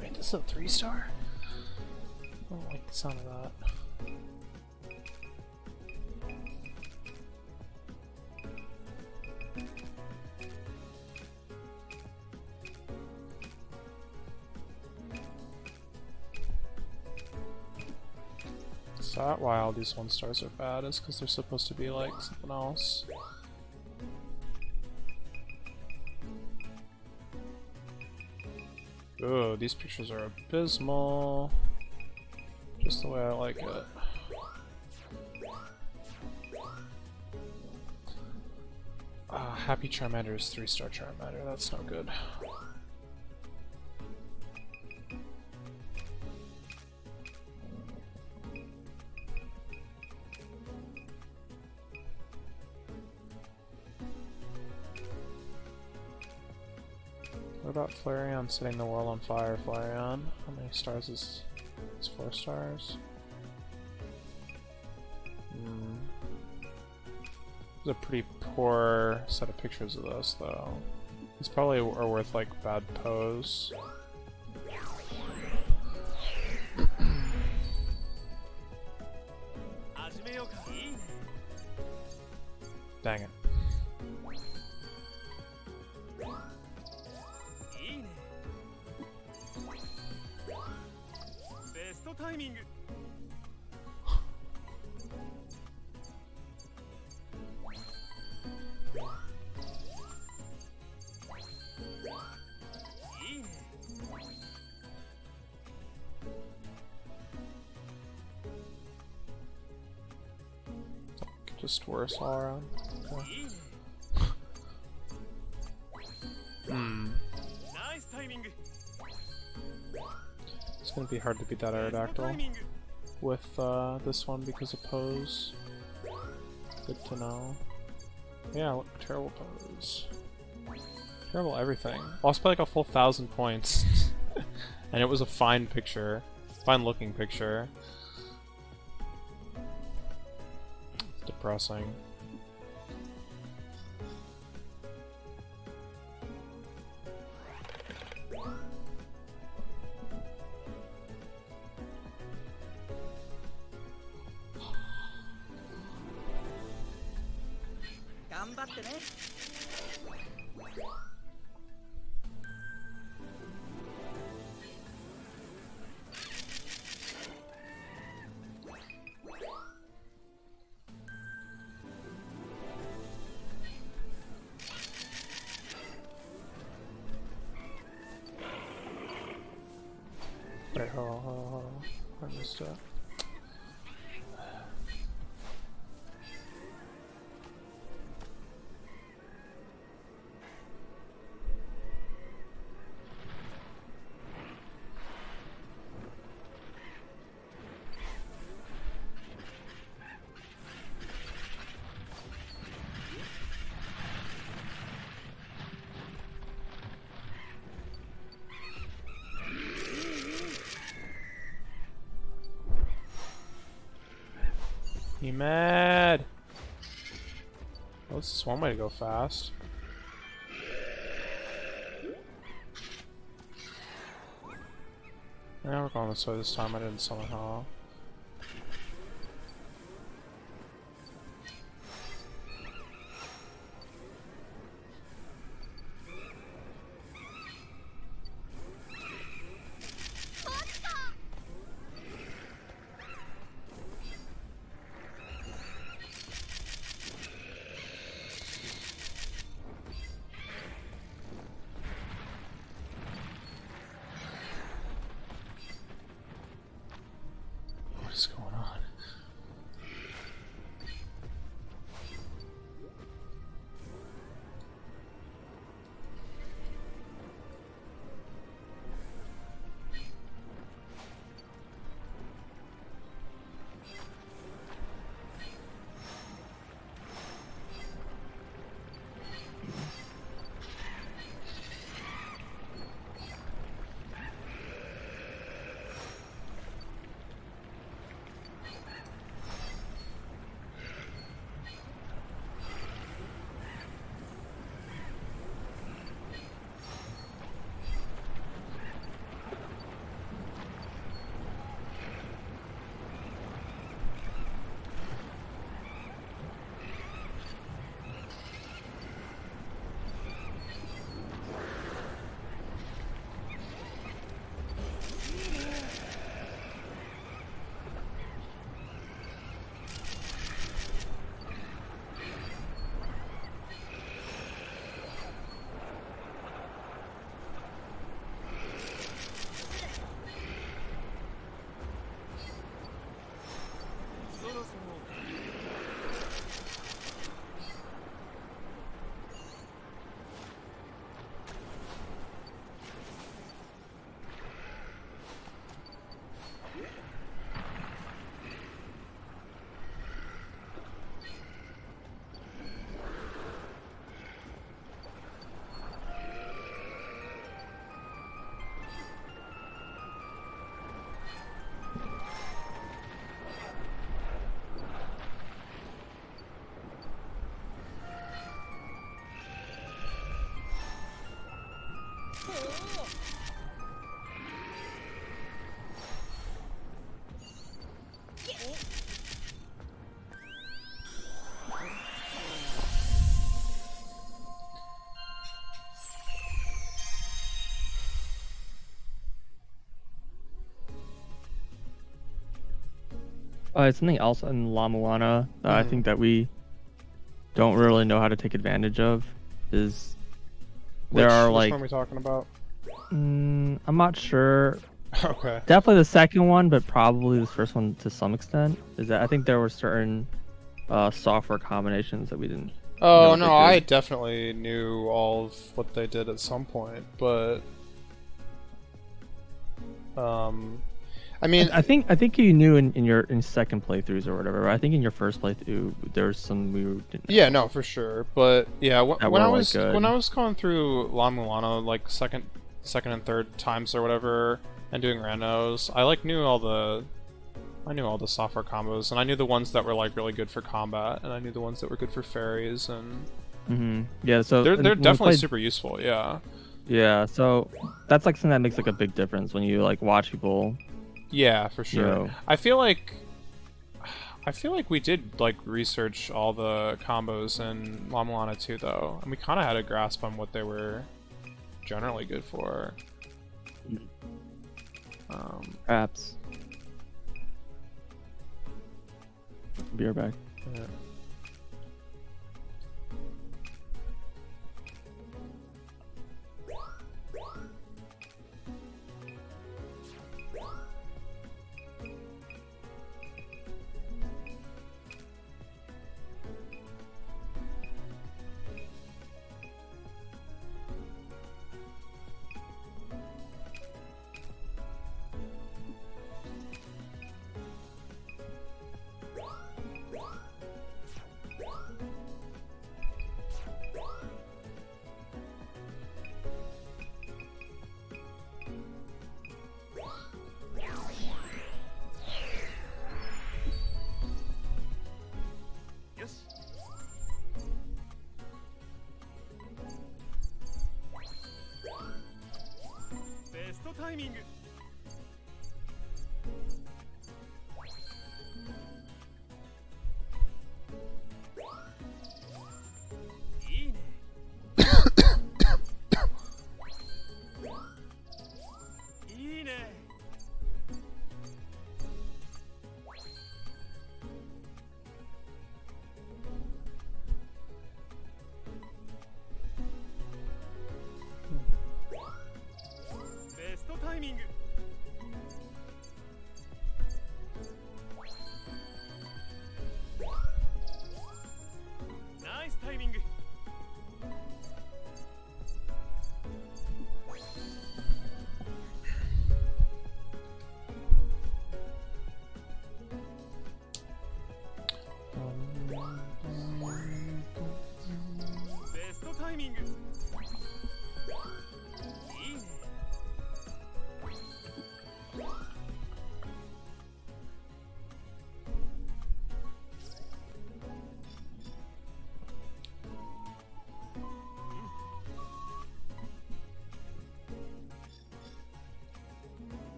Wait, this is a 3 star? I don't like the sound of that. Is that why all these 1 stars are bad? Is because they're supposed to be like something else? Ooh, these pictures are abysmal. Just the way I like it. Happy Charmander is 3 star Charmander, that's no good. What about Flareon setting the world on fire? Flareon? How many stars is... It's 4 stars? There's a pretty poor set of pictures of this, though. These probably are worth, like, bad pose. Dang it. のタイミング。いいね。 Just worse all around. Okay. いいね。 Hmm. ナイスタイミング。 It's gonna be hard to beat that ベストタイ Aerodactyl ミング。 with this one because of pose. Good to know. Yeah, look, terrible pose. Terrible everything. Lost by like a full 1,000 points. And it was a fine picture. Fine looking picture. It's depressing. Wait, hold on. I missed it. Be mad. Oh, this is one way to go fast. Yeah, we're going this way this time. I didn't summon how. It's something else in La Moana that I Mhm. think that we don't really know how to take advantage of is there are Which like one are we talking about? I'm not sure. Okay. Definitely the second one, but probably the first one to some extent. Is that I think there were certain software combinations that we didn't know Oh what they no, I did. definitely knew all of what they did at some point, but um, I mean, I think you knew in your second playthroughs or whatever. Right? I think in your first playthrough there's some we didn't yeah, know no, for sure. But yeah, that when were I like was when good. I was going through La Mulana like second and third times or whatever, and doing randos, I like I knew all the software combos, and I knew the ones that were like really good for combat, and I knew the ones that were good for fairies, and Yeah, so they're when we definitely played, super useful. Yeah, yeah, so that's like something that makes like a big difference when you like watch people, yeah, for you sure. know. I feel like we did like research all the combos in La Mulana too, though, and we kind of had a grasp on what they were generally good for. Perhaps. Be right back. Yeah.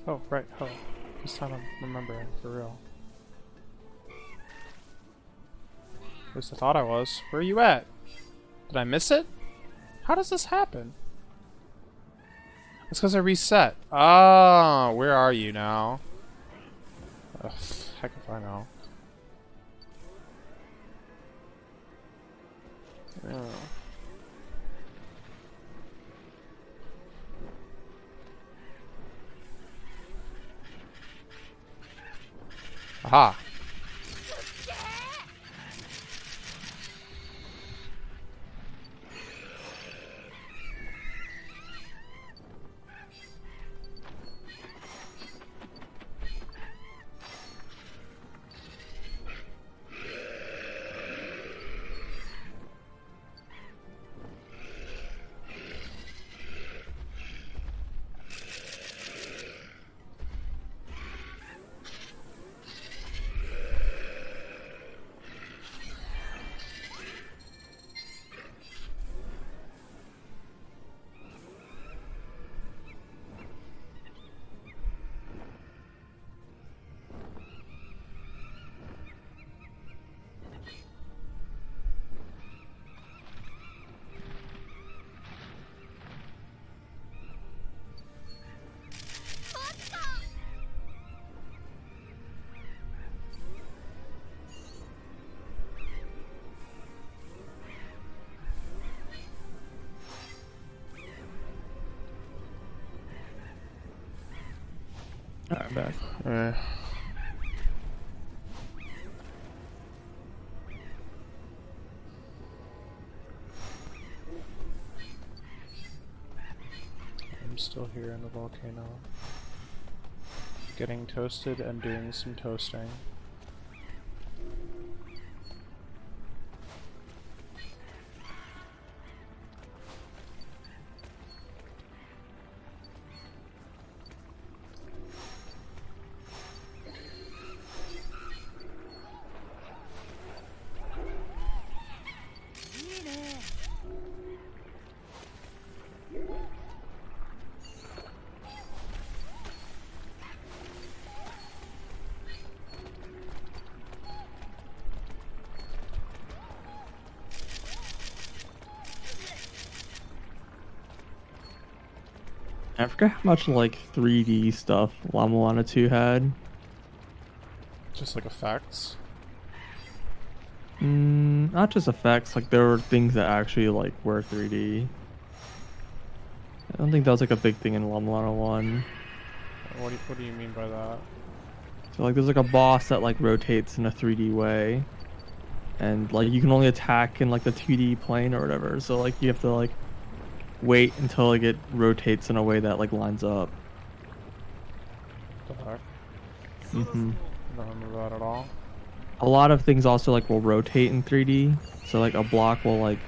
Oh, right. Oh, this time I'm remembering for real. At least I thought I was. Where are you at? Did I miss it? How does this happen? It's because I reset. Ah, where are you now? Ugh, heck if I know. Yeah. Aha. Alright, back. I'm still here in the volcano. Getting toasted and doing some toasting. I forget how much like 3D stuff Llama Llama 2 had. Just like effects. Not just effects, like there were things that actually like were 3D. I don't think that was like a big thing in Llama Llama 1. What do you mean by that? So like there's like a boss that like rotates in a 3D way. And like you can only attack in like the 2D plane or whatever. So like you have to like wait until like it rotates in a way that like lines up. What the heck? Mm-hmm. I don't remember that at all. A lot of things also like will rotate in 3D. So like a block will like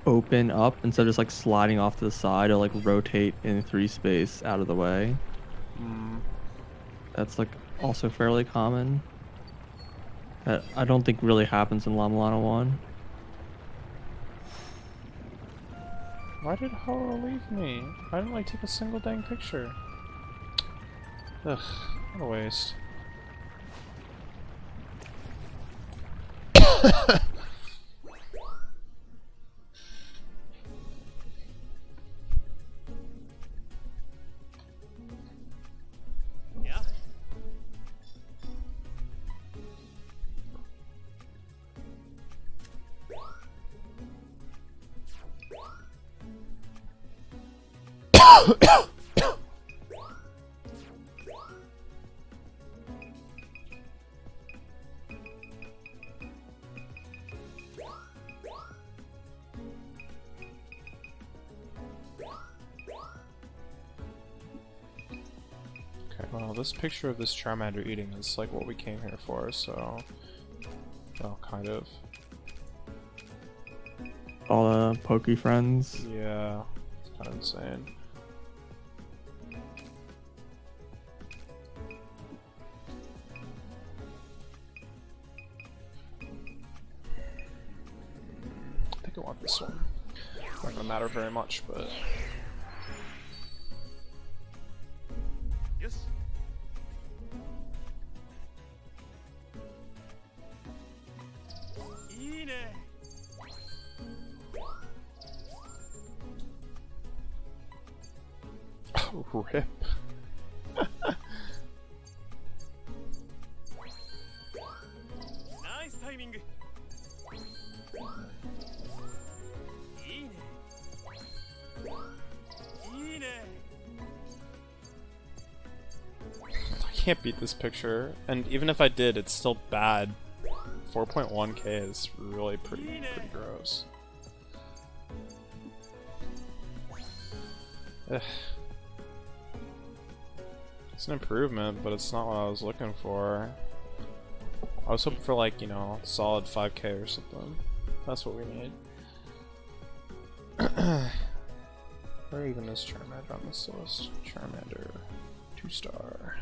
open up instead of just like sliding off to the side. It'll like rotate in 3 space out of the way. That's like also fairly common. That I don't think really happens in Llama Llama 1. Why did Ho leave me? I didn't like take a single dang picture. Ugh, what a waste. Yeah. Okay, well, this picture of this Charmander eating is like what we came here for, so... Well, kind of. All the Poke friends. Yeah, it's kind of insane. I think I want this one. Not gonna matter very much, but... Yes. Rip. Nice timing. I can't beat this picture, and even if I did, it's still bad. 4.1k is really pretty gross. Ugh. It's an improvement, but it's not what I was looking for. I was hoping for like, you know, solid 5k or something. That's what we need. Where even is Charmander on this list? Charmander, 2-star.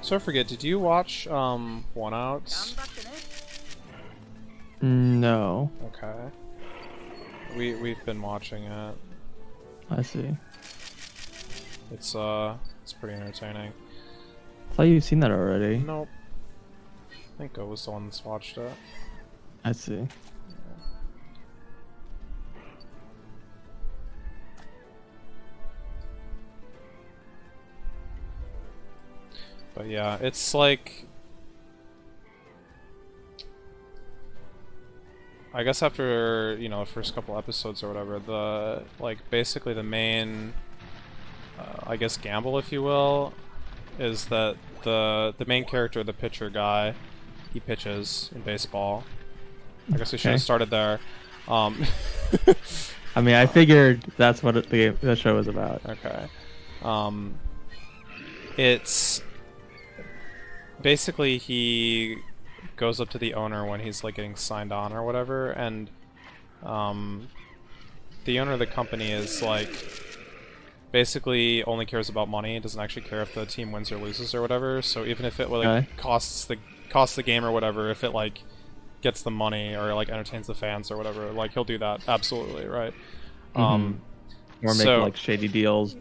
So I forget, did you watch One Outs? No. Okay. We've been watching it. I see. It's pretty entertaining. I thought you've seen that already. Nope. I think I was the one that's watched it. I see. But yeah, it's like... I guess after, you know, the first couple episodes or whatever, the, like, basically the main, I guess, gamble, if you will, is that the main character, the pitcher guy, he pitches in baseball. I guess we should have started there. I mean, I figured that's what the show was about. Okay. It's basically he goes up to the owner when he's like getting signed on or whatever, and the owner of the company is like basically only cares about money. Doesn't actually care if the team wins or loses or whatever. So even if it like costs the game or whatever, if it like gets the money or like entertains the fans or whatever, like he'll do that absolutely, right? Or make like shady deals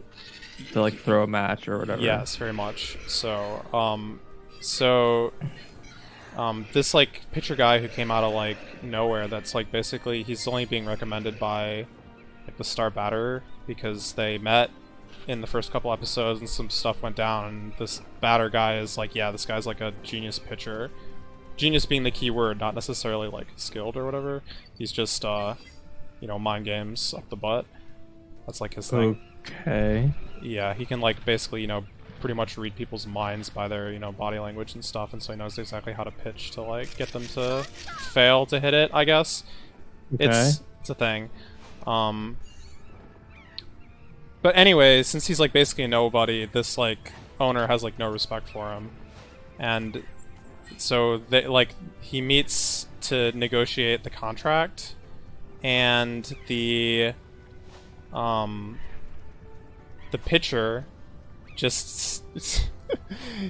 to like throw a match or whatever. Yes, very much. So this like pitcher guy who came out of like nowhere, that's like basically he's only being recommended by like the star batter because they met in the first couple episodes and some stuff went down, and this batter guy is like, yeah, this guy's like a genius pitcher. Genius being the key word, not necessarily like skilled or whatever. He's just you know, mind games up the butt. That's like his thing. Okay. Yeah, he can like basically, you know, pretty much read people's minds by their, you know, body language and stuff, and so he knows exactly how to pitch to like get them to fail to hit it, I guess. Okay. It's a thing. But anyway, since he's like basically a nobody, this like owner has like no respect for him. And so they like he meets to negotiate the contract, and the pitcher just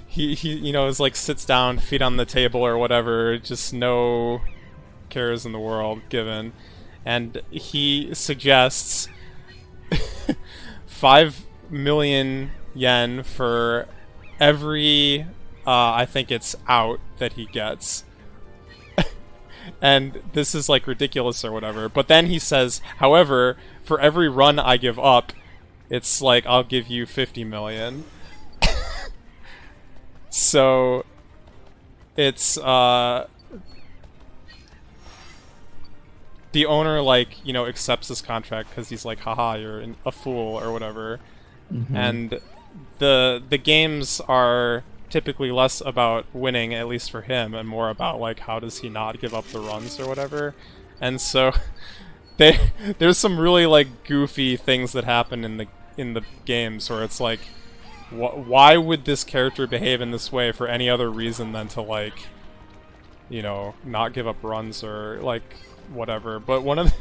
he you know is like sits down, feet on the table or whatever, just no cares in the world given, and he suggests 5 million yen for every I think it's out that he gets. And this is like ridiculous or whatever, but then he says, however, for every run I give up, it's like I'll give you 50 million. So it's the owner like, you know, accepts this contract because he's like, haha, you're a fool or whatever. And the games are typically less about winning, at least for him, and more about like how does he not give up the runs or whatever. And so there's some really like goofy things that happen in the games where it's like, why would this character behave in this way for any other reason than to like, you know, not give up runs or like whatever. But one of the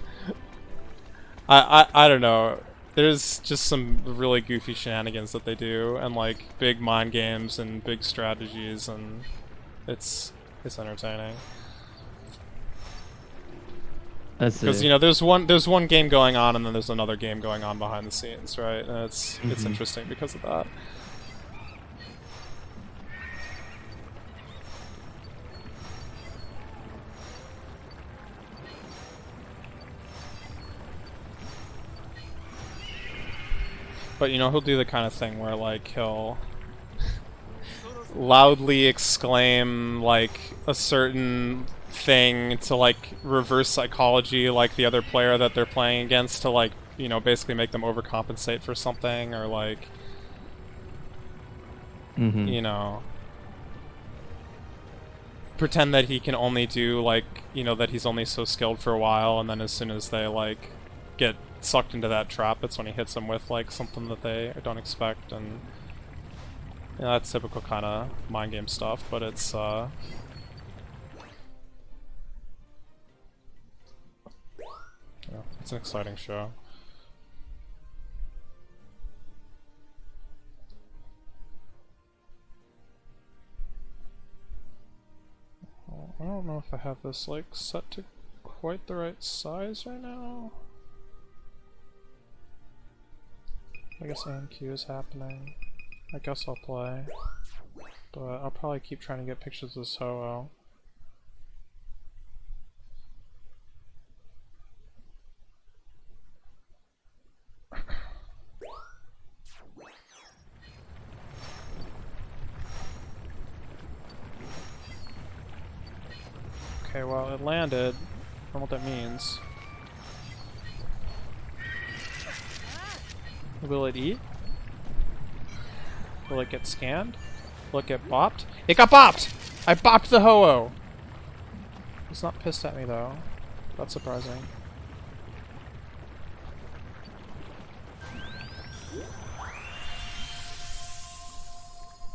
I don't know, there's just some really goofy shenanigans that they do, and like big mind games and big strategies, and it's entertaining. Because, you know, there's one game going on and then there's another game going on behind the scenes, right? And it's interesting because of that. But, you know, he'll do the kind of thing where, like, he'll loudly exclaim, like, a certain thing to, like, reverse psychology, like, the other player that they're playing against to, like, you know, basically make them overcompensate for something, or, like, you know, pretend that he can only do, like, you know, that he's only so skilled for a while, and then as soon as they, like, get sucked into that trap, that's when he hits them with like something that they don't expect, and you know, that's typical kind of mind game stuff. But it's yeah, it's an exciting show. I don't know if I have this like set to quite the right size right now. I guess AMQ is happening. I guess I'll play. But I'll probably keep trying to get pictures of Soho. Okay, well, it landed. I don't know what that means. Will it eat? Will it get scanned? Will it get bopped? It got bopped! I bopped the Ho-Oh! It's not pissed at me, though. That's surprising.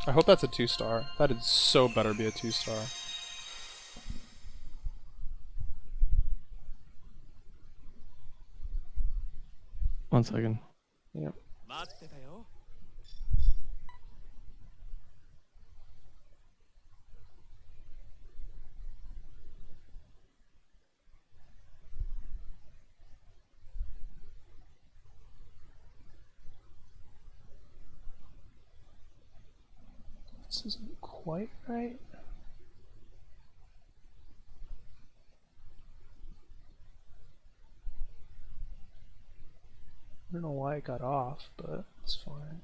I hope that's a 2-star. That'd so better be a 2-star. One second. Yep. 待ってたよ。This isn't quite right. I don't know why it got off, but it's fine.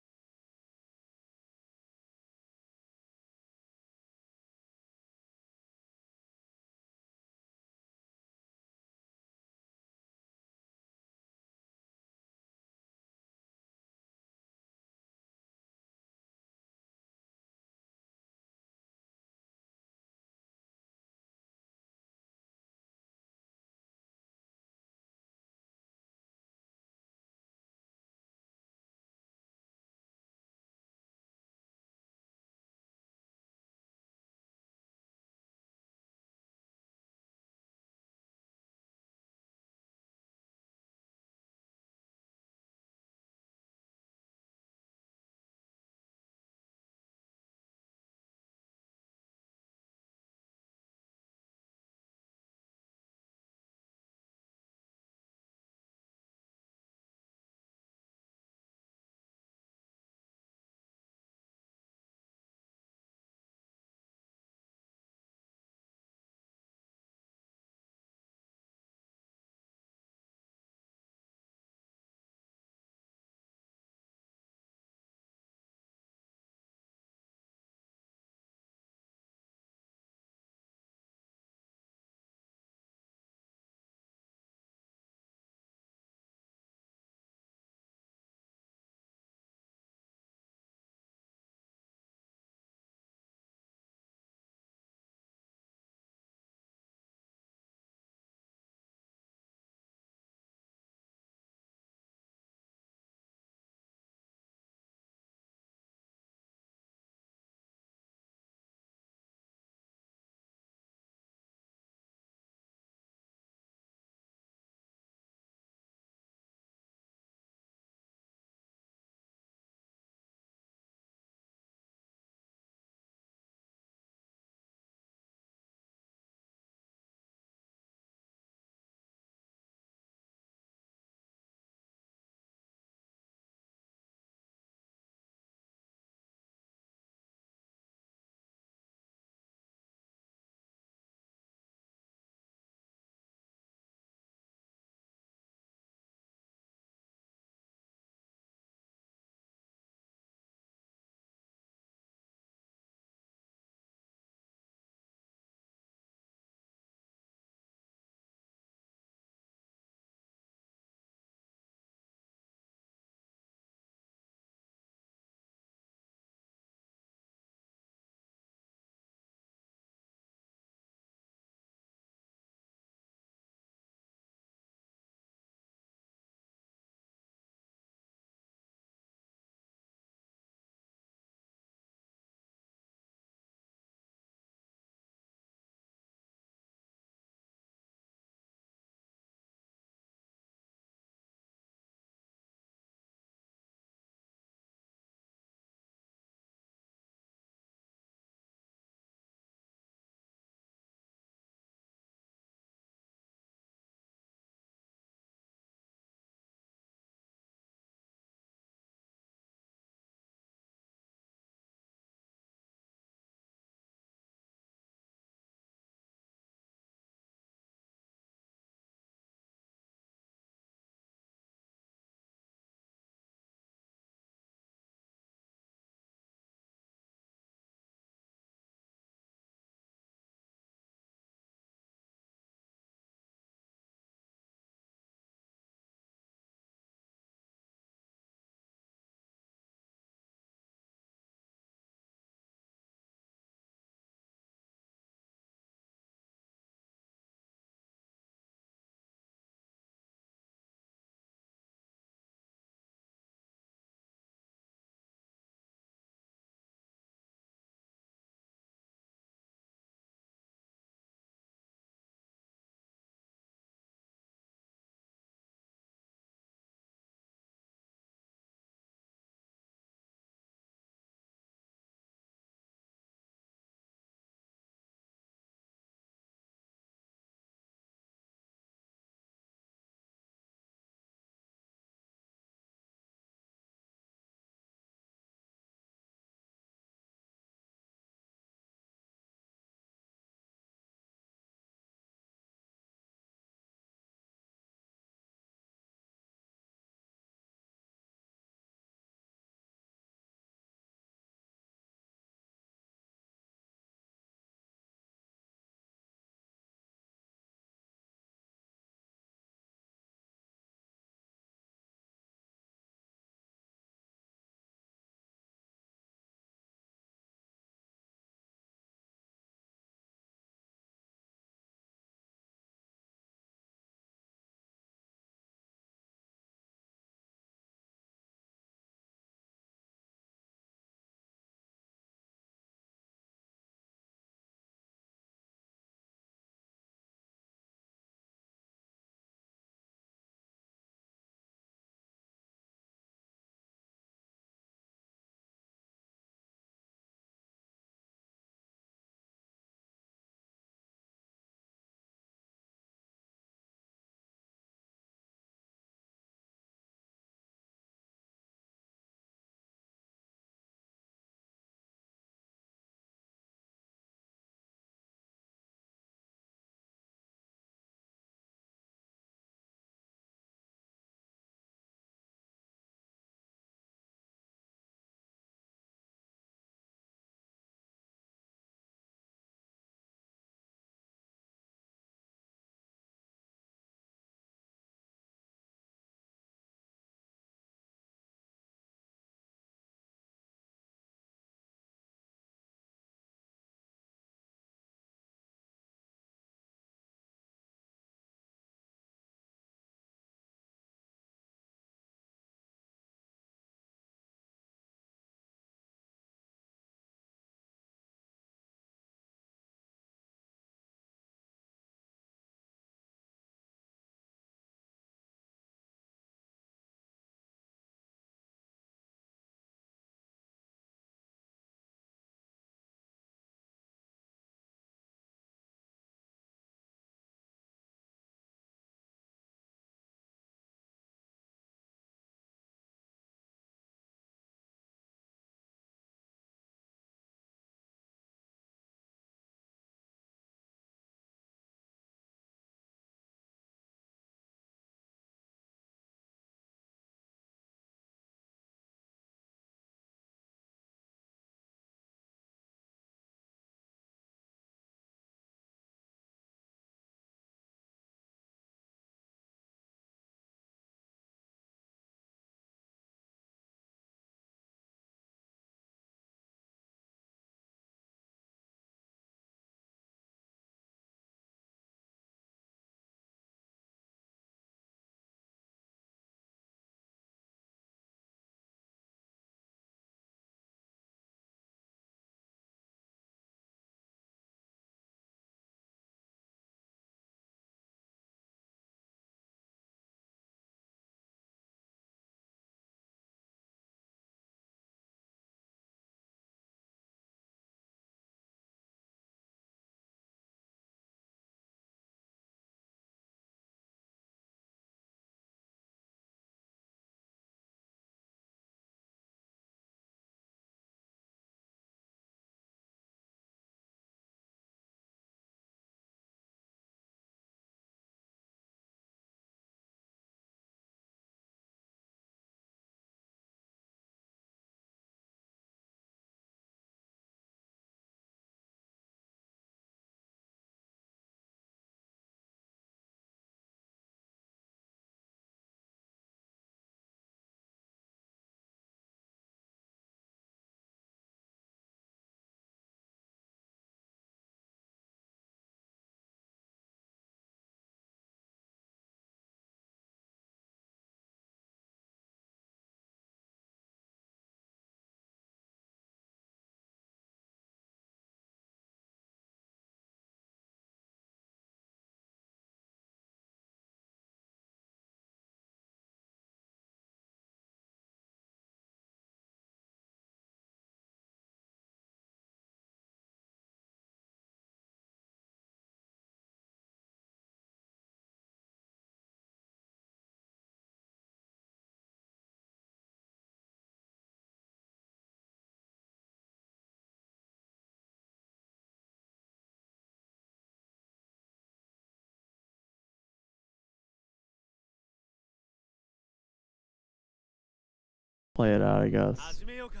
play it out, I guess. 始めようか。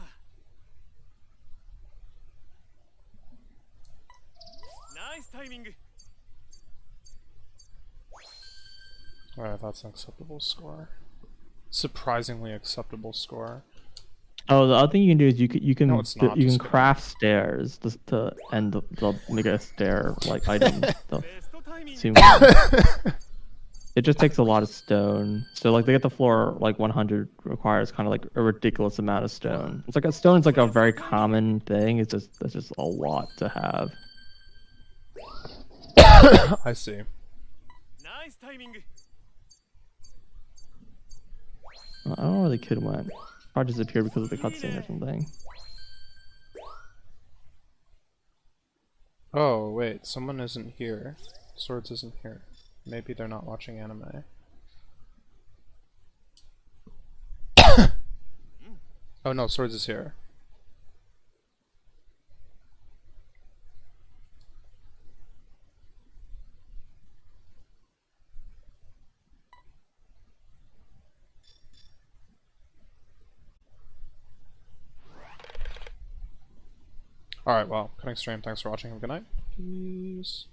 ナイスタイミング。Alright, that's an acceptable score. Surprisingly acceptable score. Oh, the other thing you can do is No, it's not, you can just kidding. craft stairs to end the make a stair like item. ベストタイミング。 Seem- it just takes a lot of stone. So like to get the floor like 100 requires kind of like a ridiculous amount of stone. It's like a stone's like a very common thing. That's just a lot to have. I see. ナイスタイミング。 I don't know where the kid went. Probably disappeared because of the cutscene or something. Oh, wait, someone isn't here. Swords isn't here. Maybe they're not watching anime. Oh no, Swords is here. Alright, well, cutting stream. Thanks for watching. Have a good night. Peace.